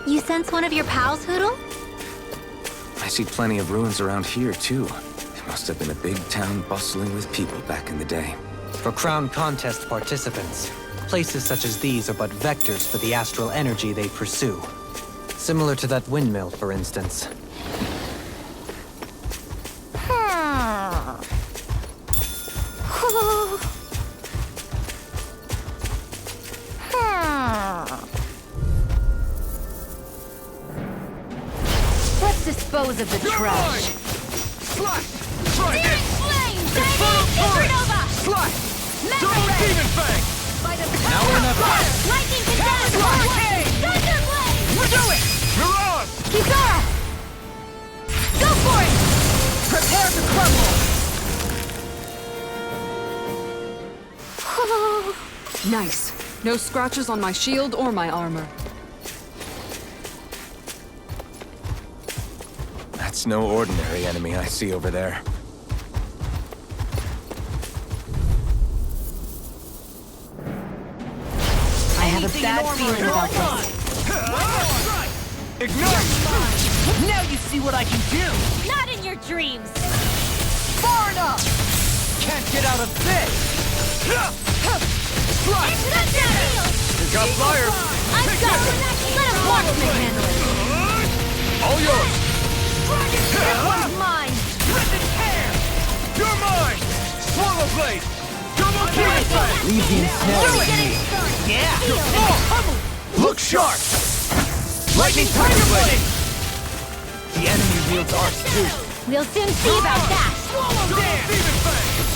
You sense one of your pals, Hoodle? I see plenty of ruins around here, too. It must have been a big town bustling with people back in the day. For Crown Contest participants, places such as these are but vectors for the astral energy they pursue. Similar to that windmill, for instance. Let's dispose of the trash. Slice! Try this! Flame! Infernal Torrent! Supernova! Slice! Mega Double Ray! Demon Fang! By the Now we're in a fire! Lightning Condensed! Thunder Blade! Do it! Mirage! Kisara! Go for it! Prepare to crumble! Nice. No scratches on my shield or my armor. That's no ordinary enemy I see over there. I have a bad feeling about this. Ignite! Now you see what I can do! Not in your dreams! Far enough! Can't get out of this! Into that field! Got fire! I'm going! Let a marksman handle it! All yours! This one's mine! Ripping hair! You're mine! Swallow blade! Double Breaking kill! that Leave the shield! ensnaring Get me. it started! Yeah! Field! Look sharp! Lightning tiger blade! The enemy wields ours too. We'll soon see about that! Swallow there!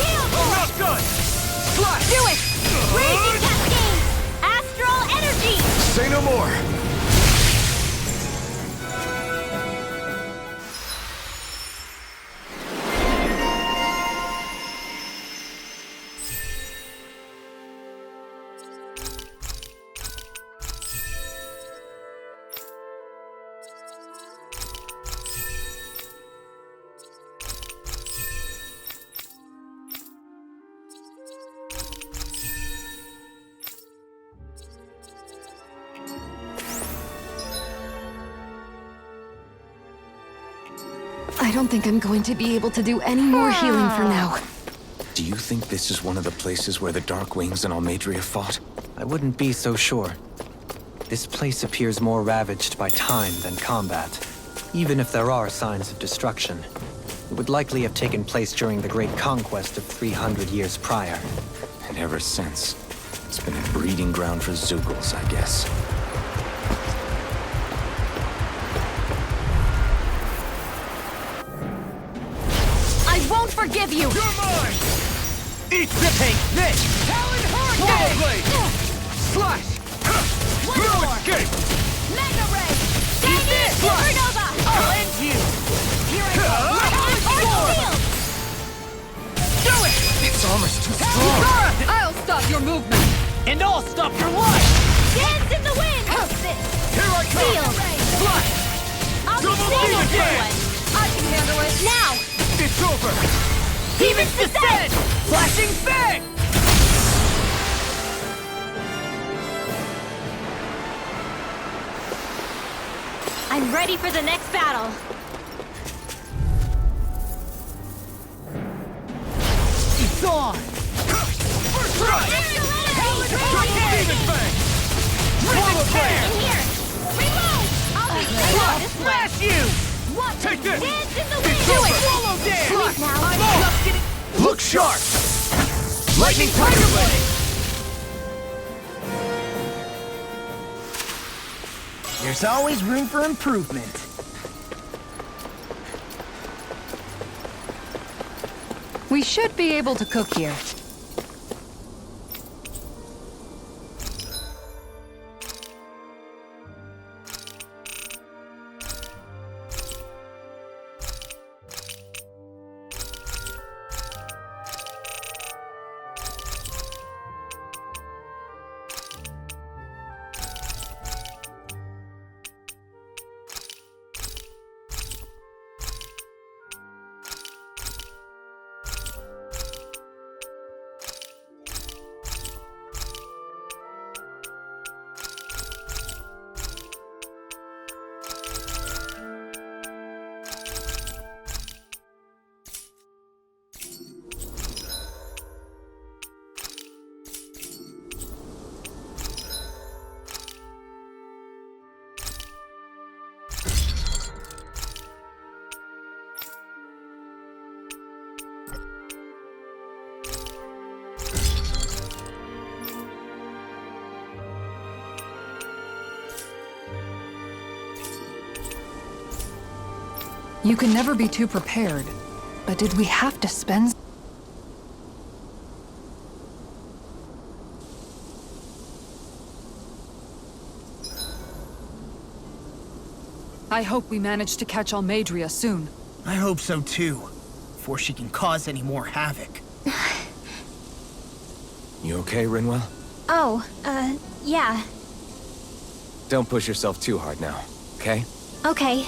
Shield! Not done! Slash! Do it! Raging cascade! Astral energy! Say no more! I don't think I'm going to be able to do any more healing for now. Do you think this is one of the places where the Dark Wings and Almadria fought? I wouldn't be so sure. This place appears more ravaged by time than combat. Even if there are signs of destruction, it would likely have taken place during the Great Conquest of 300 years prior. And ever since, it's been a breeding ground for Zeugles, I guess. I won't forgive you! You're mine! Eat this! Take this! Talon Swallow blade! Slash! No escape! Mega ray! Eat this! Supernova! I'll end you! Here I go! Lightning field! Do it! Its armor's too strong! I'll stop your movement! And I'll stop your life! Dance in the wind! This! Here I come! Field! Flash! I'll be Double standing demon for blade! one! I can handle it! Now! It's over! Demons descend! Flashing fang! I'm ready for the next battle! It's on! First strike! Demon Fang! Swallow In flare! here! Reload! I'll be standing this way! Smash you! What? Take this! Dance in the wind! Do it! Swallow dare! Please now! I'm just getting... Look sharp! Lightning tiger blade! There's always room for improvement. We should be able to cook here. You can never be too prepared. But did we have to spend... I hope we manage to catch Almadria soon. I hope so too, before she can cause any more havoc. You okay, Rinwell? Oh, yeah. Don't push yourself too hard now, okay? Okay.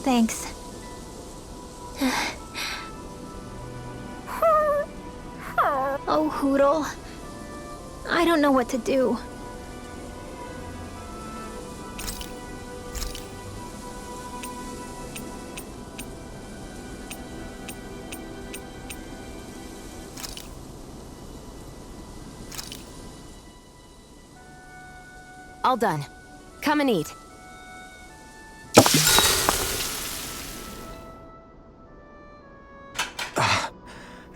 Thanks. Oh, Hootle. I don't know what to do. All done. Come and eat.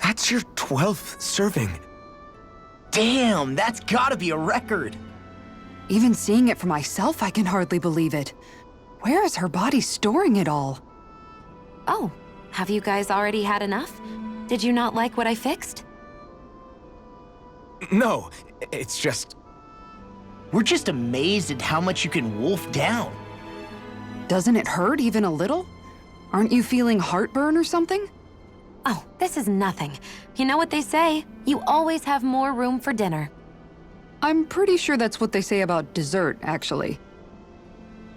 That's your 12th serving. Damn, that's gotta be a record. Even seeing it for myself, I can hardly believe it. Where is her body storing it all? Oh, have you guys already had enough? Did you not like what I fixed? No, it's just... We're just amazed at how much you can wolf down. Doesn't it hurt even a little? Aren't you feeling heartburn or something? Oh, this is nothing. You know what they say? You always have more room for dinner. I'm pretty sure that's what they say about dessert, actually.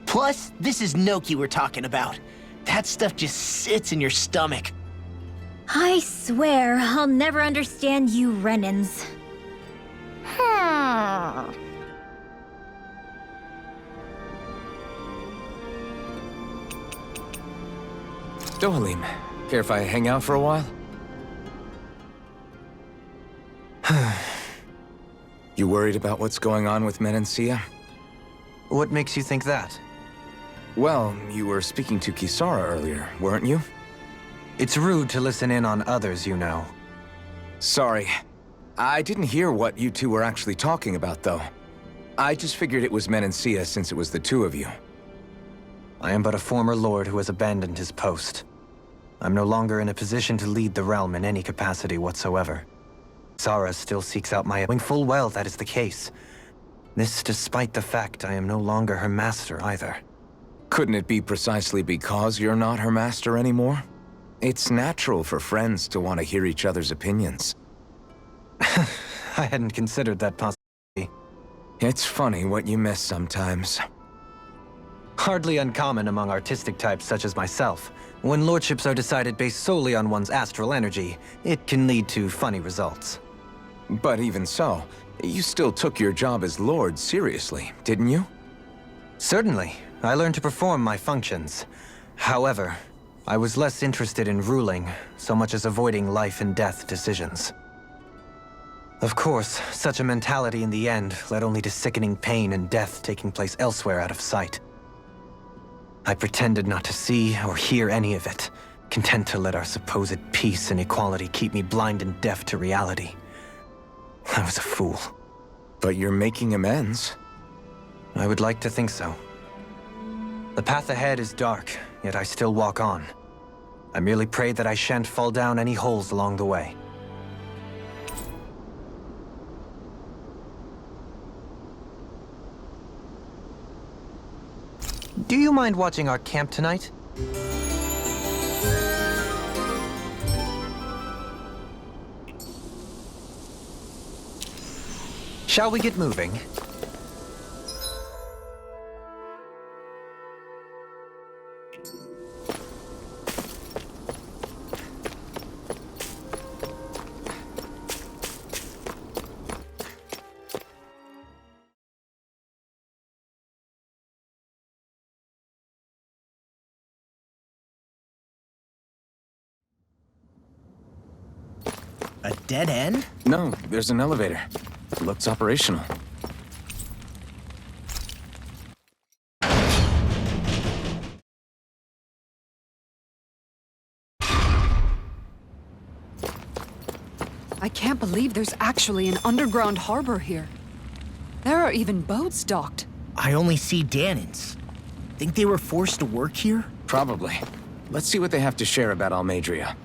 Plus, this is gnocchi we're talking about. That stuff just sits in your stomach. I swear I'll never understand you Renans. Dohalim, care if I hang out for a while? You worried about what's going on with Menancia? What makes you think that? Well, you were speaking to Kisara earlier, weren't you? It's rude to listen in on others, you know. Sorry. I didn't hear what you two were actually talking about, though. I just figured it was Menancia since it was the two of you. I am but a former lord who has abandoned his post. I'm no longer in a position to lead the realm in any capacity whatsoever. Saar still seeks out my knowing full well that is the case. This despite the fact I am no longer her master either. Couldn't it be precisely because you're not her master anymore? It's natural for friends to want to hear each other's opinions. I hadn't considered that possibility. It's funny what you miss sometimes. Hardly uncommon among artistic types such as myself. When lordships are decided based solely on one's astral energy, it can lead to funny results. But even so, you still took your job as lord seriously, didn't you? Certainly. I learned to perform my functions. However, I was less interested in ruling, so much as avoiding life and death decisions. Of course, such a mentality in the end led only to sickening pain and death taking place elsewhere out of sight. I pretended not to see or hear any of it, content to let our supposed peace and equality keep me blind and deaf to reality. I was a fool. But you're making amends. I would like to think so. The path ahead is dark, yet I still walk on. I merely pray that I shan't fall down any holes along the way. Do you mind watching our camp tonight? Shall we get moving? A dead end? No, there's an elevator. It looks operational. I can't believe there's actually an underground harbor here. There are even boats docked. I only see Danans. Think they were forced to work here? Probably. Let's see what they have to share about Almadria.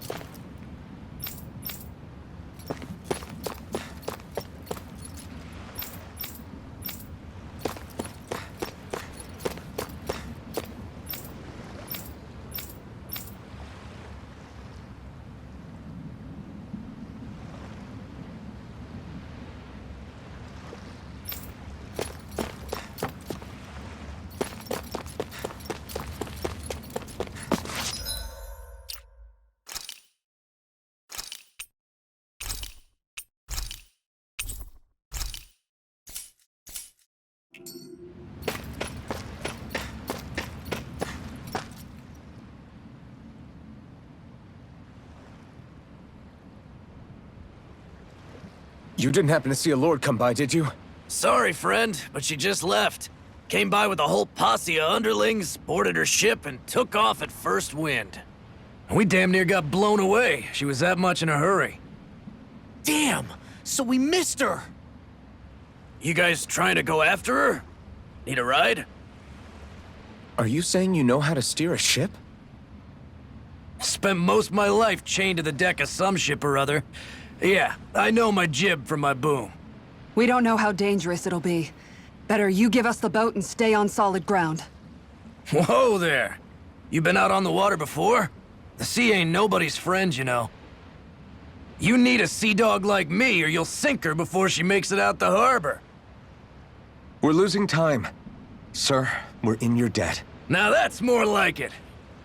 You didn't happen to see a lord come by, did you? Sorry, friend, but she just left. Came by with a whole posse of underlings, boarded her ship, and took off at first wind. We damn near got blown away. She was that much in a hurry. Damn! So we missed her! You guys trying to go after her? Need a ride? Are you saying you know how to steer a ship? Spent most of my life chained to the deck of some ship or other. Yeah, I know my jib from my boom. We don't know how dangerous it'll be. Better you give us the boat and stay on solid ground. Whoa there! You been out on the water before? The sea ain't nobody's friend, you know. You need a sea dog like me, or you'll sink her before she makes it out the harbor. We're losing time. Sir, we're in your debt. Now that's more like it.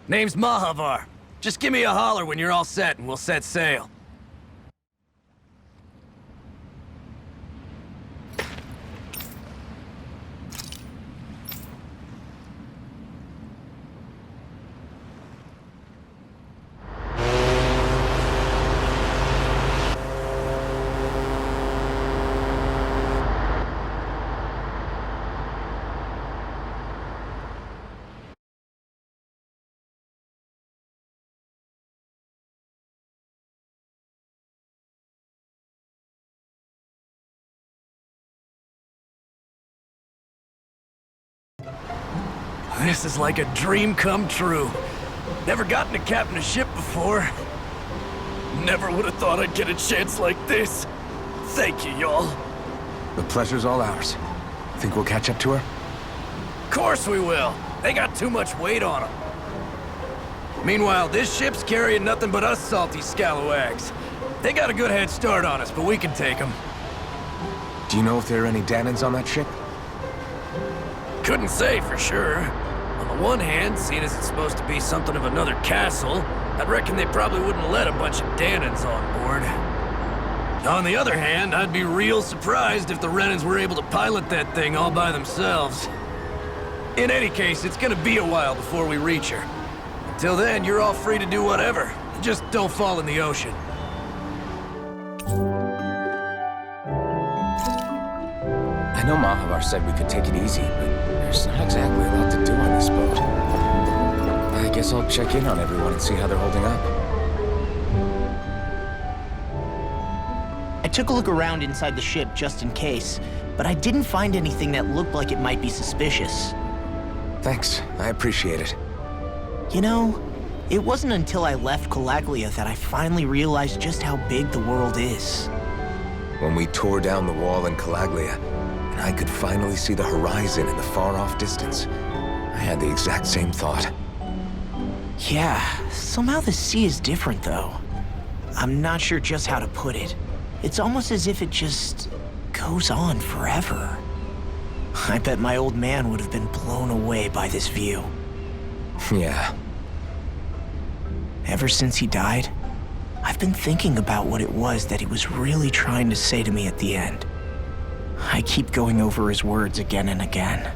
Name's Mahavar. Just give me a holler when you're all set and we'll set sail. This is like a dream come true. Never gotten to captain a ship before. Never would have thought I'd get a chance like this. Thank you, y'all. The pleasure's all ours. Think we'll catch up to her? Course we will. They got too much weight on them. Meanwhile, this ship's carrying nothing but us salty scalawags. They got a good head start on us, but we can take them. Do you know if there are any Danans on that ship? Couldn't say for sure. On the one hand, seeing as it's supposed to be something of another castle, I'd reckon they probably wouldn't let a bunch of Danans on board. On the other hand, I'd be real surprised if the Renans were able to pilot that thing all by themselves. In any case, it's gonna be a while before we reach her. Until then, you're all free to do whatever. Just don't fall in the ocean. I know Mahavar said we could take it easy, but there's not exactly a lot to do on this boat. I guess I'll check in on everyone and see how they're holding up. I took a look around inside the ship just in case, but I didn't find anything that looked like it might be suspicious. Thanks, I appreciate it. You know, it wasn't until I left Calaglia that I finally realized just how big the world is. When we tore down the wall in Calaglia, and I could finally see the horizon in the far-off distance, I had the exact same thought. Yeah, somehow the sea is different, though. I'm not sure just how to put it. It's almost as if it just goes on forever. I bet my old man would have been blown away by this view. Yeah. Ever since he died, I've been thinking about what it was that he was really trying to say to me at the end. I keep going over his words again and again.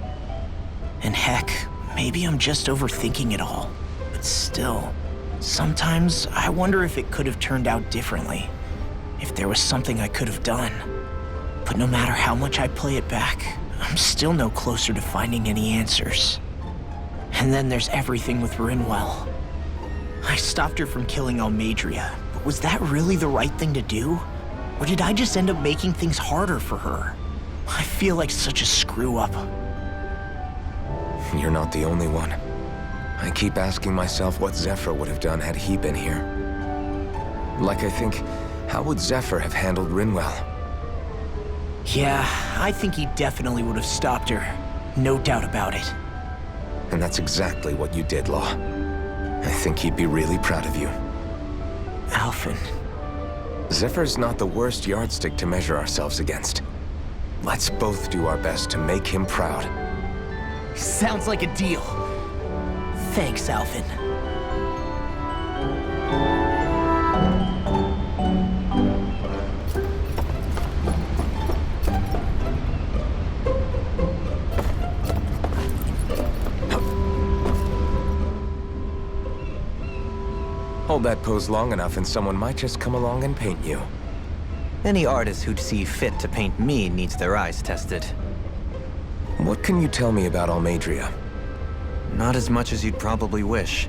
And heck, maybe I'm just overthinking it all. But still, sometimes I wonder if it could have turned out differently. If there was something I could have done. But no matter how much I play it back, I'm still no closer to finding any answers. And then there's everything with Rinwell. I stopped her from killing Almadria, but was that really the right thing to do? Or did I just end up making things harder for her? I feel like such a screw-up. You're not the only one. I keep asking myself what Zephyr would have done had he been here. Like I think, how would Zephyr have handled Rinwell? Yeah, I think he definitely would have stopped her. No doubt about it. And that's exactly what you did, Law. I think he'd be really proud of you. Alphen. Zephyr's not the worst yardstick to measure ourselves against. Let's both do our best to make him proud. Sounds like a deal. Thanks, Alphen. Hold that pose long enough and someone might just come along and paint you. Any artist who'd see fit to paint me needs their eyes tested. What can you tell me about Almadria? Not as much as you'd probably wish.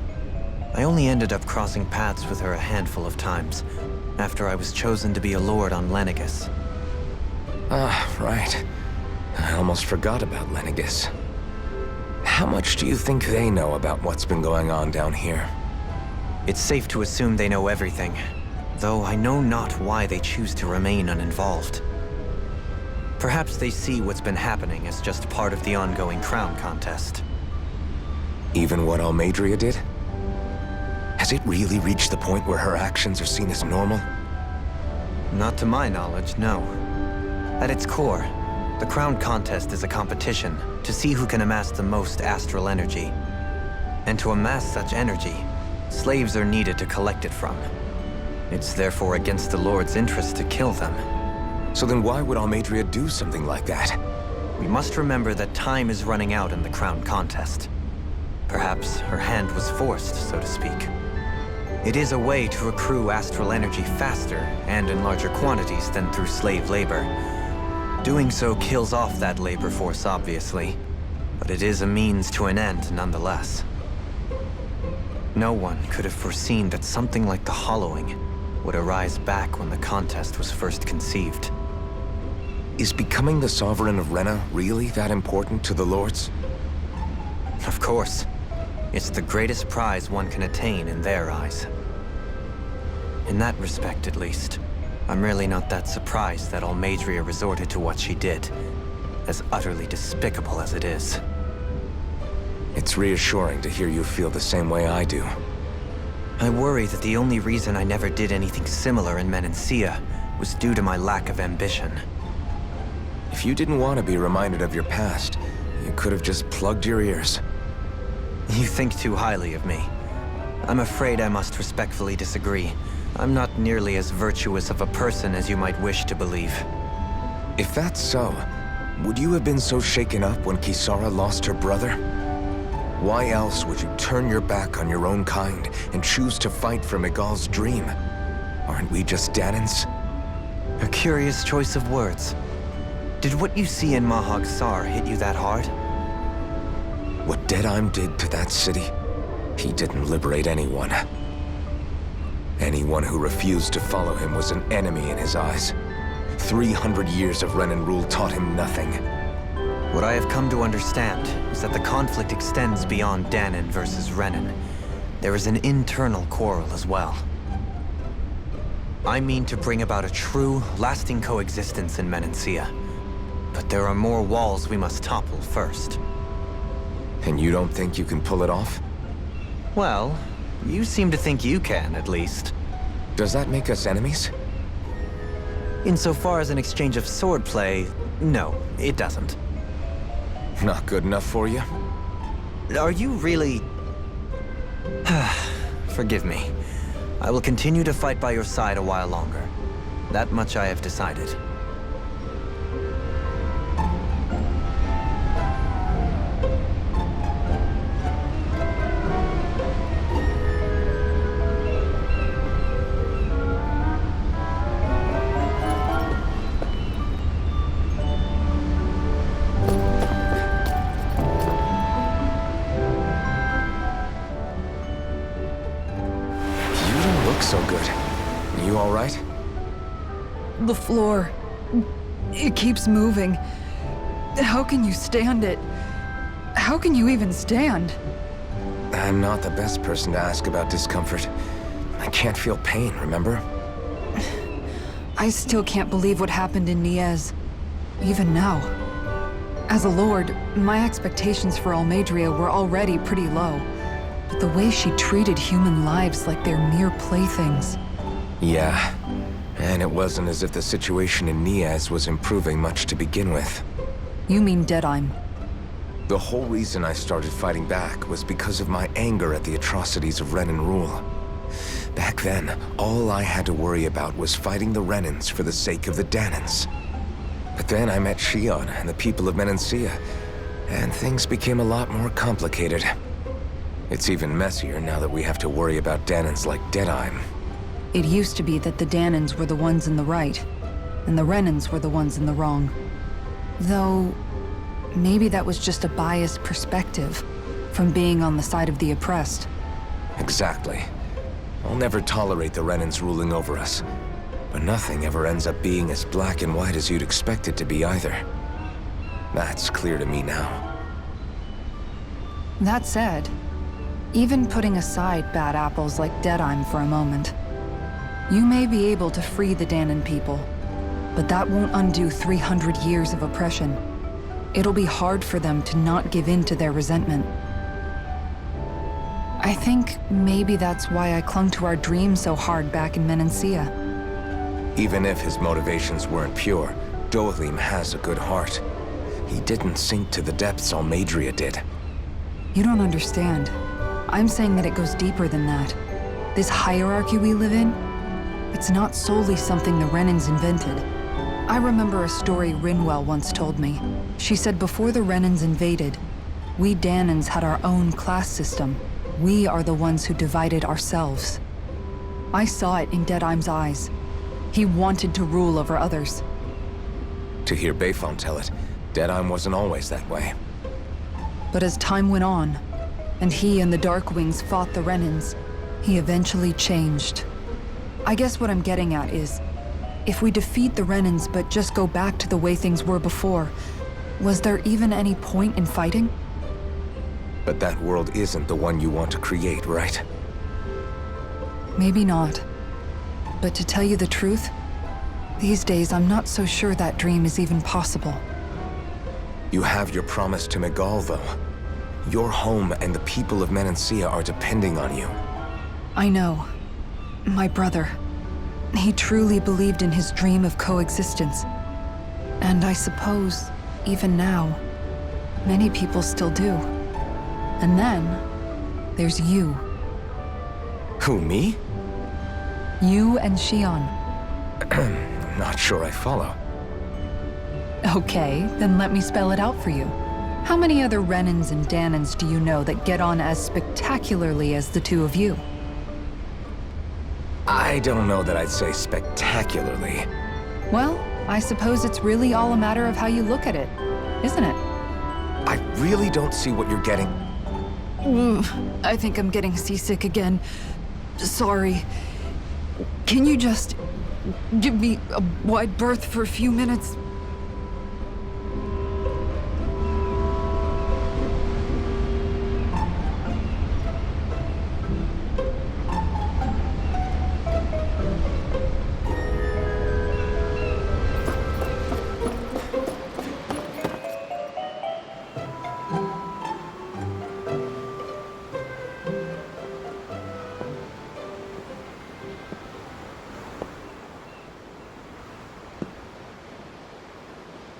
I only ended up crossing paths with her a handful of times, after I was chosen to be a lord on Lenegus. Ah, right. I almost forgot about Lenegus. How much do you think they know about what's been going on down here? It's safe to assume they know everything, though I know not why they choose to remain uninvolved. Perhaps they see what's been happening as just part of the ongoing crown contest. Even what Almadria did? Has it really reached the point where her actions are seen as normal? Not to my knowledge, no. At its core, the crown contest is a competition to see who can amass the most astral energy. And to amass such energy, slaves are needed to collect it from. It's therefore against the Lord's interest to kill them. So then why would Almadria do something like that? We must remember that time is running out in the crown contest. Perhaps her hand was forced, so to speak. It is a way to accrue astral energy faster and in larger quantities than through slave labor. Doing so kills off that labor force, obviously, but it is a means to an end nonetheless. No one could have foreseen that something like the Hollowing would arise back when the contest was first conceived. Is becoming the Sovereign of Rena really that important to the Lords? Of course. It's the greatest prize one can attain in their eyes. In that respect, at least, I'm really not that surprised that Almadria resorted to what she did, as utterly despicable as it is. It's reassuring to hear you feel the same way I do. I worry that the only reason I never did anything similar in Menancia was due to my lack of ambition. If you didn't want to be reminded of your past, you could have just plugged your ears. You think too highly of me. I'm afraid I must respectfully disagree. I'm not nearly as virtuous of a person as you might wish to believe. If that's so, would you have been so shaken up when Kisara lost her brother? Why else would you turn your back on your own kind and choose to fight for Miguel's dream? Aren't we just Danans? A curious choice of words. Did what you see in Mahag Saar hit you that hard? What Deadheim did to that city, he didn't liberate anyone. Anyone who refused to follow him was an enemy in his eyes. 300 years of Renan rule taught him nothing. What I have come to understand is that the conflict extends beyond Danan versus Renan. There is an internal quarrel as well. I mean to bring about a true, lasting coexistence in Menancia. But there are more walls we must topple first. And you don't think you can pull it off? Well, you seem to think you can, at least. Does that make us enemies? Insofar as an exchange of swordplay, no, it doesn't. Not good enough for you? Are you really... Forgive me. I will continue to fight by your side a while longer. That much I have decided. So good. You all right? The floor. It keeps moving. How can you stand it? How can you even stand? I'm not the best person to ask about discomfort. I can't feel pain, remember? I still can't believe what happened in Niez. Even now. As a lord, my expectations for Almadria were already pretty low. But the way she treated human lives like they're mere playthings. Yeah. And it wasn't as if the situation in Niez was improving much to begin with. You mean Deadheim? The whole reason I started fighting back was because of my anger at the atrocities of Renan rule. Back then, all I had to worry about was fighting the Renans for the sake of the Danans. But then I met Shion and the people of Menancia, and things became a lot more complicated. It's even messier now that we have to worry about Danans like Deadheim. It used to be that the Danans were the ones in the right. and the Renans were the ones in the wrong. Though, maybe that was just a biased perspective from being on the side of the oppressed. Exactly. I'll never tolerate the Renans ruling over us. But nothing ever ends up being as black and white as you'd expect it to be either. That's clear to me now. That said, even putting aside bad apples like Deadheim for a moment, you may be able to free the Danon people, but that won't undo 300 years of oppression. It'll be hard for them to not give in to their resentment. I think maybe that's why I clung to our dream so hard back in Menancia. Even if his motivations weren't pure, Dohalim has a good heart. He didn't sink to the depths Almadria did. You don't understand. I'm saying that it goes deeper than that. This hierarchy we live in, it's not solely something the Renans invented. I remember a story Rinwell once told me. She said before the Renans invaded, we Danons had our own class system. We are the ones who divided ourselves. I saw it in Deadheim's eyes. He wanted to rule over others. To hear Bayfon tell it, Deadheim wasn't always that way. But as time went on, and he and the Darkwings fought the Renans, he eventually changed. I guess what I'm getting at is, if we defeat the Renans but just go back to the way things were before, was there even any point in fighting? But that world isn't the one you want to create, right? Maybe not. But to tell you the truth, these days I'm not so sure that dream is even possible. You have your promise to Megal, though. Your home and the people of Menancia are depending on you. I know. My brother. He truly believed in his dream of coexistence. And I suppose, even now, many people still do. And then, there's you. Who, me? You and Shion. I'm not sure I follow. Okay, then let me spell it out for you. How many other Renans and Danons do you know that get on as spectacularly as the two of you? I don't know that I'd say spectacularly. Well, I suppose it's really all a matter of how you look at it, isn't it? I really don't see what you're getting. I think I'm getting seasick again. Sorry. Can you just give me a wide berth for a few minutes?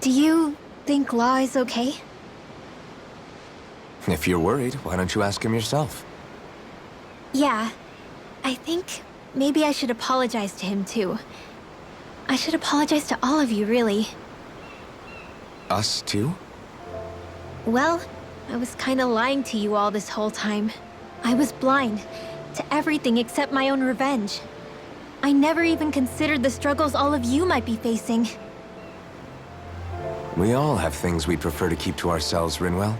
Do you think Law is okay? If you're worried, why don't you ask him yourself? Yeah. I think maybe I should apologize to him too. I should apologize to all of you, really. Us too? Well, I was kinda lying to you all this whole time. I was blind to everything except my own revenge. I never even considered the struggles all of you might be facing. We all have things we'd prefer to keep to ourselves, Rinwell.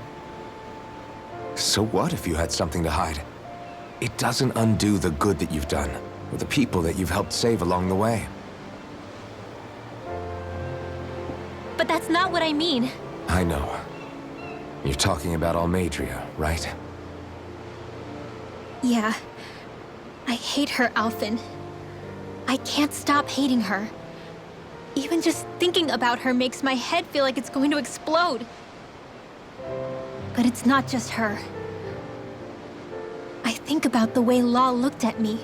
So what if you had something to hide? It doesn't undo the good that you've done, or the people that you've helped save along the way. But that's not what I mean. I know. You're talking about Almadria, right? Yeah. I hate her, Alphen. I can't stop hating her. Even just thinking about her makes my head feel like it's going to explode. But it's not just her. I think about the way Law looked at me.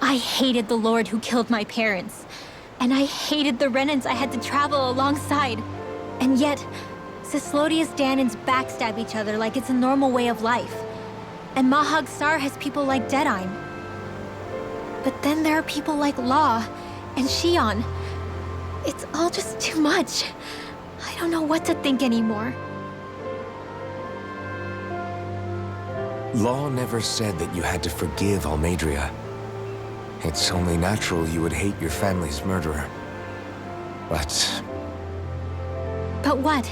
I hated the Lord who killed my parents. And I hated the Renans I had to travel alongside. And yet, Cislodius Danons backstab each other like it's a normal way of life. And Mahag Saar has people like Deadheim. But then there are people like Law and Shion. It's all just too much. I don't know what to think anymore. Law never said that you had to forgive Almadria. It's only natural you would hate your family's murderer. But But what?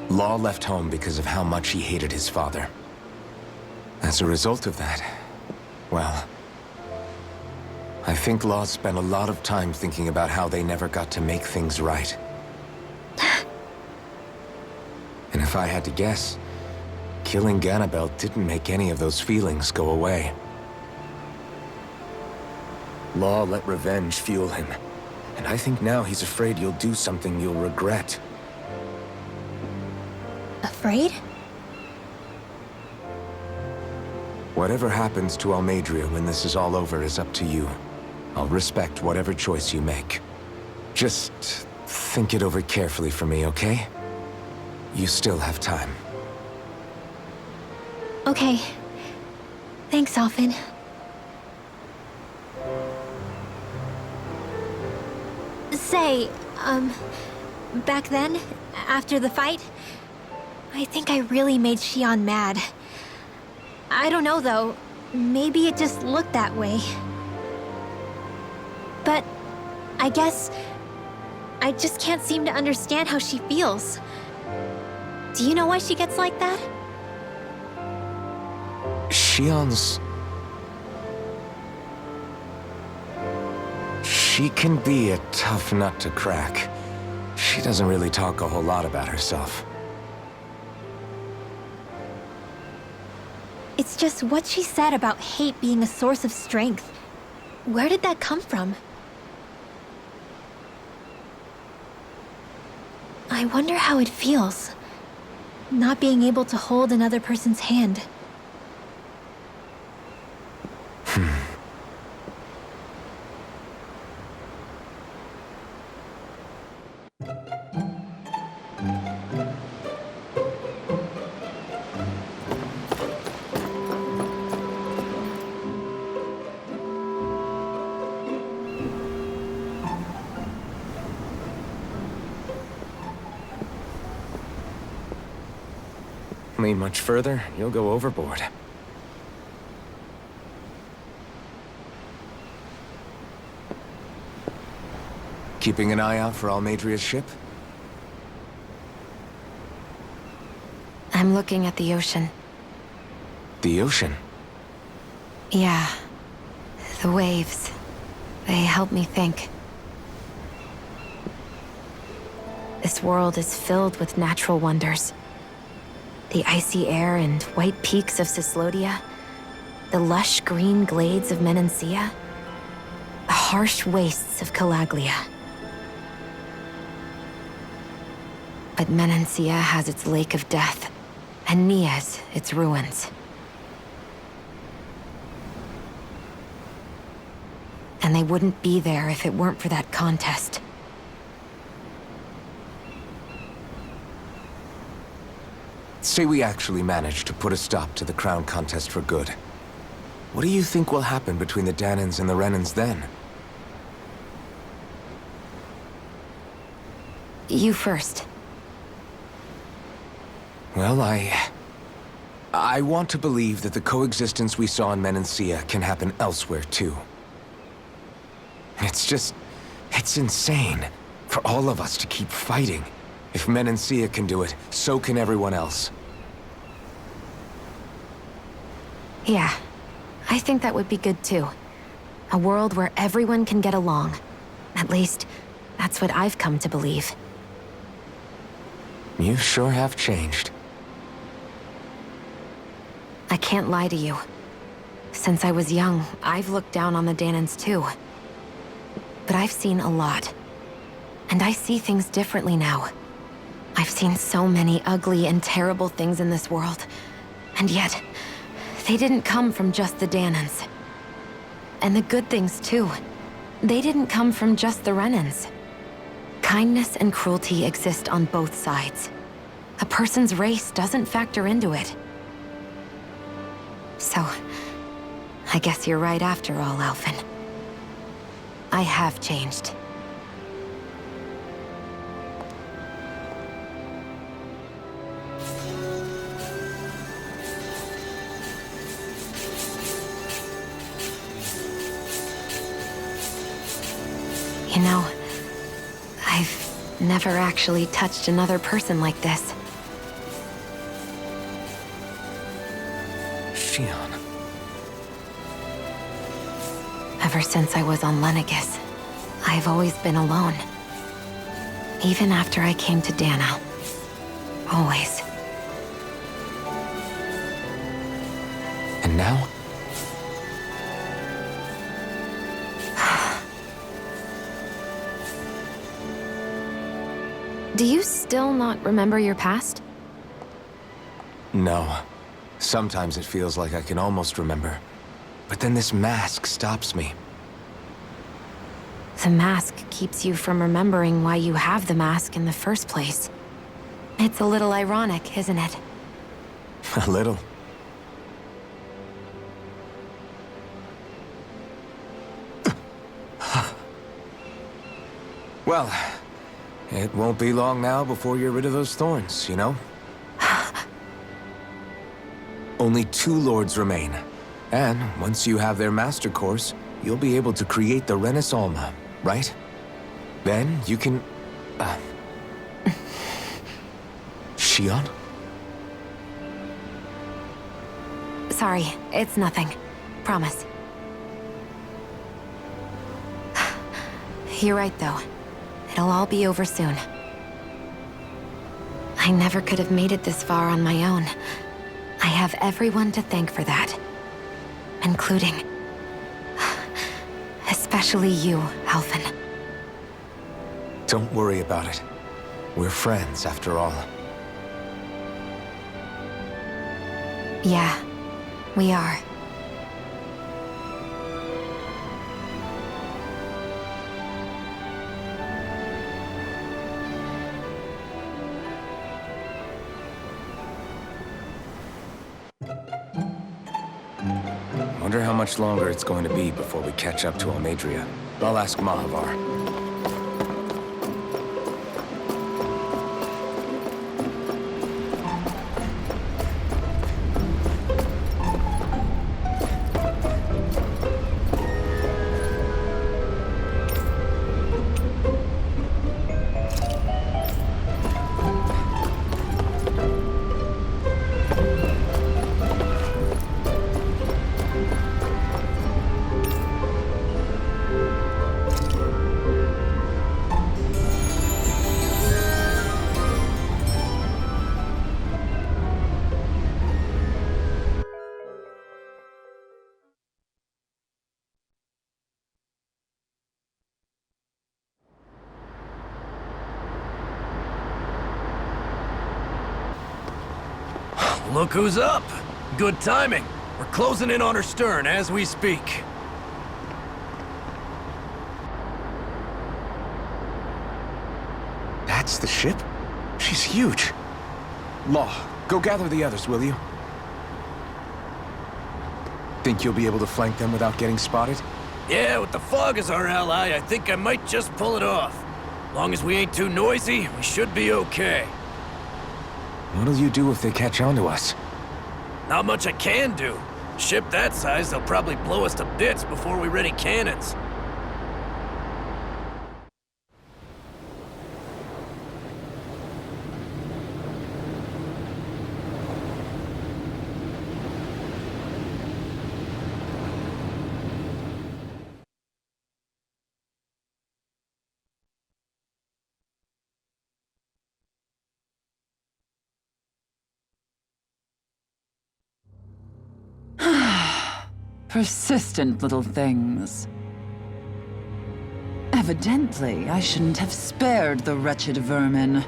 Law left home because of how much he hated his father. As a result of that, well, I think Law spent a lot of time thinking about how they never got to make things right. And if I had to guess, killing Ganabel didn't make any of those feelings go away. Law let revenge fuel him, and I think now he's afraid you'll do something you'll regret. Afraid? Whatever happens to Almadria when this is all over is up to you. I'll respect whatever choice you make. Just think it over carefully for me, okay? You still have time. Okay. Thanks, Alphen. Say, back then, after the fight, I think I really made Xion mad. I don't know, though. Maybe it just looked that way. But I guess I just can't seem to understand how she feels. Do you know why she gets like that? Xion's... She can be a tough nut to crack. She doesn't really talk a whole lot about herself. It's just what she said about hate being a source of strength. Where did that come from? I wonder how it feels, not being able to hold another person's hand. Lean much further, you'll go overboard. Keeping an eye out for Almadria's ship? I'm looking at the ocean. The ocean? Yeah. The waves. They help me think. This world is filled with natural wonders. The icy air and white peaks of Cyslodia, the lush green glades of Menancia, the harsh wastes of Calaglia. But Menancia has its Lake of Death, and Nias its ruins. And they wouldn't be there if it weren't for that contest. Say we actually manage to put a stop to the crown contest for good. What do you think will happen between the Danans and the Renans then? You first. Well, I want to believe that the coexistence we saw in Menancia can happen elsewhere, too. It's insane for all of us to keep fighting. If Menancia can do it, so can everyone else. Yeah, I think that would be good too. A world where everyone can get along. At least, that's what I've come to believe. You sure have changed. I can't lie to you. Since I was young, I've looked down on the Danans too. But I've seen a lot. And I see things differently now. I've seen so many ugly and terrible things in this world. And yet, they didn't come from just the Danans. And the good things too. They didn't come from just the Renans. Kindness and cruelty exist on both sides. A person's race doesn't factor into it. So, I guess you're right after all, Alphen. I have changed. You know, I've never actually touched another person like this. Shion. Ever since I was on Lenegis, I've always been alone. Even after I came to Dana. Always. And now? Do you still not remember your past? No. Sometimes it feels like I can almost remember. But then this mask stops me. The mask keeps you from remembering why you have the mask in the first place. It's a little ironic, isn't it? A little. Well, it won't be long now before you're rid of those thorns, you know? Only 2 lords remain. And once you have their master course, you'll be able to create the Renis Alma, right? Then you can... Shion? Sorry, it's nothing. Promise. You're right, though. It'll all be over soon. I never could have made it this far on my own. I have everyone to thank for that. Including... especially you, Alphen. Don't worry about it. We're friends, after all. Yeah, we are. Wonder how much longer it's going to be before we catch up to Almadria. I'll ask Mahavar. Look who's up! Good timing. We're closing in on her stern as we speak. That's the ship? She's huge. Law, go gather the others, will you? Think you'll be able to flank them without getting spotted? Yeah, with the fog as our ally, I think I might just pull it off. Long as we ain't too noisy, we should be okay. What'll you do if they catch on to us? Not much I can do. Ship that size, they'll probably blow us to bits before we ready cannons. Persistent little things. Evidently, I shouldn't have spared the wretched vermin.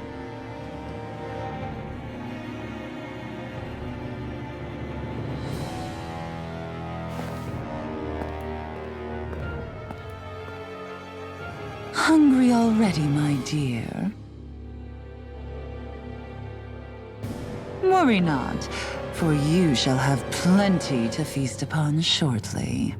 Hungry already, my dear? Worry not, for you shall have plenty to feast upon shortly.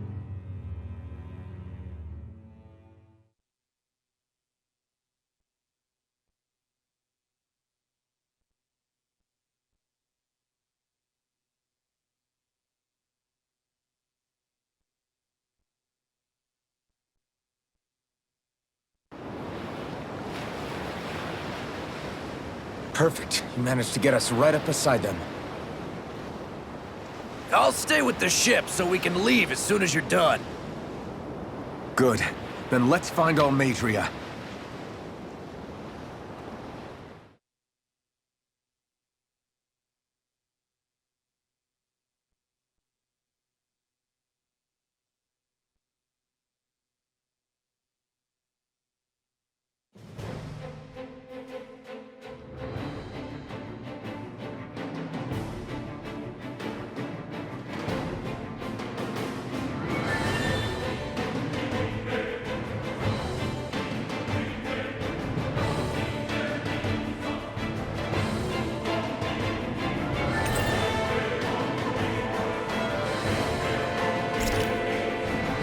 Perfect. You managed to get us right up beside them. I'll stay with the ship so we can leave as soon as you're done. Good. Then let's find Almadria.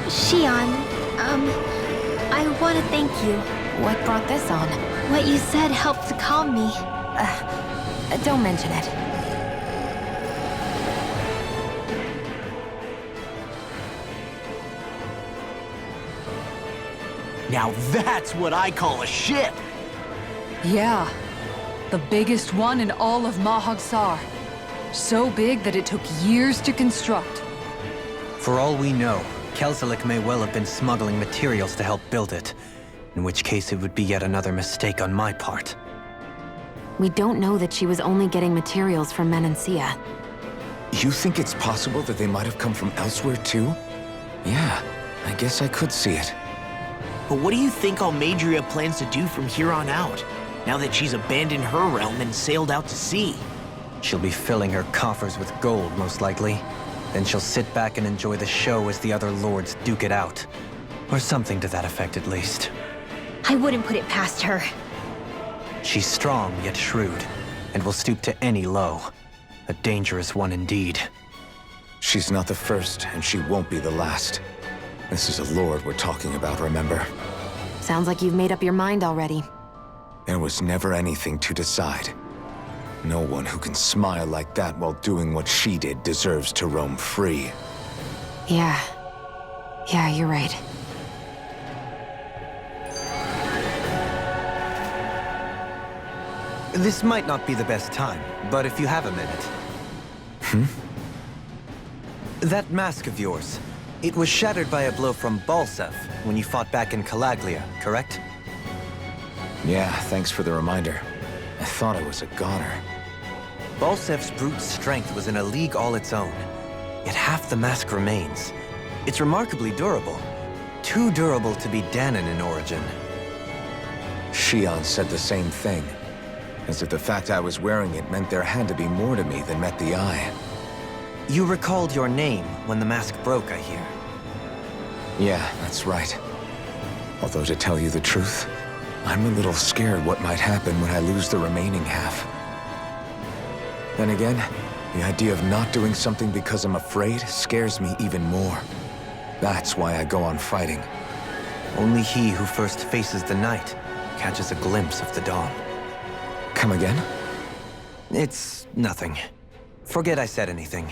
Shion, I want to thank you. What brought this on? What you said helped to calm me. Don't mention it. Now that's what I call a ship! Yeah. The biggest one in all of Mahag Saar. So big that it took years to construct. For all we know, Kelzelik may well have been smuggling materials to help build it, in which case it would be yet another mistake on my part. We don't know that she was only getting materials from Menancia. You think it's possible that they might have come from elsewhere too? Yeah, I guess I could see it. But what do you think Almadria plans to do from here on out, now that she's abandoned her realm and sailed out to sea? She'll be filling her coffers with gold, most likely. Then she'll sit back and enjoy the show as the other lords duke it out. Or something to that effect, at least. I wouldn't put it past her. She's strong, yet shrewd, and will stoop to any low. A dangerous one indeed. She's not the first, and she won't be the last. This is a lord we're talking about, remember? Sounds like you've made up your mind already. There was never anything to decide. No one who can smile like that while doing what she did deserves to roam free. Yeah. Yeah, you're right. This might not be the best time, but if you have a minute. That mask of yours, it was shattered by a blow from Balsev when you fought back in Calaglia, correct? Yeah, thanks for the reminder. I thought I was a goner. Balsev's brute strength was in a league all its own, yet half the mask remains. It's remarkably durable. Too durable to be Danon in origin. Shion said the same thing. As if the fact I was wearing it meant there had to be more to me than met the eye. You recalled your name when the mask broke, I hear. Yeah, that's right. Although to tell you the truth, I'm a little scared what might happen when I lose the remaining half. Then again, the idea of not doing something because I'm afraid scares me even more. That's why I go on fighting. Only he who first faces the night catches a glimpse of the dawn. Come again? It's nothing. Forget I said anything.